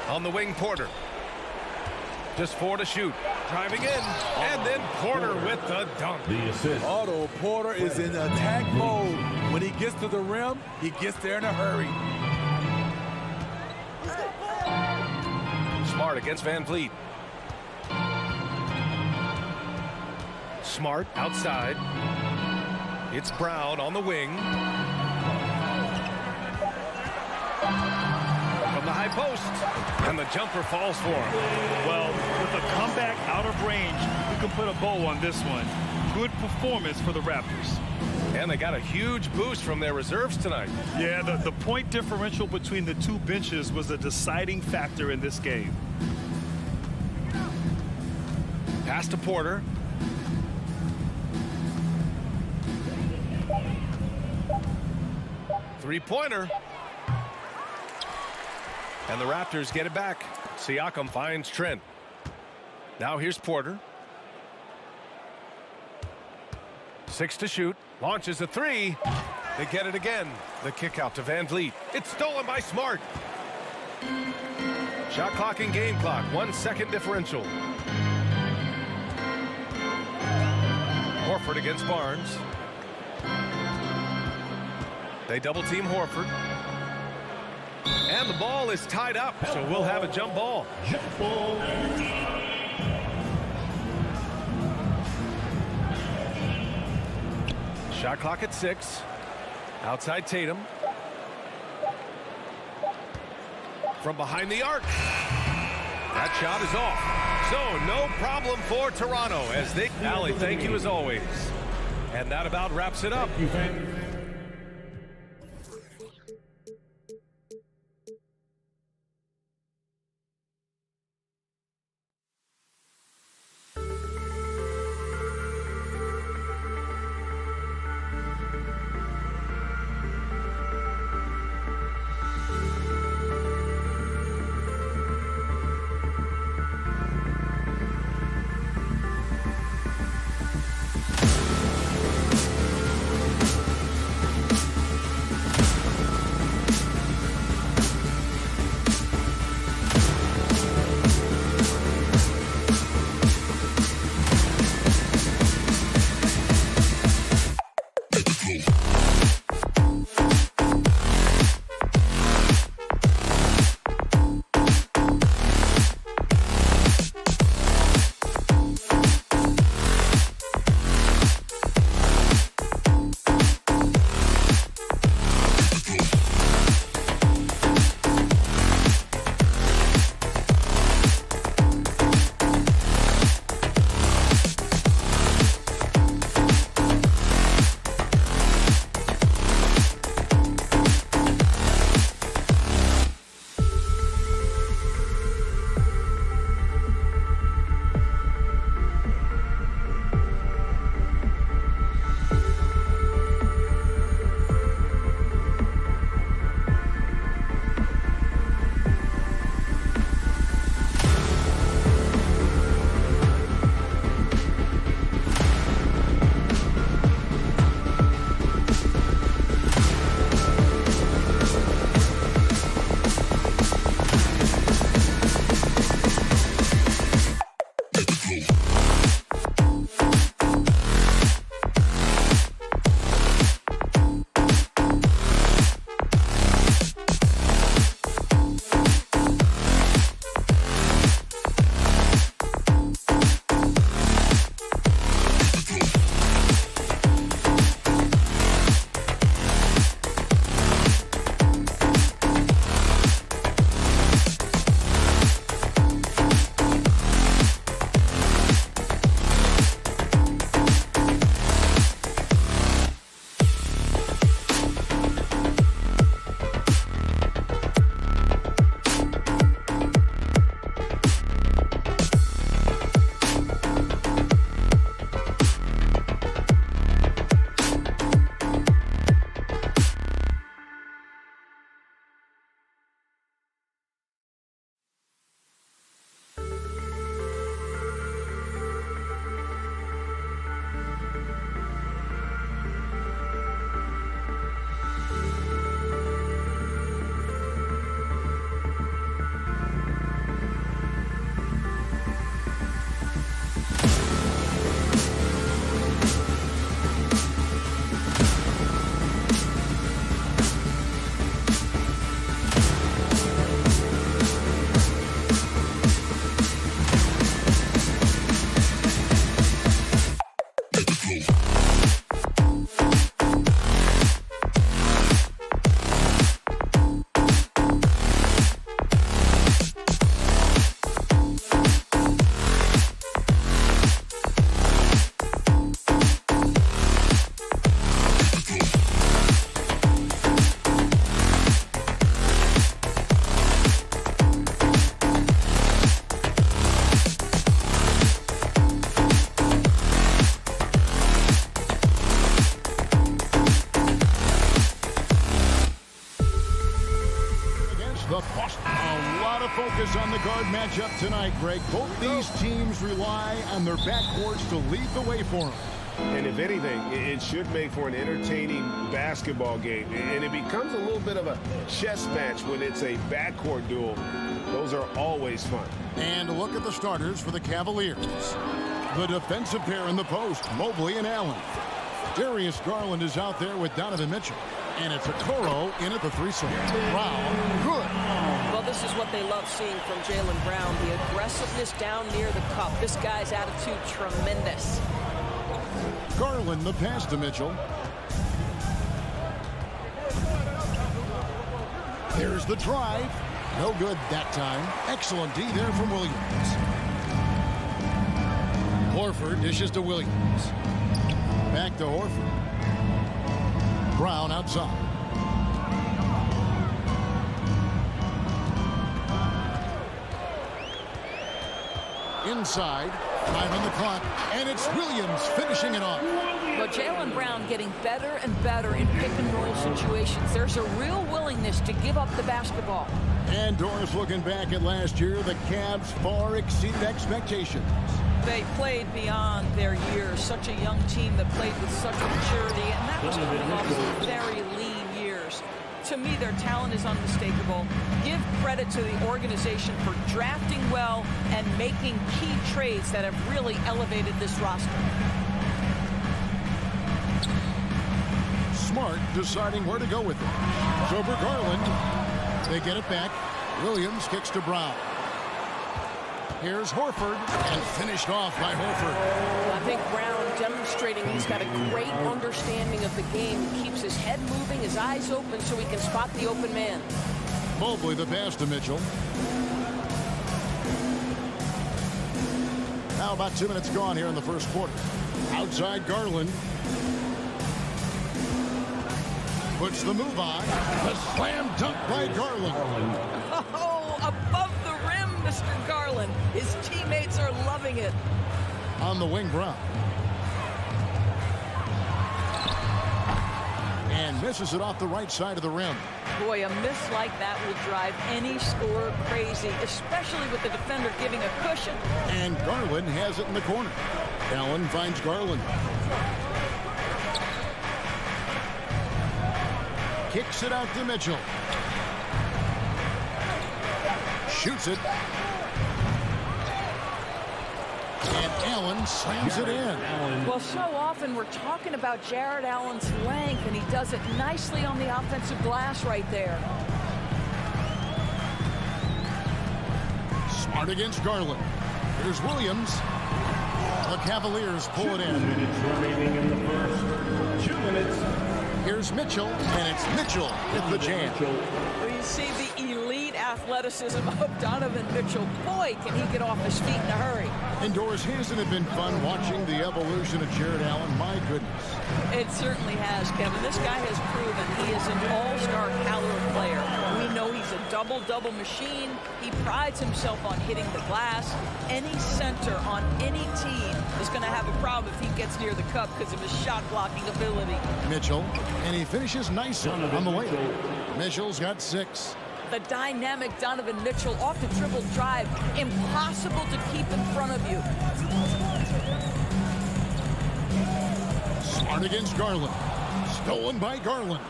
On the wing, Porter. Just 4 to shoot. Driving in. And then Porter with the dunk. The assist. Otto Porter is in attack mode. When he gets to the rim, he gets there in a hurry. Smart against Van Vliet. Smart outside. It's Brown on the wing. From the high post. And the jumper falls for him. Well, with a comeback out of range, we can put a bow on this one. Good performance for the Raptors. And they got a huge boost from their reserves tonight. Yeah, the point differential between the two benches was a deciding factor in this game. Pass to Porter. Three-pointer. And the Raptors get it back. Siakam finds Trent. Now here's Porter. 6 to shoot. Launches a three. They get it again. The kick out to Van Vliet. It's stolen by Smart. Shot clock and game clock. 1 second differential. Horford against Barnes. They double team Horford. And the ball is tied up, so we'll have a jump ball. Shot clock at 6. Outside Tatum. From behind the arc. That shot is off. So no problem for Toronto as they... Allie, thank you as always. And that about wraps it up. the Boston. A lot of focus on the guard matchup tonight, Greg. Both these teams rely on their backcourts to lead the way for them. And if anything, it should make for an entertaining basketball game. And it becomes a little bit of a chess match when it's a backcourt duel. Those are always fun. And look at the starters for the Cavaliers. The defensive pair in the post, Mobley and Allen. Darius Garland is out there with Donovan Mitchell. And it's Okoro in at the threesome. Brown, good. Well, this is what they love seeing from Jaylen Brown. The aggressiveness down near the cup. This guy's attitude, tremendous. Garland the pass to Mitchell. There's the drive. No good that time. Excellent D there from Williams. Horford dishes to Williams. Back to Horford. Brown outside. Inside. Time on the clock, and it's Williams finishing it off. But Jaylen Brown getting better and better in pick-and-roll situations. There's a real willingness to give up the basketball. And Doris, looking back at last year, the Cavs far exceeded expectations. They played beyond their years. Such a young team that played with such maturity, and that was coming off some very lean years. To me, their talent is unmistakable. Give credit to the organization for drafting well and making key trades that have really elevated this roster. Smart deciding where to go with it. So for Garland, they get it back. Williams kicks to Brown. Here's Horford, and finished off by Horford. I think Brown demonstrating he's got a great understanding of the game. He keeps his head moving, his eyes open so he can spot the open man. Mobley the pass to Mitchell. Now about 2 minutes gone here in the first quarter. Outside Garland. Puts the move on. The slam dunk by Garland. Oh, above the rim, Mr. Garland. His teammates are loving it. On the wing, Brown. And misses it off the right side of the rim. Boy, a miss like that will drive any scorer crazy, especially with the defender giving a cushion. And Garland has it in the corner. Allen finds Garland. Kicks it out to Mitchell. Shoots it. And Allen slams it in. Well, so often we're talking about Jared Allen's length, and he does it nicely on the offensive glass right there. Smart against Garland. Here's Williams. The Cavaliers pull it in. 2 minutes remaining in the first. 2 minutes. Here's Mitchell, and it's Mitchell with the jam. Well, you see the elite athleticism of Donovan Mitchell. Boy, can he get off his feet in a hurry. Indoors, hasn't it been fun watching the evolution of Jared Allen? My goodness. It certainly has, Kevin. This guy has proven he is an all-star caliber player. We know he's a double-double machine. He prides himself on hitting the glass. Any center on any team is going to have a problem if he gets near the cup because of his shot-blocking ability. Mitchell, and he finishes nicely on the way. Mitchell's got 6. The dynamic Donovan Mitchell off the dribble drive. Impossible to keep in front of you. Smart against Garland. Stolen by Garland.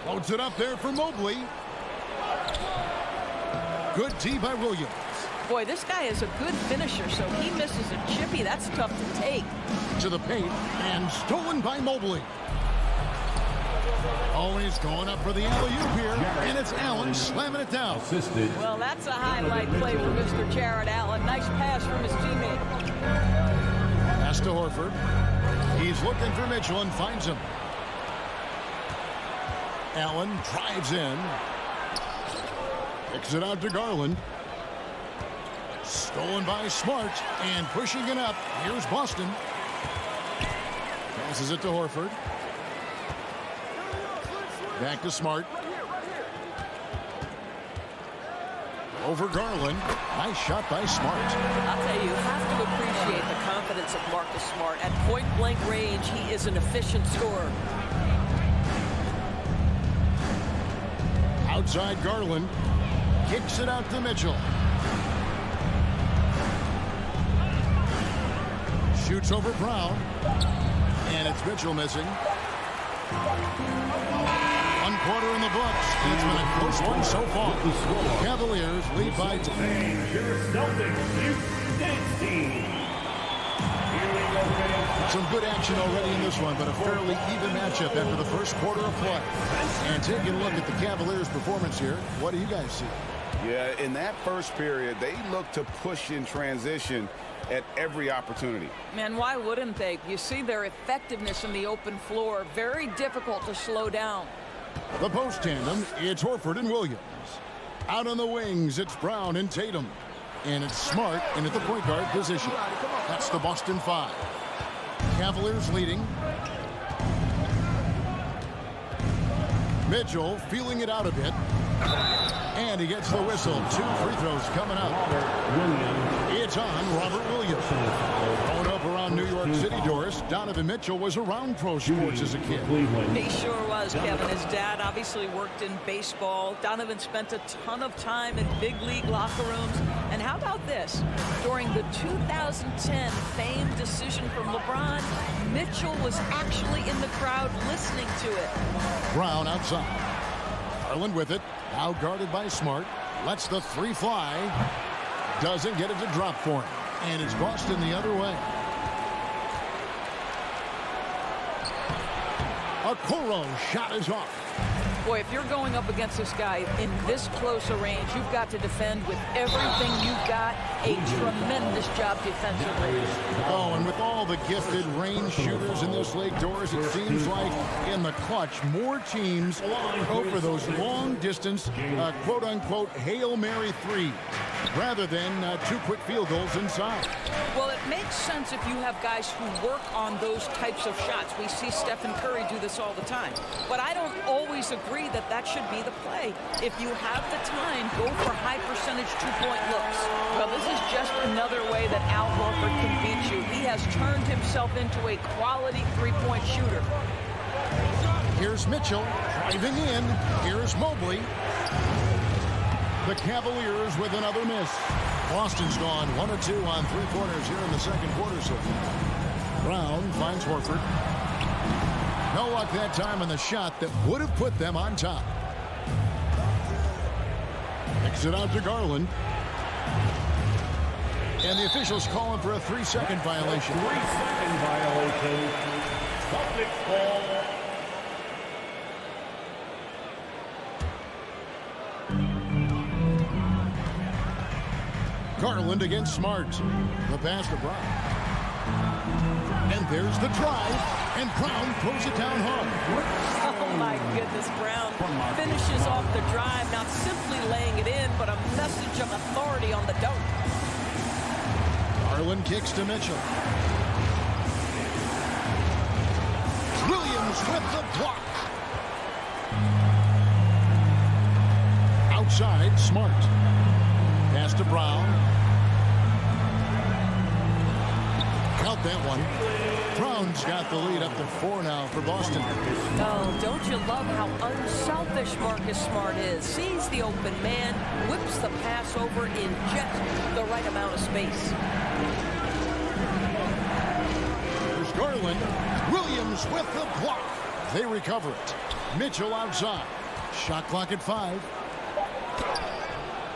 Loads it up there for Mobley. Good D by Williams. Boy, this guy is a good finisher, so he misses a chippy. That's tough to take. To the paint, and stolen by Mobley. Always going up for the alley-oop here, and it's Allen slamming it down. Assisted. Well, that's a highlight play for Mr. Jared Allen. Nice pass from his teammate. Pass to Horford. He's looking for Mitchell and finds him. Allen drives in. Kicks it out to Garland. Stolen by Smart, and pushing it up. Here's Boston. Passes it to Horford. Back to Smart. Over Garland. Nice shot by Smart. I'll tell you, you have to appreciate the confidence of Marcus Smart. At point-blank range, he is an efficient scorer. Outside Garland. Kicks it out to Mitchell. Shoots over Brown. And it's Mitchell missing. 1 quarter in the books. And it's been a close one so far. Cavaliers lead by 10. Some good action already in this one, but a fairly even matchup after the first quarter of play. And taking a look at the Cavaliers' performance here, what do you guys see? Yeah, in that first period, they look to push in transition at every opportunity. Man, why wouldn't they? You see their effectiveness in the open floor. Very difficult to slow down. The post tandem, it's Horford and Williams. Out on the wings, it's Brown and Tatum. And it's Smart in at the point guard position. That's the Boston 5. Cavaliers leading. Mitchell feeling it out a bit. And he gets the whistle. 2 free throws coming up. It's on Robert Williams. Growing up around New York City, Doris, Donovan Mitchell was around pro sports as a kid. He sure was, Kevin. His dad obviously worked in baseball. Donovan spent a ton of time in big league locker rooms. And how about this? During the 2010 famed decision from LeBron, Mitchell was actually in the crowd listening to it. Brown outside. Garland with it. Now guarded by Smart. Lets the 3 fly. Doesn't get it to drop for him. And it's Boston the other way. Okoro shot is off. Boy, if you're going up against this guy in this close a range, you've got to defend with everything you've got. A tremendous job defensively. Oh, and with all the gifted range shooters in this league, Doris, it seems like in the clutch, more teams go for those long-distance, quote-unquote, Hail Mary threes rather than 2 quick field goals inside. Well, it makes sense if you have guys who work on those types of shots. We see Stephen Curry do this all the time. But I don't always agree that that should be the play. If you have the time, go for high-percentage 2-point looks. Well, this is just another way that Al Horford can beat you. He has turned himself into a quality 3-point shooter. Here's Mitchell driving in. Here's Mobley. The Cavaliers with another miss. Boston's gone 1 of 2 on 3 corners here in the second quarter so far. Brown finds Horford. No luck that time on the shot that would have put them on top. Kicks it out to Garland. And the officials calling for a 3-second violation. 3-second violation. Celtics ball. Garland against Smart. The pass to Brown. And there's the drive. And Brown throws it down hard. Oh, my goodness, Brown finishes off the drive, not simply laying it in, but a message of authority on the dunk. Garland kicks to Mitchell. Williams with the block. Outside, Smart. Pass to Brown. Count that one. Brown's got the lead up to 4 now for Boston. Oh, don't you love how unselfish Marcus Smart is? Sees the open man, whips the pass over in just the right amount of space. There's Garland. Williams with the block. They recover it. Mitchell outside. Shot clock at 5.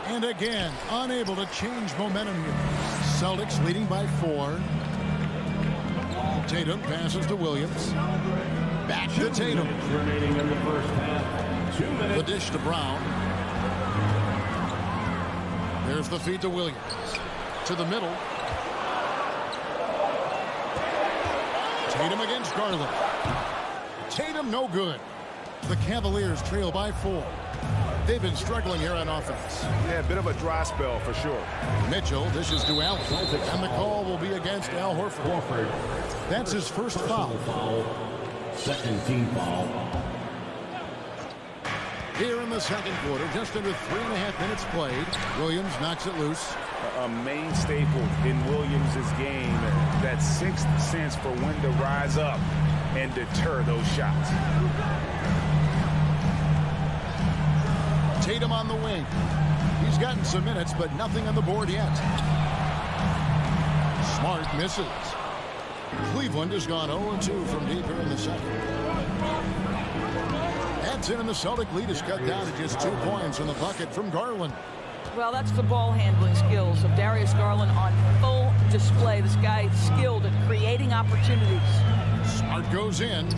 And again, unable to change momentum here. Celtics leading by 4. Tatum passes to Williams. Back to Tatum. Remaining in the first half. 2 minutes. The dish to Brown. There's the feed to Williams. To the middle. Tatum against Garland. Tatum no good. The Cavaliers trail by 4. They've been struggling here on offense. Yeah, a bit of a dry spell for sure. Mitchell dishes to Allen. And the call will be against Al Horford. That's his first foul. Second team foul. Here in the second quarter, just under 3.5 minutes played. Williams knocks it loose. A main staple in Williams' game, that 6th sense for when to rise up and deter those shots. Tatum on the wing. He's gotten some minutes, but nothing on the board yet. Smart misses. Cleveland has gone 0-2 from deep here in the second. That's in, and the Celtic lead is cut down to just 2 points in the bucket from Garland. Well, that's the ball handling skills of Darius Garland on full display. This guy is skilled at creating opportunities. Smart goes in.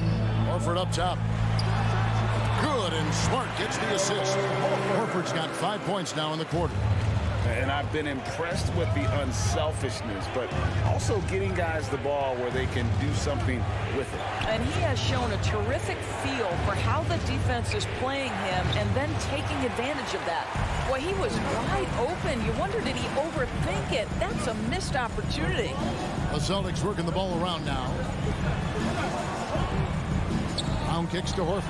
Horford up top. Good, and Smart gets the assist. Horford's got 5 points now in the quarter. And I've been impressed with the unselfishness, but also getting guys the ball where they can do something with it. And he has shown a terrific feel for how the defense is playing him and then taking advantage of that. Well, he was wide open. You wonder, did he overthink it? That's a missed opportunity. The Celtics working the ball around now. Brown kicks to Horford.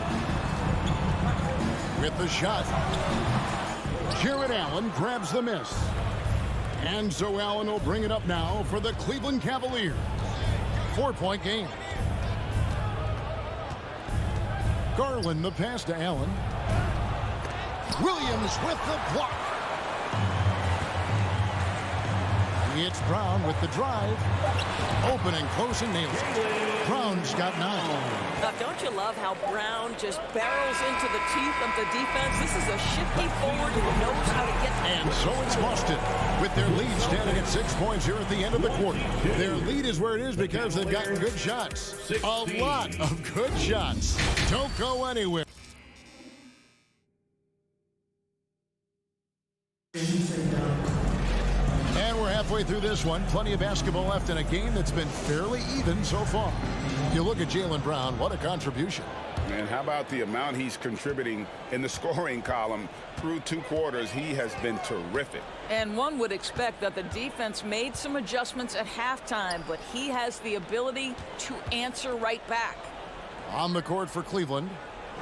With the shot. Jared Allen grabs the miss. And so Allen will bring it up now for the Cleveland Cavaliers. 4-point game. Garland the pass to Allen. Williams with the block. It's Brown with the drive. Open and close and nails it. Brown's got 9. Now, don't you love how Brown just barrels into the teeth of the defense? This is a shifty forward who knows how to get there. And so it's Boston with their lead standing at 6 points here at the end of the quarter. Their lead is where it is because they've gotten good shots. A lot of good shots. Don't go anywhere. And we're halfway through this one. Plenty of basketball left in a game that's been fairly even so far. You look at Jaylen Brown, what a contribution. And how about the amount he's contributing in the scoring column through 2 quarters? He has been terrific. And one would expect that the defense made some adjustments at halftime, but he has the ability to answer right back. On the court for Cleveland,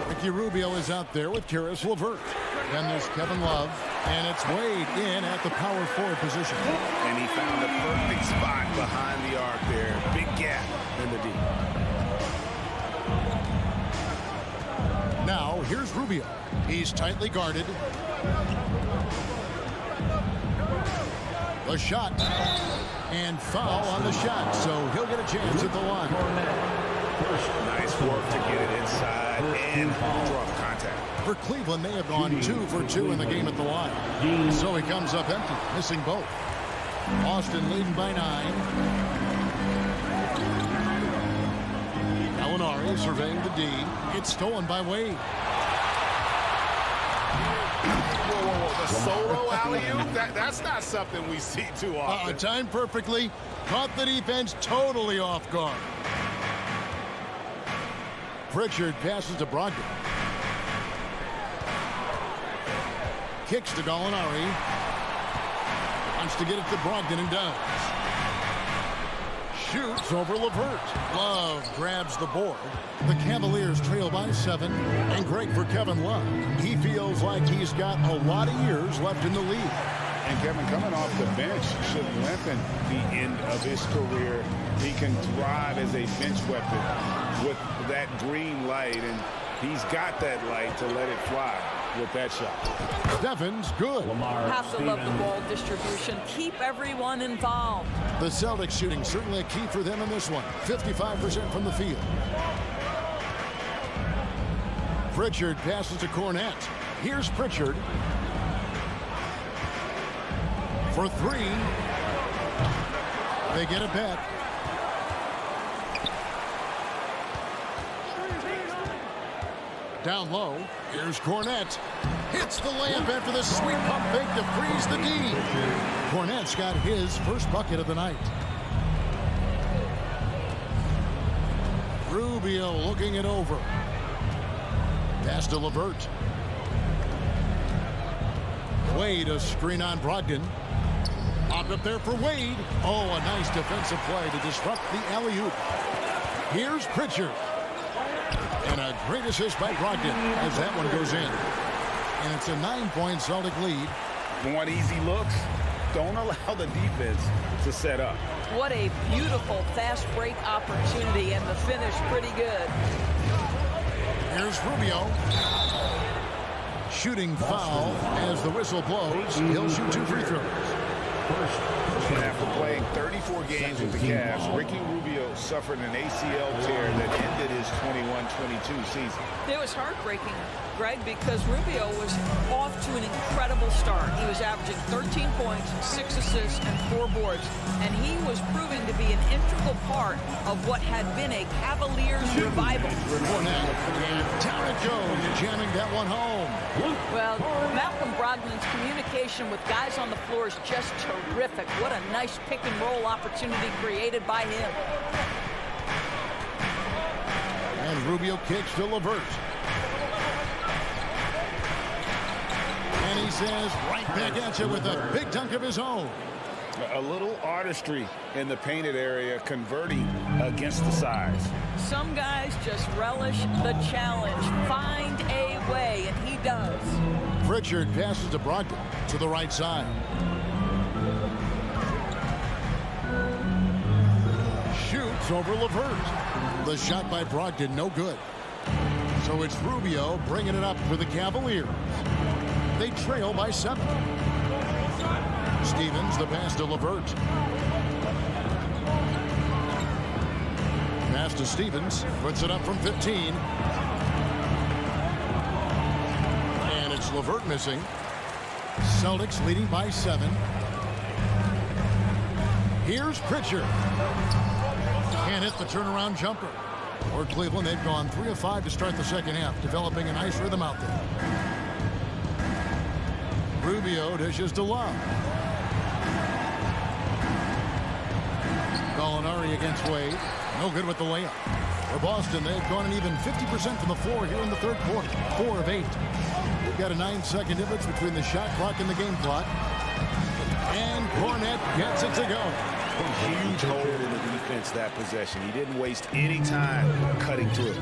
Ricky Rubio is out there with Karis LeVert. Then there's Kevin Love, and it's Wade in at the power forward position. And he found the perfect spot behind the arc there. Big gap in the D. Now, here's Rubio. He's tightly guarded. The shot. And foul on the shot, so he'll get a chance at the line. Nice work to get it inside and draw the contact. For Cleveland, they have gone 2 for 2 in the game at the line. So he comes up empty, missing both. Boston leading by 9. Gallinari surveying the D. It's stolen by Wade. Whoa, the solo alley-oop? That's not something we see too often. Timed perfectly. Caught the defense totally off guard. Pritchard passes to Brogdon. Kicks to Gallinari. Wants to get it to Brogdon and does. Shoots over LeVert. Love grabs the board. The Cavaliers trail by 7. And great for Kevin Love. He feels like he's got a lot of years left in the league. And Kevin, coming off the bench should lengthen the end of his career. He can thrive as a bench weapon with that green light, and he's got that light to let it fly with that shot. Stephens good. Have to love the ball distribution. Keep everyone involved. The Celtics shooting certainly a key for them in this one. 55% from the field. Pritchard passes to Cornette. Here's Pritchard. For 3. They get it back. Down low. Here's Cornette. Hits the layup after the sweet pump fake to freeze the D. Cornette's got his first bucket of the night. Rubio looking it over. Pass to LeVert. Wade, a screen on Brogdon. Popped up there for Wade. Oh, a nice defensive play to disrupt the alley-oop. Here's Pritchard. And a great assist by Brogdon as that one goes in. And it's a 9-point Celtic lead. Want easy looks? Don't allow the defense to set up. What a beautiful fast break opportunity, and the finish pretty good. Here's Rubio. shooting foul as the whistle blows. He'll shoot 2 free throws. After playing 34 games with the Cavs, Ricky Rubio suffered an ACL tear that ended his 21-22 season. It was heartbreaking, Greg, because Rubio was off to an incredible start. He was averaging 13 points, 6 assists, and 4 boards, and he was proving to be an integral part of what had been a Cavaliers revival. And down it goes, jamming that one home. Well, Malcolm Brogdon's communication with guys on the floor is just terrific. What a nice pick-and-roll opportunity created by him. And Rubio kicks to LeVert. And he says, right back at you with a big dunk of his own. A little artistry in the painted area, converting against the size. Some guys just relish the challenge. Find a way, and he does. Pritchard passes to Brogdon to the right side. Shoots over LeVert. The shot by Brogdon, no good. So it's Rubio bringing it up for the Cavaliers. They trail by 7. Stevens, the pass to LeVert. Pass to Stevens, puts it up from 15. And it's LeVert missing. Celtics leading by 7. Here's Pritchard. Can't hit the turnaround jumper. For Cleveland, they've gone 3 of 5 to start the second half, developing a nice rhythm out there. Rubio dishes to Love. Gallinari against Wade. No good with the layup. For Boston, they've gone an even 50% from the floor here in the third quarter. 4 of 8. We've got a 9-second difference between the shot clock and the game clock. And Cornette gets it to go. A huge hold in the defense that possession. He didn't waste any time cutting to it.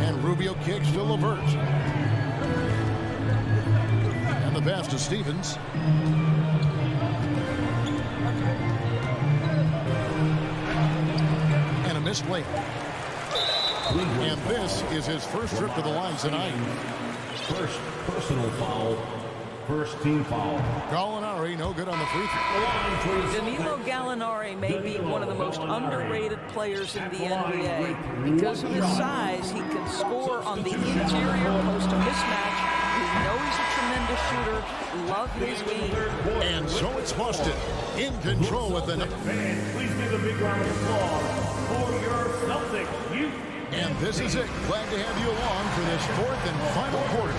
And Rubio kicks to LeVert. And the pass to Stevens. And a missed layup. And this is his first trip to the line tonight. First personal foul. First team foul. Gallinari, no good on the free throw. Danilo Gallinari may be one of the most underrated players in the NBA. Because of his size, he can score on the interior post a mismatch. We know he's a tremendous shooter. Love his game. And so it's Boston in control with the... Please give a big round of applause for your Celtics. And this is it. Glad to have you along for this 4th and final quarter.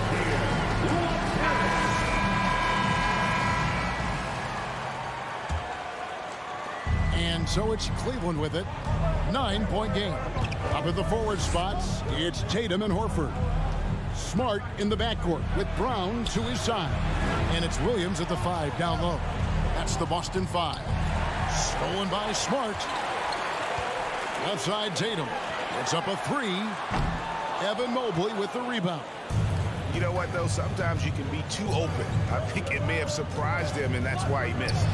And so it's Cleveland with it. 9-point game. Up at the forward spots, it's Tatum and Horford. Smart in the backcourt with Brown to his side. And it's Williams at the 5 down low. That's the Boston 5. Stolen by Smart. Outside Tatum. It's up a 3. Evan Mobley with the rebound. You know what, though? Sometimes you can be too open. I think it may have surprised him, and that's why he missed.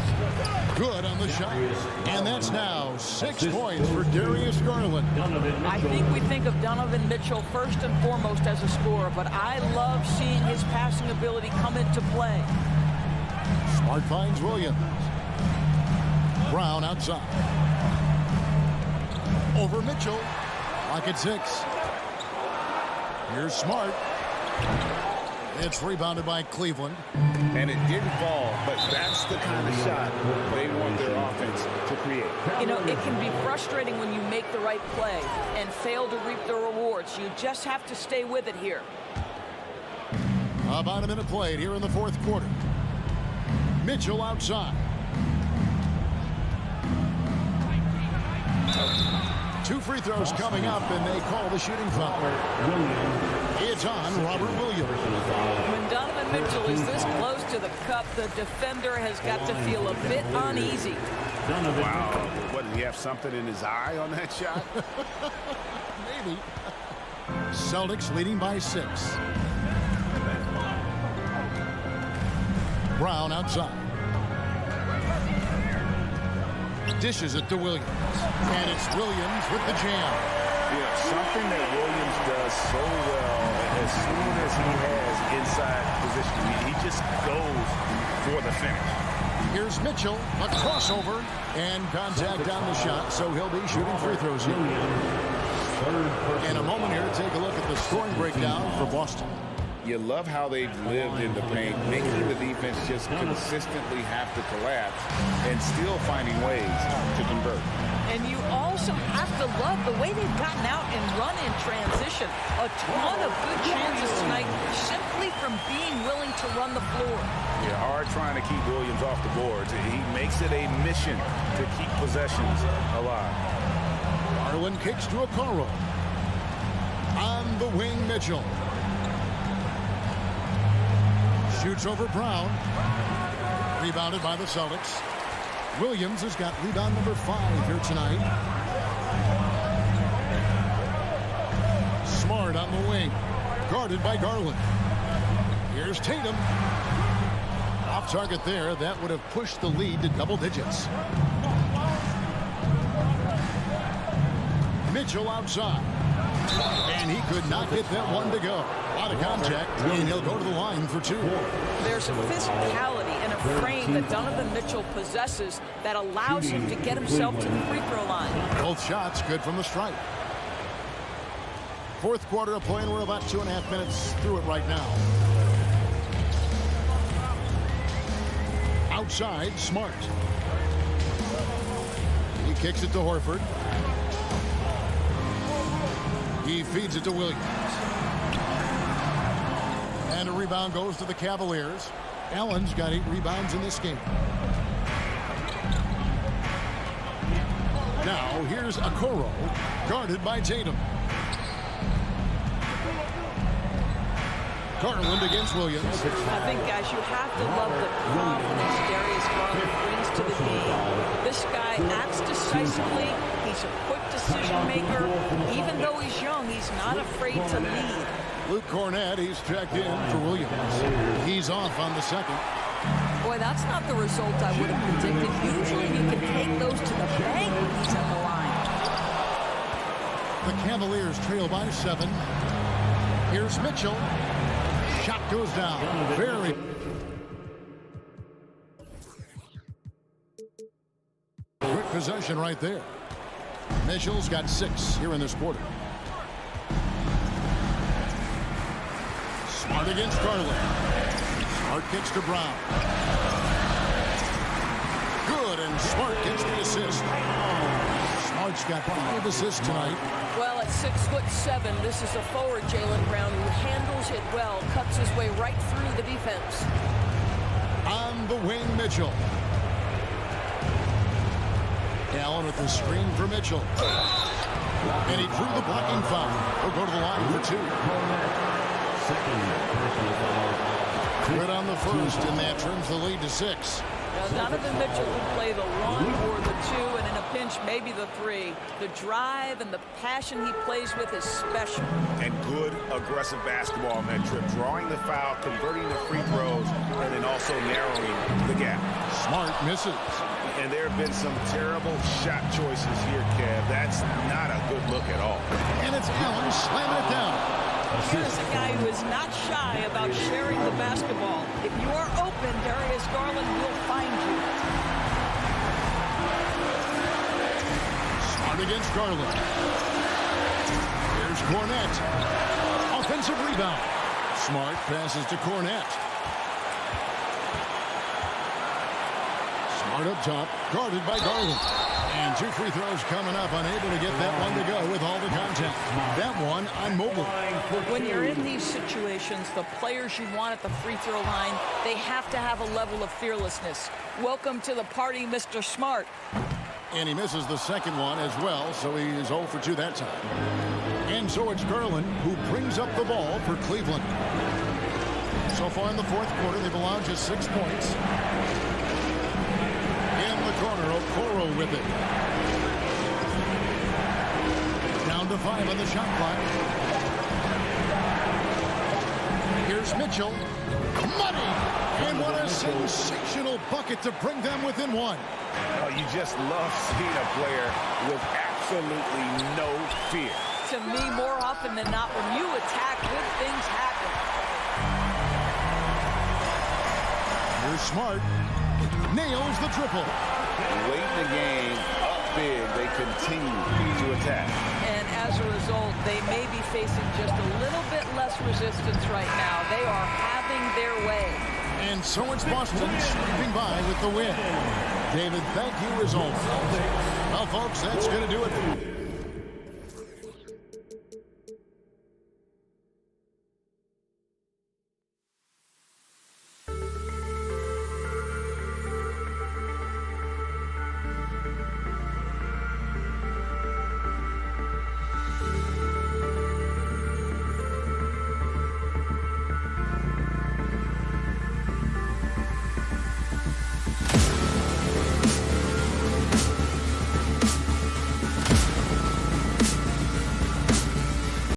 Good on the shot. And that's now 6 points for Darius Garland. I think we think of Donovan Mitchell first and foremost as a scorer, but I love seeing his passing ability come into play. Smart finds Williams. Brown outside. Over Mitchell. Lock at 6. Here's Smart. It's rebounded by Cleveland. And it didn't fall, but that's the kind of shot they want their offense to create. You know, it can be frustrating when you make the right play and fail to reap the rewards. You just have to stay with it here. About a minute played here in the 4th quarter. Mitchell outside. 2 free throws coming up, and they call the shooting foul. It's on Robert Williams. When Donovan Mitchell is this close to the cup, the defender has got to feel a bit uneasy. Wow. What, did he have something in his eye on that shot? Maybe. Celtics leading by 6. Brown outside. Dishes it to Williams. And it's Williams with the jam. Yeah, something that Williams does so well as soon as he has inside position, he just goes for the finish. Here's Mitchell, a crossover, and contact on the shot, so he'll be shooting free throws here. In a moment here, take a look at the scoring breakdown for Boston. You love how they've lived in the paint, making the defense just consistently have to collapse and still finding ways to convert. And you also have to love the way they've gotten out and run in transition. A ton of good chances tonight simply from being willing to run the floor. Yeah, hard trying to keep Williams off the boards. He makes it a mission to keep possessions alive. Garland kicks to Okoro. On the wing, Mitchell. Shoots over Brown. Rebounded by the Celtics. Williams has got rebound number 5 here tonight. Smart on the wing. Guarded by Garland. Here's Tatum. Off target there. That would have pushed the lead to double digits. Mitchell outside. And he could not get that one to go. A lot of contact, and he'll go to the line for 2. There's a physicality and a frame that Donovan Mitchell possesses that allows him to get himself to the free throw line. Both shots good from the stripe. Fourth quarter of play, and we're about 2.5 minutes through it right now. Outside, Smart. He kicks it to Horford. He feeds it to Williams. And a rebound goes to the Cavaliers. Allen's got 8 rebounds in this game. Now here's Okoro, guarded by Tatum. Garland against Williams. I think, guys, you have to love the confidence Darius Garland brings to the game. This guy acts decisively. He's a quick decision maker. Even though he's young, he's not afraid to lead. Luke Cornett, he's checked in for Williams. He's off on the second. Boy, that's not the result I would have predicted. Usually you can take those to the bank when he's on the line. The Cavaliers trail by 7. Here's Mitchell. Shot goes down. Very quick possession right there. Mitchell's got 6 here in this quarter. Smart against Garland. Smart kicks to Brown. Good, and Smart gets the assist. Smart's got 5 assists tonight. Well, at 6'7", this is a forward, Jaylen Brown, who handles it well, cuts his way right through the defense. On the wing, Mitchell. Allen with the screen for Mitchell. And he drew the blocking foul. He'll go to the line for 2. Good on the first, and that trims the lead to 6. Now, Donovan Mitchell can play the 1 or the 2, and in a pinch, maybe the 3. The drive and the passion he plays with is special. And good, aggressive basketball on that trip. Drawing the foul, converting the free throws, and then also narrowing the gap. Smart misses. And there have been some terrible shot choices here, Kev. That's not a good look at all. And it's Allen slamming it down. Here's a guy who is not shy about sharing the basketball. If you are open, Darius Garland will find you. Smart against Garland. Here's Cornett. Offensive rebound. Smart passes to Cornett. Smart up top, guarded by Garland. And 2 free throws coming up, unable to get that one to go with all the contact. That one on Mobley. When you're in these situations, the players you want at the free throw line, they have to have a level of fearlessness. Welcome to the party, Mr. Smart. And he misses the second one as well, so he is 0 for 2 that time. And so it's Garland who brings up the ball for Cleveland. So far in the fourth quarter, they've allowed just 6 points. In the corner, Okoro with it. Down to 5 on the shot clock. Here's Mitchell. Money! And what a sensational bucket to bring them within 1. Oh, you just love seeing a player with absolutely no fear. to me more often than not, when you attack, good things happen. Here's Smart. Nails the triple. Late in the game, up big, they continue to attack. And as a result, they may be facing just a little bit less resistance right now. They are having their way. And so it's Boston sweeping by with the win. David, thank you as always. Well, folks, that's going to do it.